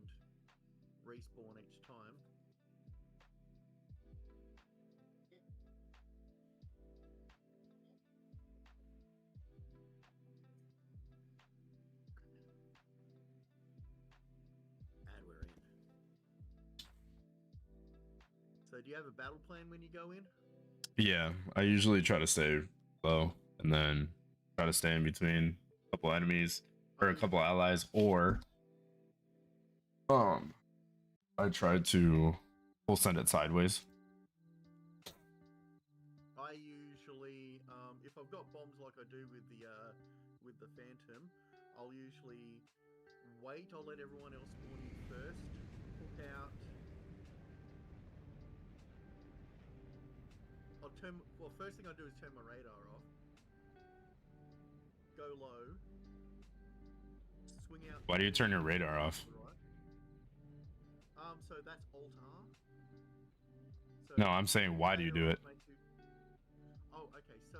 respawn each time. And we're in. So do you have a battle plan when you go in? Yeah, I usually try to stay low and then try to stay in between a couple enemies or a couple allies, or I try to full send it sideways. I usually, if I've got bombs like I do with the Phantom, I'll usually wait. I'll let everyone else spawn in first. Hook out. Well, first thing I do is turn my radar off. Go low. Swing out. Why do you turn your radar off? Right. So that's Alt R. So No, I'm saying why do you do it? Oh, okay. So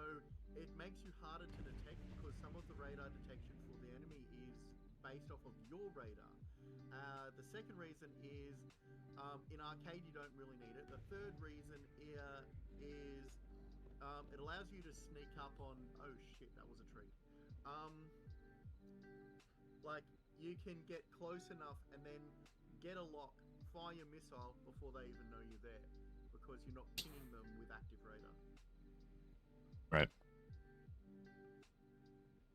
it makes you harder to detect because some of the radar detection for the enemy is based off of your radar. The second reason is in arcade you don't really need it. The third reason is it allows you to sneak up on. Oh shit, that was a tree. Like you can get close enough and then get a lock, fire your missile before they even know you're there, because you're not pinging them with active radar. Right.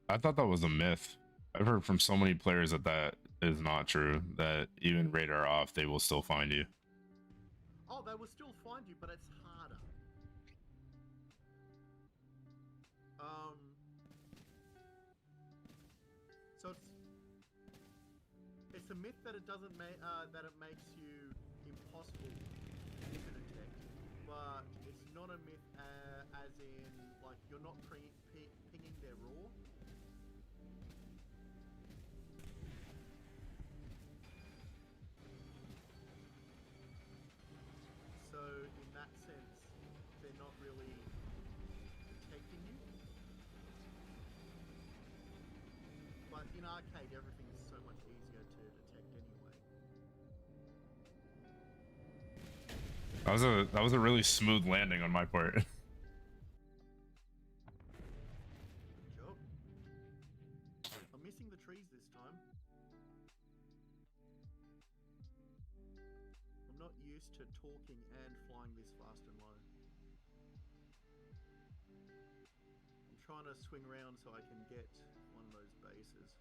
I thought that was a myth. I've heard from so many players that that is not true, that even radar off, they will still find you. Oh, they will still find you, but it's harder. So it's a myth that it doesn't that it makes you impossible to detect, but it's not a myth as in like you're not pinging their raw. So in that sense, they're not really detecting you. But in arcade, everything is so much easier to detect anyway. That was a really smooth landing on my part. Good job. I'm missing the trees this time. I'm not used to talking and flying this fast and low. I'm trying to swing around so I can get one of those bases.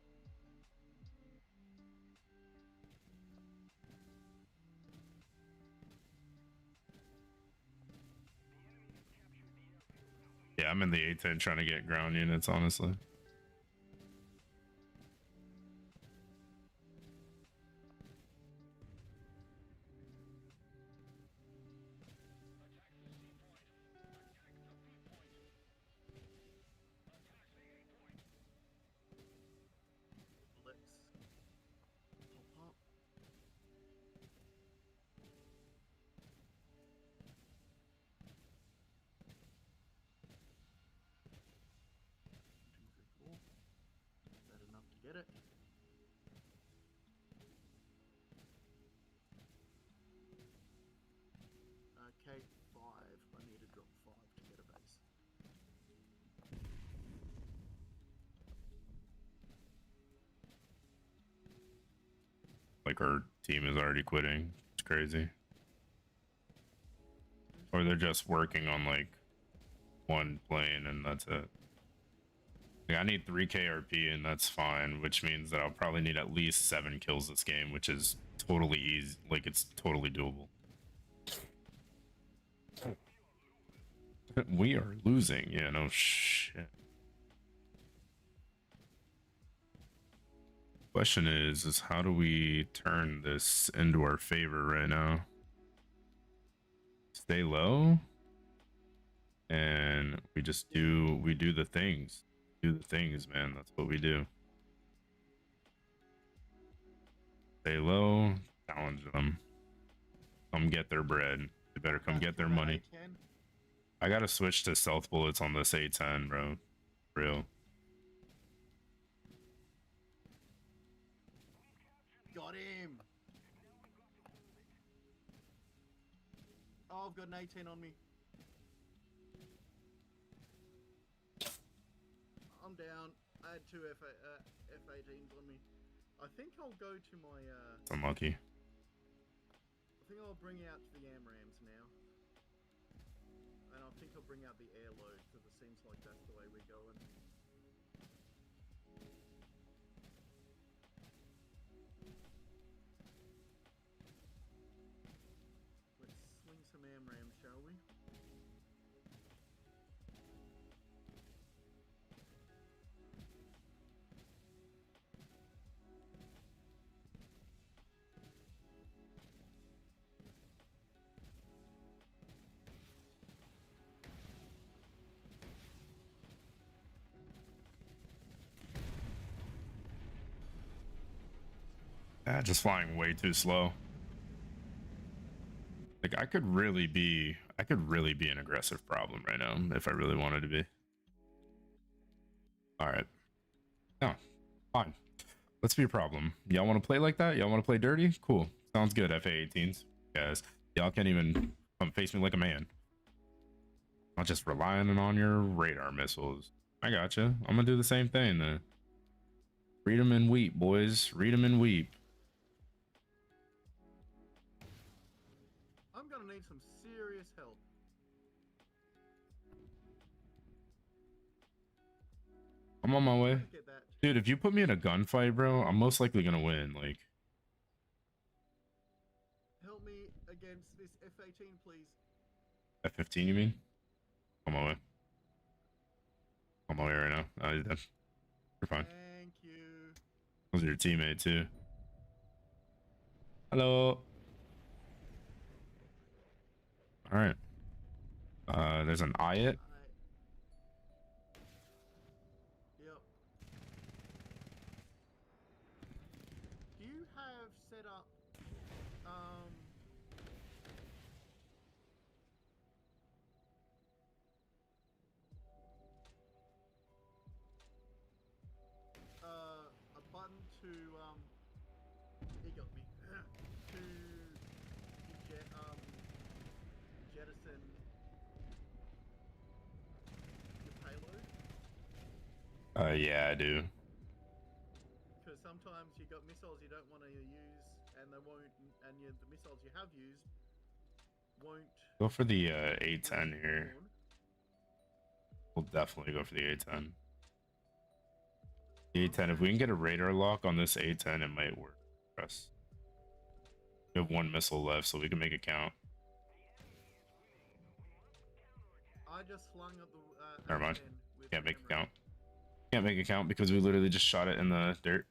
Yeah, I'm in the A10 trying to get ground units, honestly. Let's pop up. Cool. Is that enough to get it? Okay, 5. I need to drop 5 to get a base. Like our team is already quitting. It's crazy. Or they're just working on like one plane and that's it. Like, I need 3 KRP and that's fine, which means that I'll probably need at least 7 kills this game, which is totally easy. Like it's totally doable. We are losing. Yeah, no shit. Question is how do we turn this into our favor right now? Stay low and we do the things. Do the things, man. That's what we do. Stay low, challenge them. Come get their bread. They better come get their money. I gotta switch to stealth bullets on this A10, bro. Real. Got him. Oh, I've got an 18 on me. I'm down. I had two F18s on me. I think I'll go to my. It's unlucky. I think I'll bring out the AMRAMs now. And I think I'll bring out the airload because it seems like that's the way we're going. Let's swing some AMRAMs, shall we? Yeah, just flying way too slow. Like I could really be an aggressive problem right now if I really wanted to be. All right. No, fine. Let's be a problem. Y'all want to play like that? Y'all want to play dirty? Cool. Sounds good, FA-18s. Guys, y'all can't even come face me like a man. I'm just relying on your radar missiles. I gotcha. I'm gonna do the same thing then. Read 'em and weep, boys. Read 'em and weep. I'm gonna need some serious help. I'm on my way. Get that. Dude, if you put me in a gunfight, bro, I'm most likely gonna win. Like, Help me against this F18, please. F-15, you mean? On my way. On my way right now. Oh, you're dead. You're fine. Thank you. Those are your teammate, too. Hello. Alright. There's an IET. Yep. Do you have set up a button to he got me to jettison your payload? Yeah, I do. Because sometimes you got missiles you don't want to use, and they won't, and the missiles you have used won't. Go for the A10 here. respawn. We'll definitely go for the A10. The A10, if we can get a radar lock on this A10, it might work for us. We have one missile left, so we can make it count. I just slung up the. Never mind. A10 with Can't make it camera. count. Can't make it count because we literally just shot it in the dirt.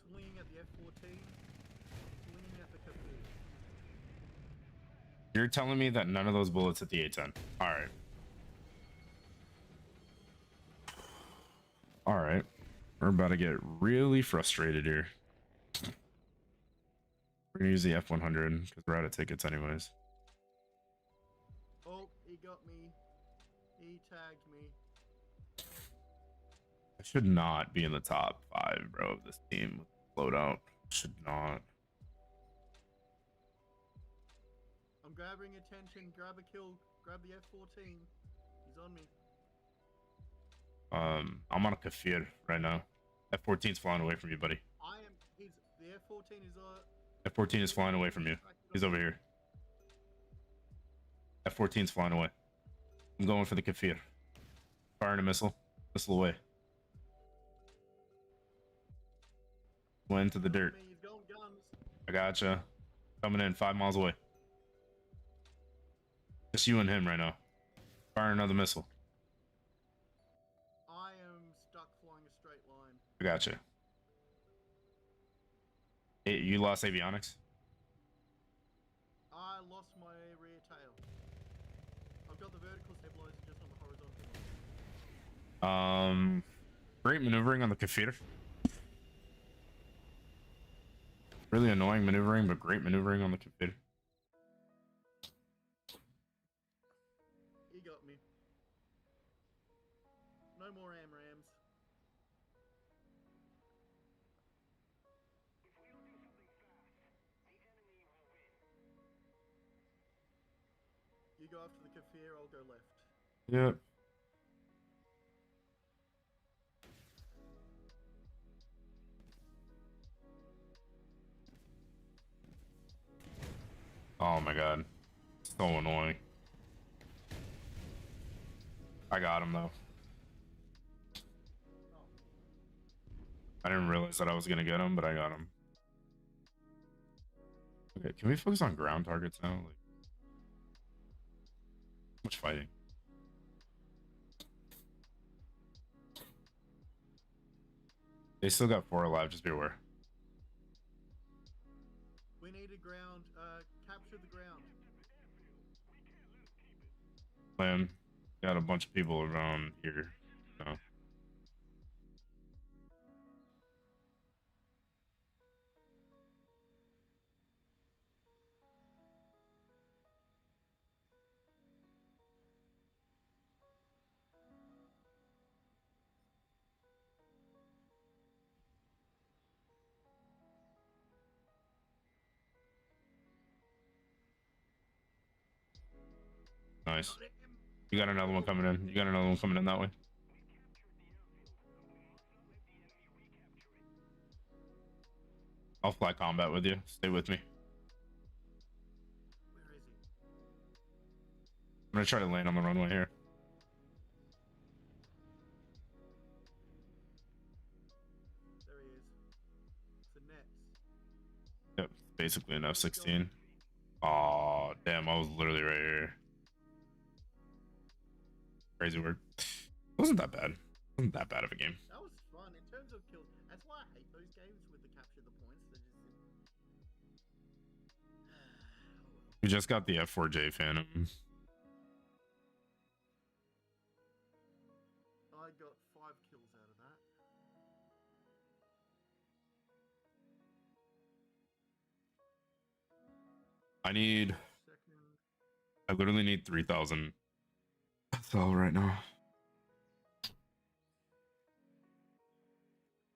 Swinging at the F-14. Swinging at the Kaput. You're telling me that none of those bullets hit the A10. Alright. Alright. We're about to get really frustrated here. We're gonna use the F100 because we're out of tickets anyways. Oh, he got me. He tagged me. I should not be in the top 5, bro, of this team with loadout. Should not. I'm grabbing attention. Grab a kill. Grab the F-14. He's on me. I'm on a Kafir right now. F-14's flying away from you, buddy. I am. He's the F-14 is. F-14 is flying away from you. He's over here. F-14's flying away. I'm going for the Kafir. Firing a missile. Missile away. Went into the dirt. He's going guns. I gotcha. Coming in 5 miles away. Just you and him right now. Fire another missile. I am stuck flying a straight line. I gotcha. Hey, you lost avionics? I lost my rear tail. I've got the vertical stabilizer just on the horizontal one. Great maneuvering on the Kafir. Really annoying maneuvering, but great maneuvering on the Convader. He got me. No more AMRAMs. You go after the Kafir, I'll go left. Yep. Oh my god. So annoying. I got him though. I didn't realize that I was gonna get him, but I got him. Okay, can we focus on ground targets now? Like, much fighting. They still got 4 alive, just be aware. We need a ground. Capture the ground. Plan. Got a bunch of people around here. So. Nice. You got another one coming in. You got another one coming in that way. I'll fly combat with you. Stay with me. Where is he? I'm gonna try to land on the runway here. There he is. It's the nets. Yep, basically an F-16. Oh damn, I was literally right here. Crazy word. It wasn't that bad. It wasn't that bad of a game. That was fun in terms of kills. That's why I hate those games with the capture the points. They're just. We just got the F4J Phantom. I got 5 kills out of that. I need. Second. I literally need 3,000. That's all right now.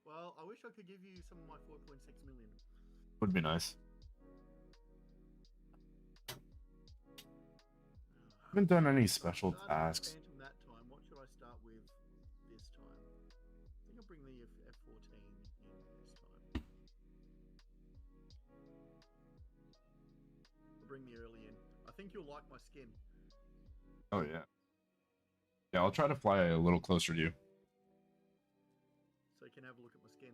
Well, I wish I could give you some of my 4.6 million. Would be nice. Haven't done any special Started with tasks. Phantom that time. What should I start with this time? I think I'll bring the F14 in this time. I'll bring the early in. I think you'll like my skin. Oh yeah. Yeah, I'll try to fly a little closer to you. So you can have a look at my skin.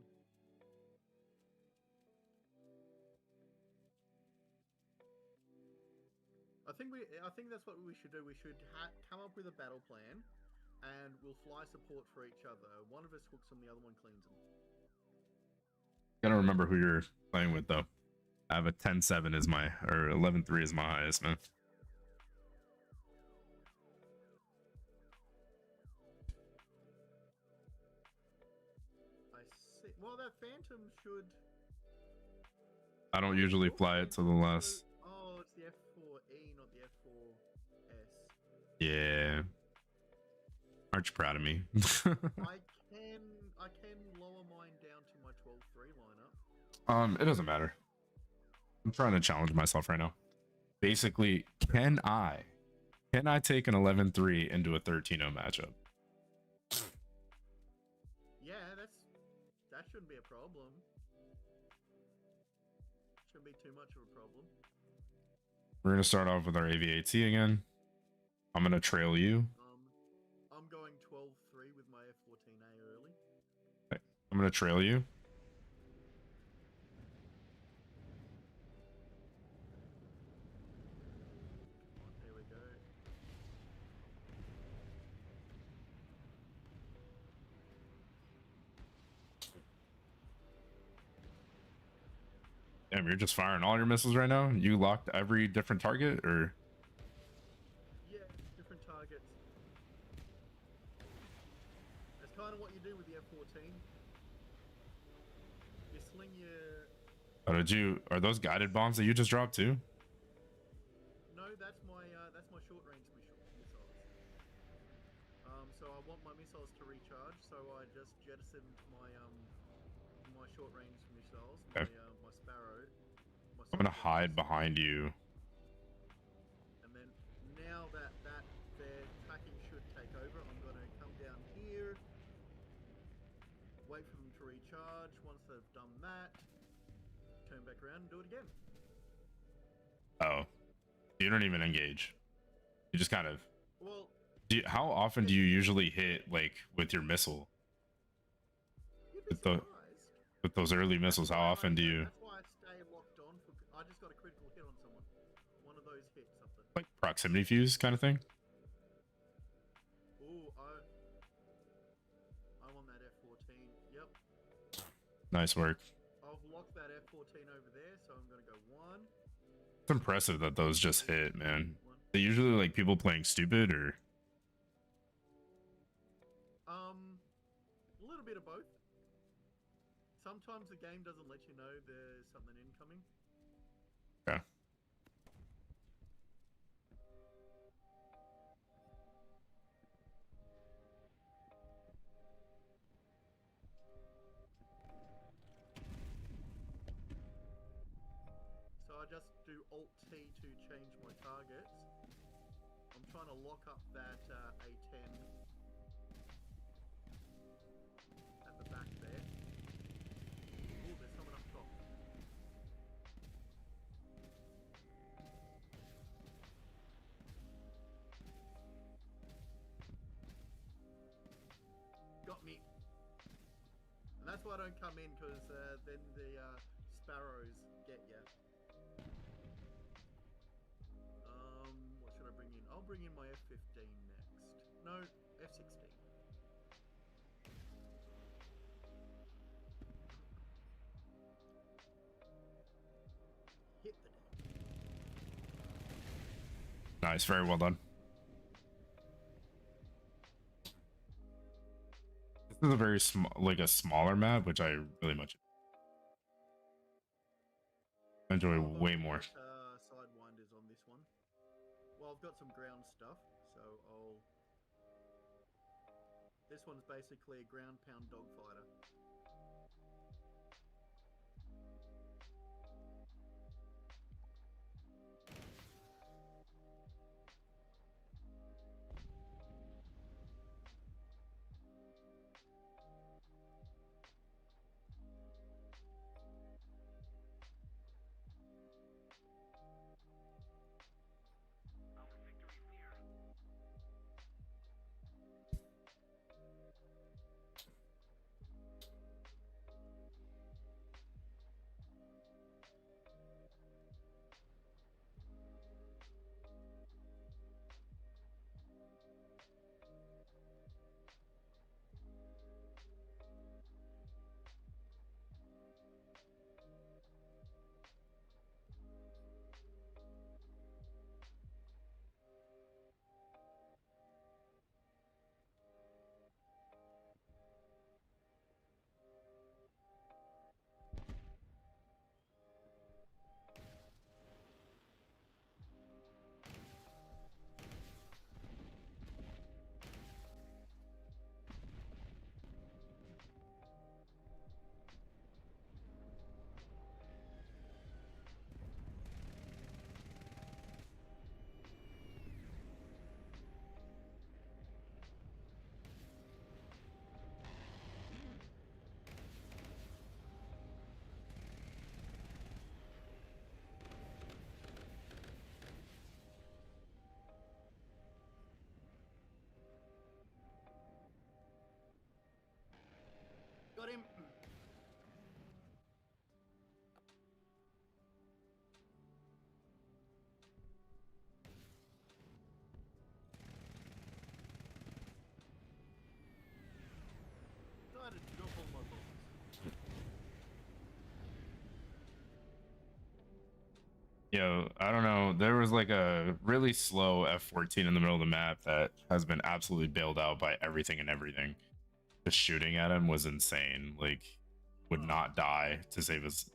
I think that's what we should do. We should come up with a battle plan, and we'll fly support for each other. One of us hooks them, the other one cleans them. Gotta remember who you're playing with though. I have a 10-7 is my, or 11-3 is my highest, man. I see. Well, that Phantom should. I don't usually fly it to the last. Oh, it's the F4E, not the F4S. Yeah. Aren't you proud of me? I can lower mine down to my 12-3 lineup. It doesn't matter. I'm trying to challenge myself right now. Basically, can I take an 11-3 into a 13-0 matchup? Yeah, that shouldn't be a problem. Shouldn't be too much of a problem. We're gonna start off with our AVAT again. I'm gonna trail you. I'm going 12-3 with my F14A early. I'm gonna trail you. There we go. Damn, you're just firing all your missiles right now? You locked every different target, or? Yeah, different targets. That's kind of what you do with the F14. You sling your Oh, are those guided bombs that you just dropped too? No, that's my short range missiles. So I want my missiles to recharge, so I just jettisoned my short range missiles, Okay. my Sparrow. My I'm gonna Cyclone hide missile. behind you. And then now that their tracking should take over, I'm gonna come down here, wait for them to recharge. Once they've done that, turn back around and do it again. Oh, you don't even engage. You just kind of. Well, How often do you usually hit like with your missile? you'd be With the surprised. with those early missiles, how often do you That's why I stay locked on. I just got a critical hit on someone. One of those hits something. like proximity fuse kind of thing? Ooh, I'm on that F-14. Yep. Nice work. I've locked that F-14 over there, so I'm gonna go 1. It's impressive that those just hit, man. 1. They usually like people playing stupid or A little bit of both. Sometimes the game doesn't let you know there's something incoming. yeah. So I just do Alt-T to change my targets. I'm trying to lock up that A-10 at the back there. Ooh, there's someone up top. Got me. And that's why I don't come in, because then the sparrows get you. What should I bring in? I'll bring in my F-15 next. No, F-16. Hit the deck. Nice, very well done. This is a very small, like a smaller map, which I really much enjoy I've way only more. got, sidewinders on this one. Well, I've got some ground stuff, so I'll. This one's basically a ground pound dogfighter. Got him. Decided to drop all my bullets. Yo, I don't know. There was like a really slow F-14 in the middle of the map that has been absolutely bailed out by everything and everything. Just shooting at him was insane. Like, would not die to save his.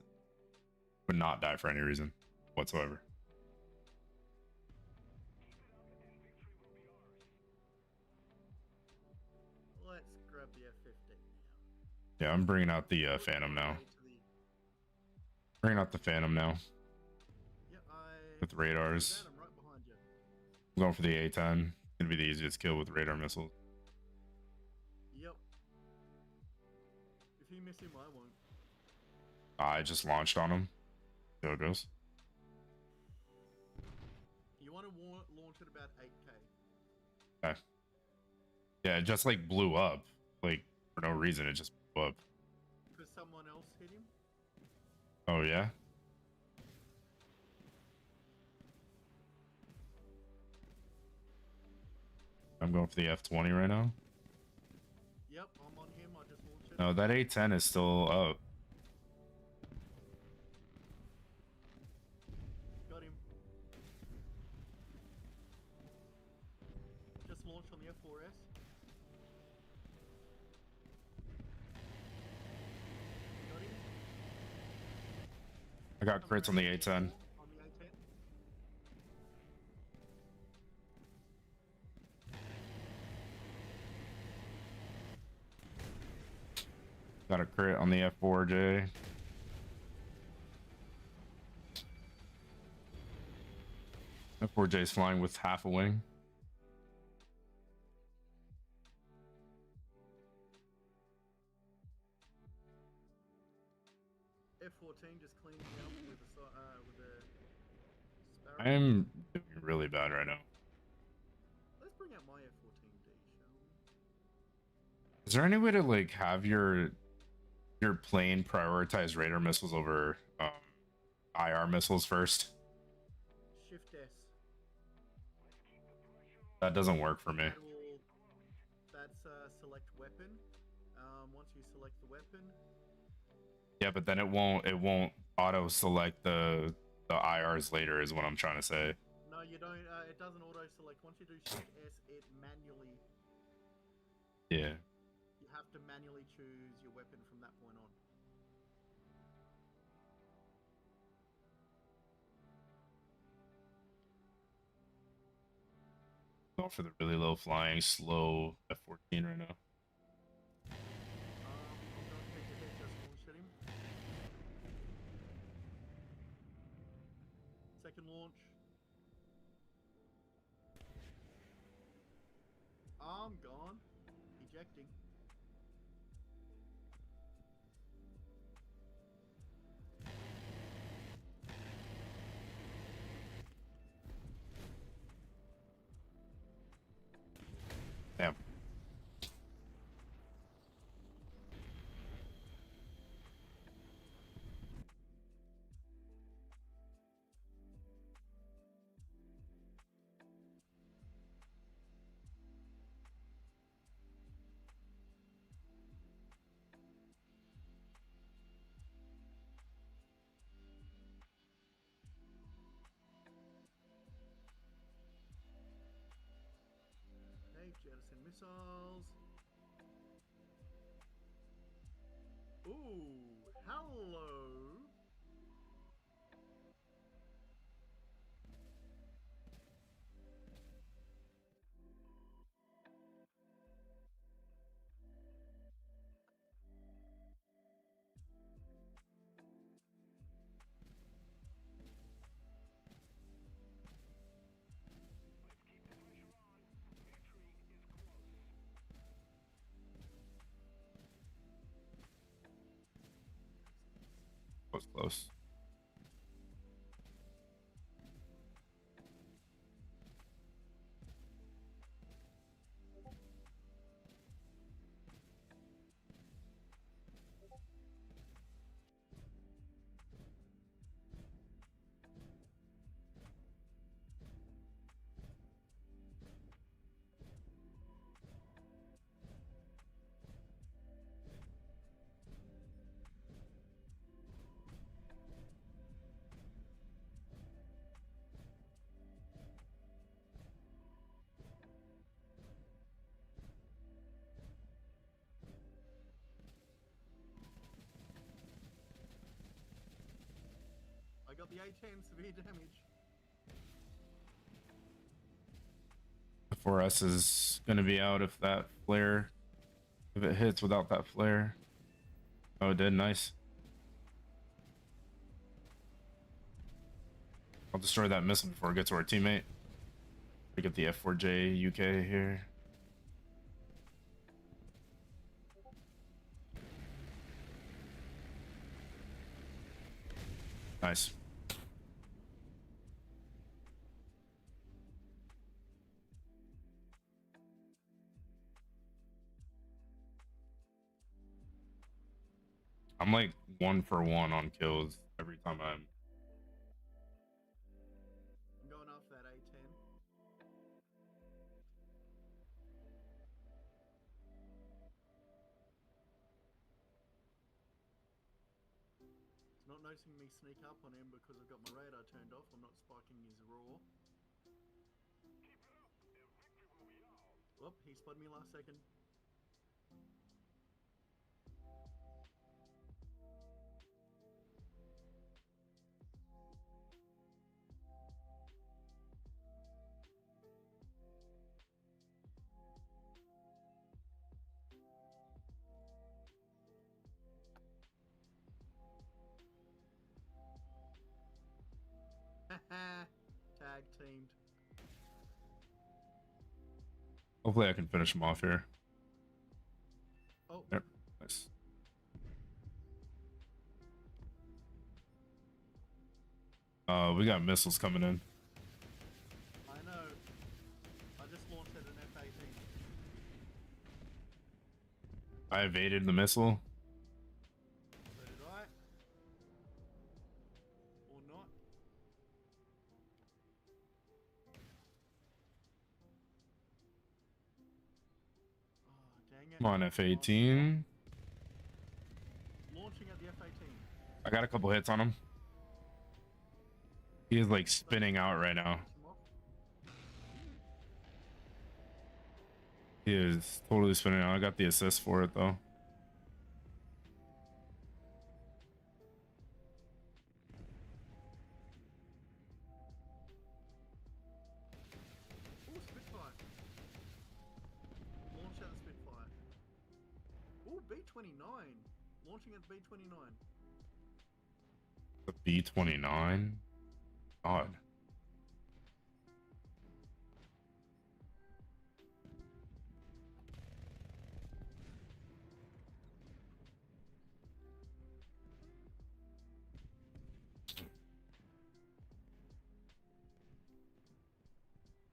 Would not die for any reason whatsoever. Let's grab the F-15 now. Yeah, I'm bringing out the Phantom now. To the- Bringing out the Phantom now. Yeah, With radars. I'm right behind you. I'm going for the A10. Gonna be the easiest kill with radar missiles. Yep. If you miss him, I won't. I just launched on him. There it goes. You want to launch at about 8k. Okay. Yeah, it just like blew up. Like for no reason, it just blew up. Because someone else hit him. Oh yeah? I'm going for the F-20 right now. Yep, I'm on him. I just launched it. No, that A-10 is still up. Got him. Just launched on the F4S. Got him. I got crits on the A-10. On the A10. Got a crit on the F4J. F4J is flying with half a wing. F14 just cleaning up with a Sparrow. I am doing really bad right now. Let's bring out my F14D, shall we? Is there any way to like have your plane prioritize radar missiles over IR missiles first? Shift S. That doesn't work for me. That's select weapon. Once you select the weapon, Yeah, but then it won't auto select the IRs later is what I'm trying to say. no, you don't. It doesn't auto select. Once you do Shift S, it manually. Yeah. You have to manually choose your weapon from that point on. Going for the really low flying, slow F-14 right now. I'm going head to head, just launch at him. Second launch. Arm gone. Ejecting. Damn. Okay, jettison missiles. Ooh, hello. Was close. got the A10 severe damage. The 4S is gonna be out if that flare, if it hits without that flare. Oh, it did. Nice. I'll destroy that missile before it gets to our teammate. We get the F4J UK here. Nice. I'm like 1 for 1 on kills every time I'm. I'm going after that A10. It's not noticing me sneak up on him because I've got my radar turned off. I'm not spiking his raw. Whoop, he spotted me last second. Tag teamed. Hopefully, I can finish him off here. Oh, Yep. Nice. We got missiles coming in. I know. I just launched at an F-18. I evaded the missile. So did I. Or not. Oh, dang it. Come on, F-18. Launching at the F-18. I got a couple hits on him. He is like spinning out right now. He is totally spinning out. I got the assist for it though. Ooh, Spitfire. Launch at the Spitfire. Ooh, B-29. Launching at B-29. The B-29. God.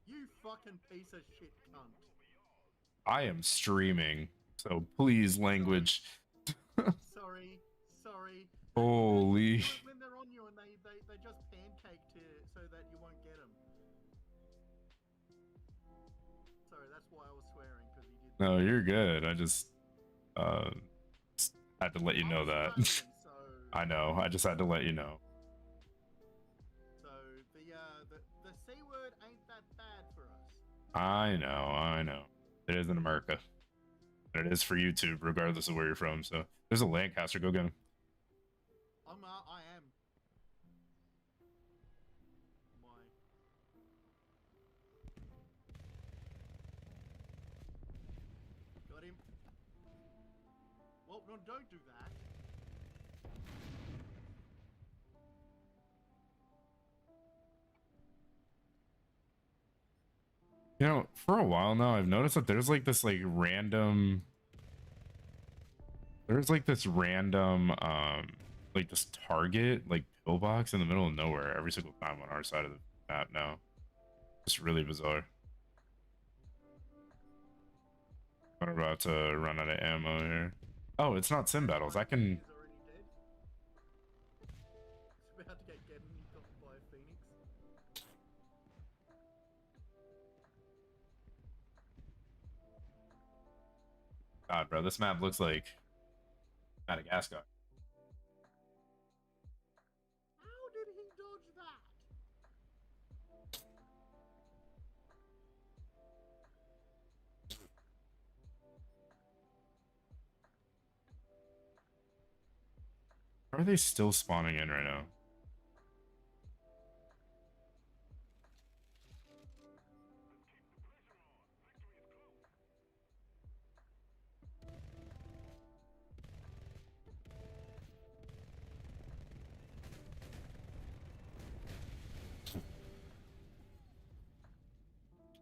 You fucking piece of shit cunt. I am streaming, so please, language. Sorry. Holy. When they're on you and they just pancake to so that you won't get them. Sorry, that's why I was swearing because he did. No, you're good. I just had to let you I'm know that. Australian, so I know. I just had to let you know. so the C word ain't that bad for us. I know. It is in America. And it is for YouTube, regardless of where you're from. So there's a Lancaster. Go get him. I am. My. Got him. Well, no, don't do that. You know, for a while now, I've noticed that there's like this random like this target like pillbox in the middle of nowhere every single time on our side of the map now. It's really bizarre. I'm about to run out of ammo here. Oh, it's not sim battles. I can. He's already dead. He's about to get got by a phoenix. God, bro, this map looks like Madagascar. How did he dodge that? Are they still spawning in right now?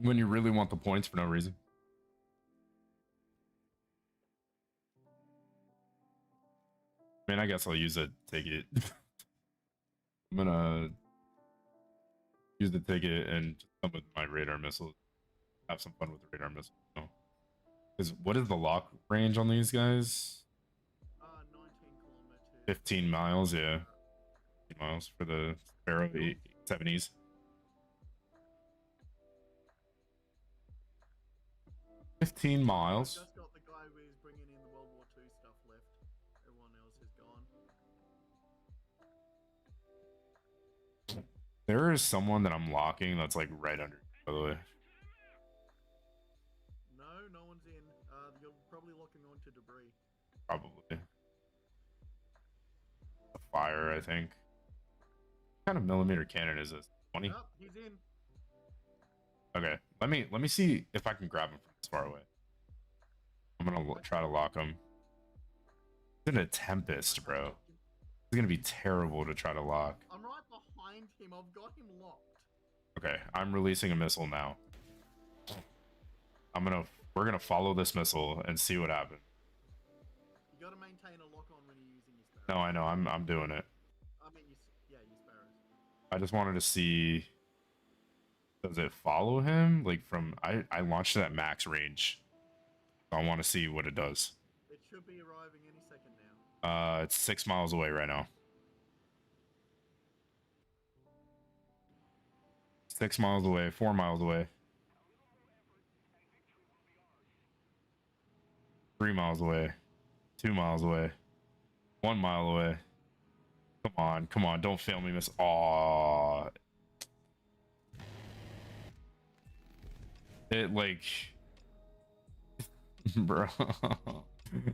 when you really want the points for no reason. I mean, I guess I'll use a ticket. I'm gonna use the ticket and just come with my radar missiles. Have some fun with the radar missiles. Because what is the lock range on these guys? 19 kilometers. 15 miles, yeah. 15 miles for the Sparrow 70s. $15 miles. Just got the guy who's bringing in the World War II stuff left. Everyone else is gone. There is someone that I'm locking that's like right under, by the way. No one's in. You're probably locking onto debris. Probably. A fire, I think. What kind of millimeter cannon is this? 20? Yep, he's in. Okay. Let me see if I can grab him from this far away. I'm gonna try to lock him. It's in a Tempest, bro. It's gonna be terrible to try to lock. I'm right behind him. I've got him locked. Okay, I'm releasing a missile now. We're gonna follow this missile and see what happens. You gotta maintain a lock on when you're using your sparrows. No, I know, I'm doing it. I mean, your sparrows. I just wanted to see, does it follow him? Like from, I launched it at max range. I want to see what it does. It should be arriving any second now. It's 6 miles away right now. 6 miles away, 4 miles away. 3 miles away. 2 miles away. 1 mile away. Come on, don't fail me, miss. Aw. It like bro.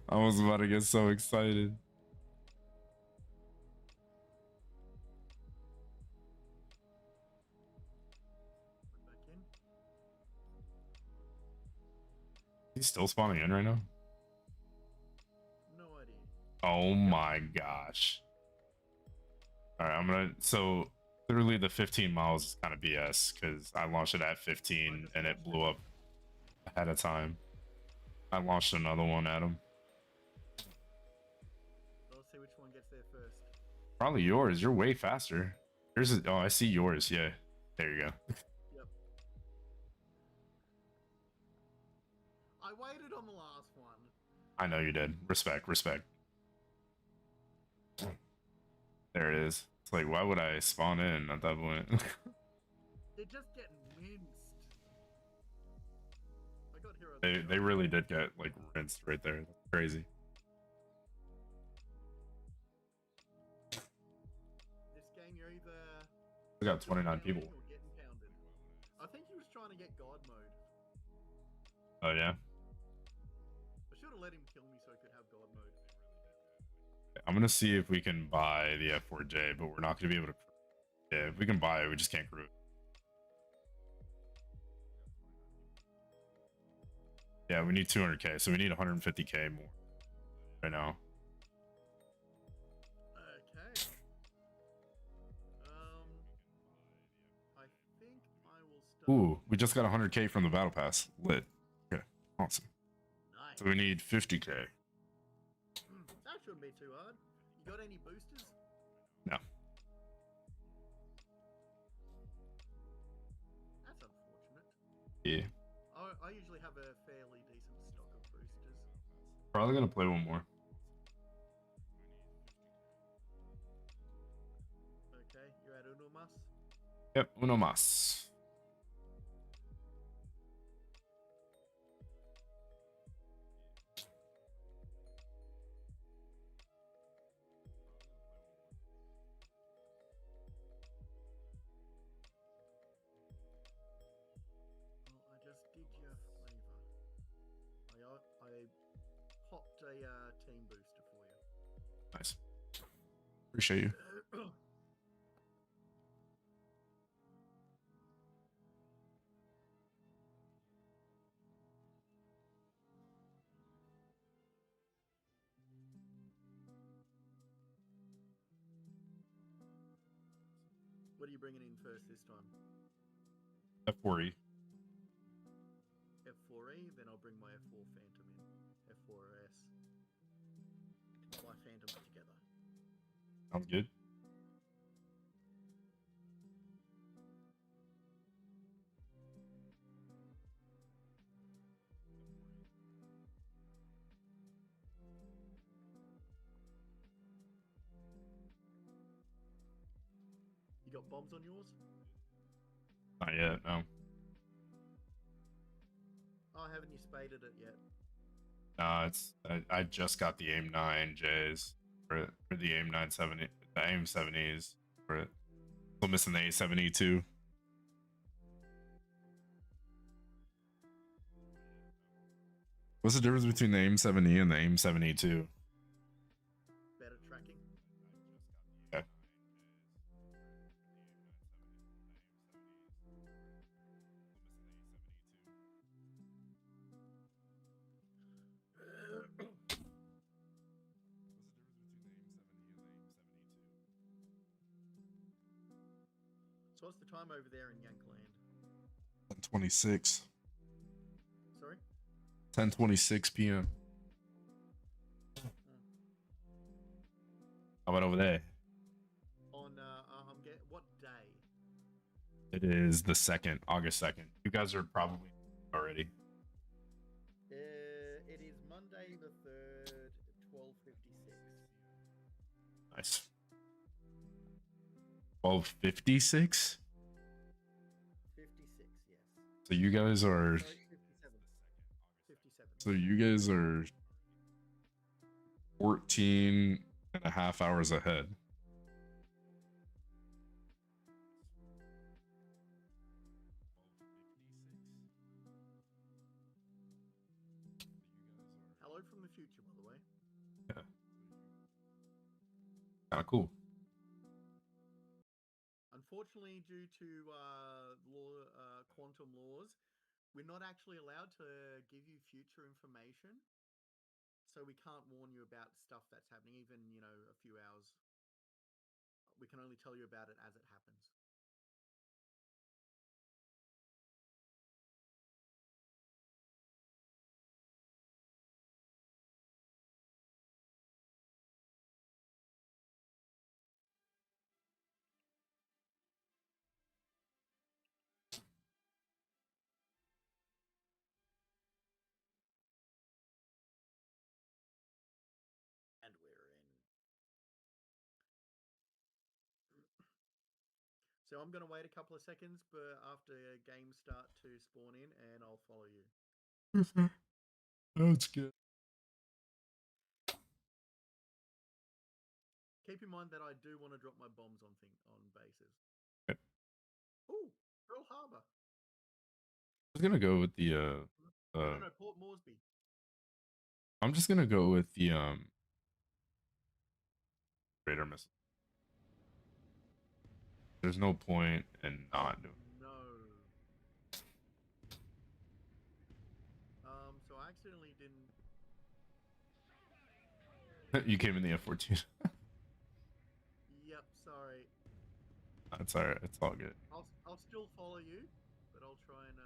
I was about to get so excited. Put back in. He's still spawning in right now? No idea. Oh my gosh. Alright, so literally the 15 miles is kind of BS because I launched it at 15 and it blew up ahead of time. I launched another one at him. Let's see which one gets there first. Probably yours. You're way faster. Oh, I see yours. Yeah. There you go. Yep. I waited on the last one. I know you did. Respect. There it is. It's like, why would I spawn in at that point? They're just getting minced. I got hero. They really did get like rinsed right there. That's crazy. This game, you're either We got 29 people. or getting pounded. I think he was trying to get God mode. Oh yeah. I should have let him kill me so I could have God mode. I'm gonna see if we can buy the F4J, but we're not gonna be able to. Yeah, if we can buy it, we just can't crew it. Yeah, we need 200k, so we need 150k more right now. Okay. I think I will start. Ooh, we just got 100k from the battle pass. Lit. Okay, awesome. Nice. So we need 50k. That shouldn't be too hard. You got any boosters? No. That's unfortunate. Yeah. I usually have a fairly decent stock of boosters. Probably gonna play one more. Okay, you're at uno mas? Yep, uno mas. Well, I just did you a favour. I popped a team booster for you. Nice. Appreciate you. What are you bringing in first this time? F4E. F4E, then I'll bring my F4 Phantom in. F4S. Fly Phantoms together. Sounds good. You got bombs on yours? Not yet. No. Oh, haven't you spaded it yet? It's I just got the AIM 9Js for the AIM 970, the AIM 70s for it. Still missing the A70 too. What's the difference between the AIM 70 and the AIM 72? Better tracking? Yeah. So what's the time over there in Yankland? 10:26. Sorry? 10:26 p.m. How about over there? On what day? It is the 2nd, August 2nd. You guys are probably already. It is Monday the 3rd, 12:56. Nice. 12:56. 56, yes. So you guys are. Sorry, 57. 57. So you guys are 14 and a half hours ahead. Hello from the future, by the way. Yeah. Kind of cool. Unfortunately, due to quantum laws, we're not actually allowed to give you future information. So we can't warn you about stuff that's happening, even, a few hours. We can only tell you about it as it happens. And we're in. So I'm going to wait a couple of seconds, but after games start to spawn in, and I'll follow you. That's good. Keep in mind that I do want to drop my bombs on bases. Okay. Ooh, Pearl Harbor. I was gonna go with the No, Port Moresby. I'm just gonna go with the radar missile. There's no point in not doing No. So I accidentally didn't. it. You came in the F-14. Yep, sorry. That's alright, it's all good. I'll still follow you, but I'll try and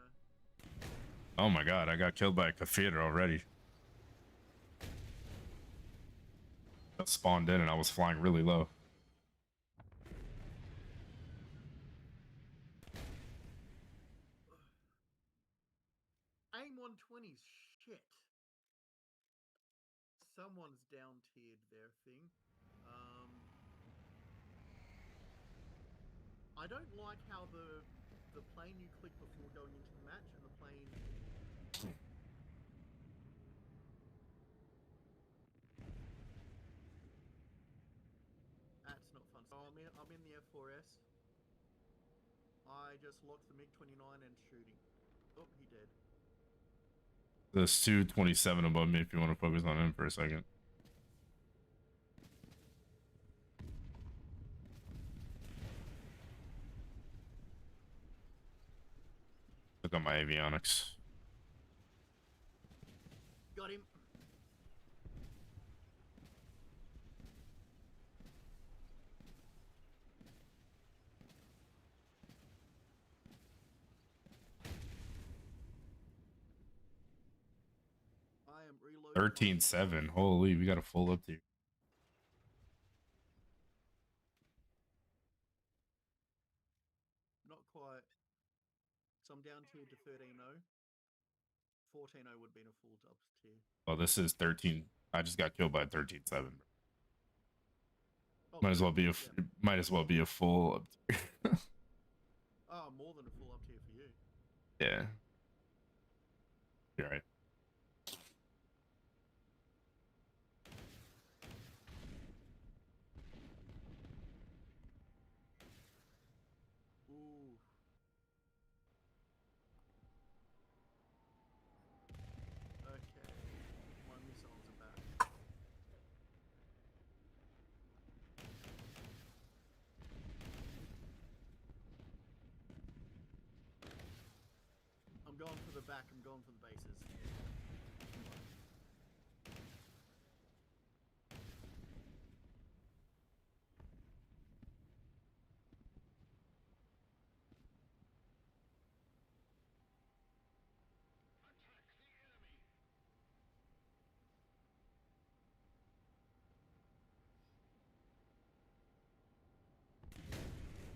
Oh my god, I got killed by a Kafir already. I spawned in and I was flying really low. AIM 120's shit. Someone's down tiered their thing. I don't like how the plane you click before going into the match and the plane. That's not fun. So I'm in the F4S. I just locked the MiG-29 and shooting. Oh, he dead. The Su-27 above me if you want to focus on him for a second. Look at my avionics. Got him. load. 13-7. Holy, we got a full up tier. Not quite. So I'm down tier to 13-0. 14-0 would have been a full dubs tier. Oh, this is 13. I just got killed by 13-7. Oh, Might as well be a yeah. might as well be a full up tier. Oh, more than a full up tier for you. Yeah. You're right. Ooh. Okay. My missiles are back. I'm going for the back. I'm going for the bases.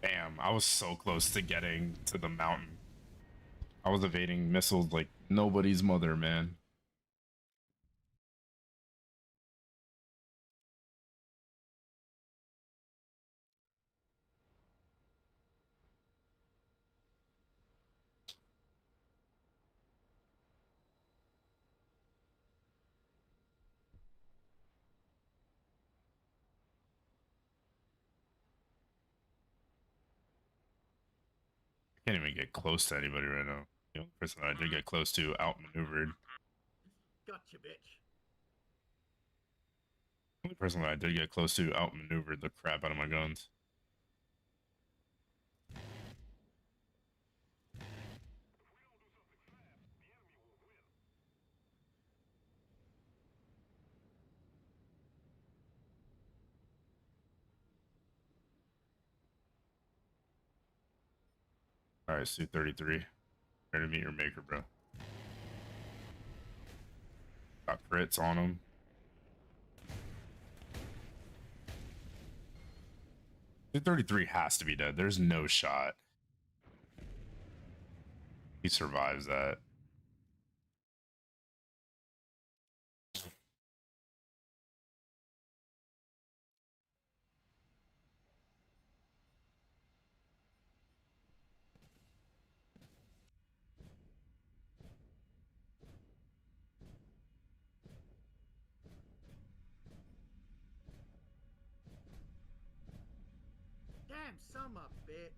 Damn, I was so close to getting to the mountain. I was evading missiles like nobody's mother, man. I can't even get close to anybody right now. The only person that I did get close to outmaneuvered. Gotcha, bitch. The only person that I did get close to outmaneuvered the crap out of my guns. All right, Suit 33. Ready to meet your maker, bro. Got crits on him. Suit 33 has to be dead. There's no shot he survives that. Damn, summer, bitch.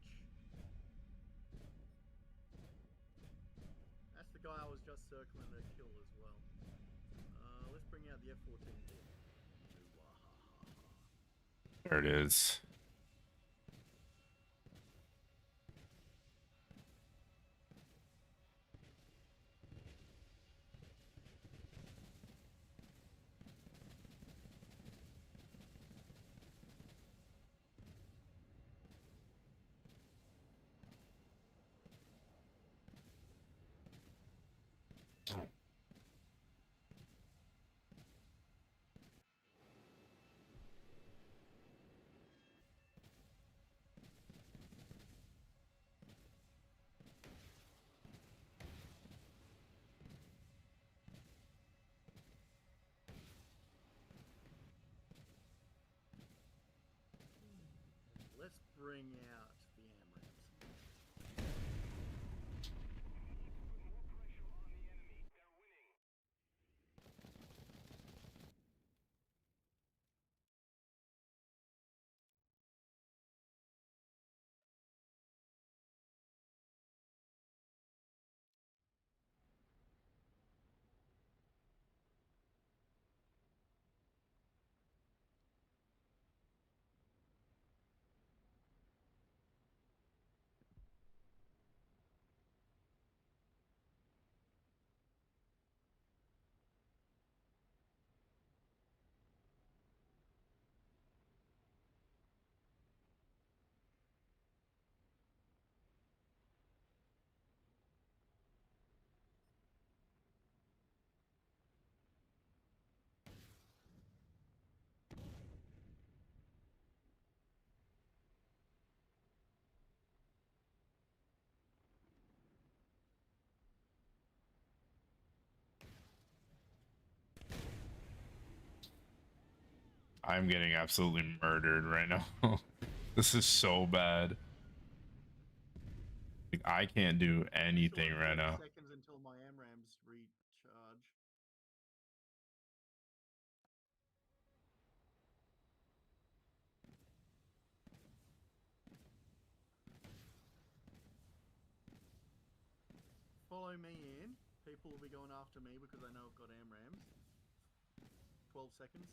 That's the guy I was just circling to kill as well. Let's bring out the F-14. There it is. Let's bring out the AMRAAMs. I'm getting absolutely murdered right now. This is so bad. Like, I can't do anything Still right have 30 now. seconds until my AMRAMs recharge. Follow me in. People will be going after me because I know I've got AMRAMs. 12 seconds.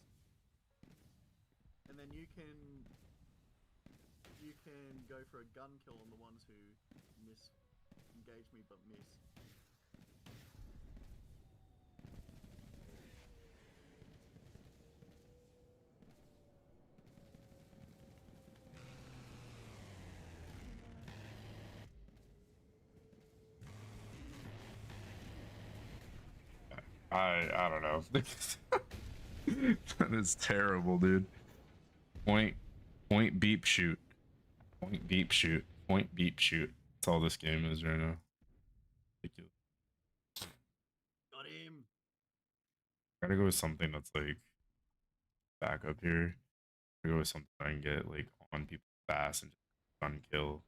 And then you can go for a gun kill on the ones who engage me but miss. I don't know. That is terrible, dude. Point beep shoot. Point beep shoot. Point beep shoot. That's all this game is right now. Ridiculous. Got him! Gotta go with something that's like back up here. Gotta go with something I can get like on people fast and just gun kill.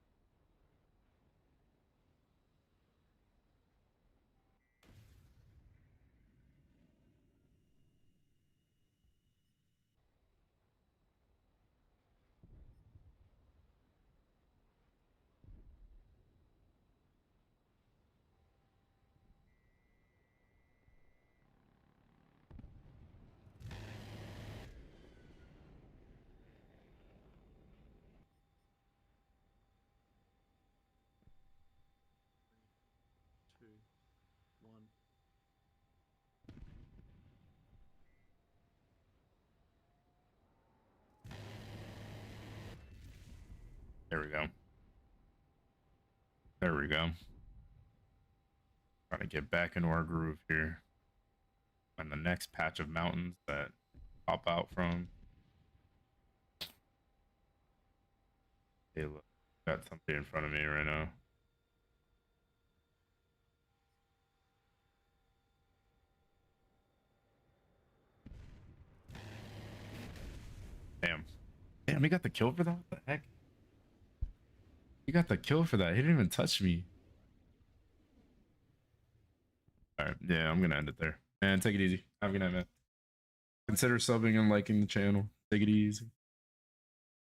Two, one. There we go. There we go. Trying to get back into our groove here. And the next patch of mountains that pop out from. Hey, look, got something in front of me right now. Damn. Damn, he got the kill for that? What the heck? He got the kill for that. He didn't even touch me. Alright, yeah, I'm gonna end it there. Man, take it easy. Have a good night, man. Consider subbing and liking the channel. Take it easy.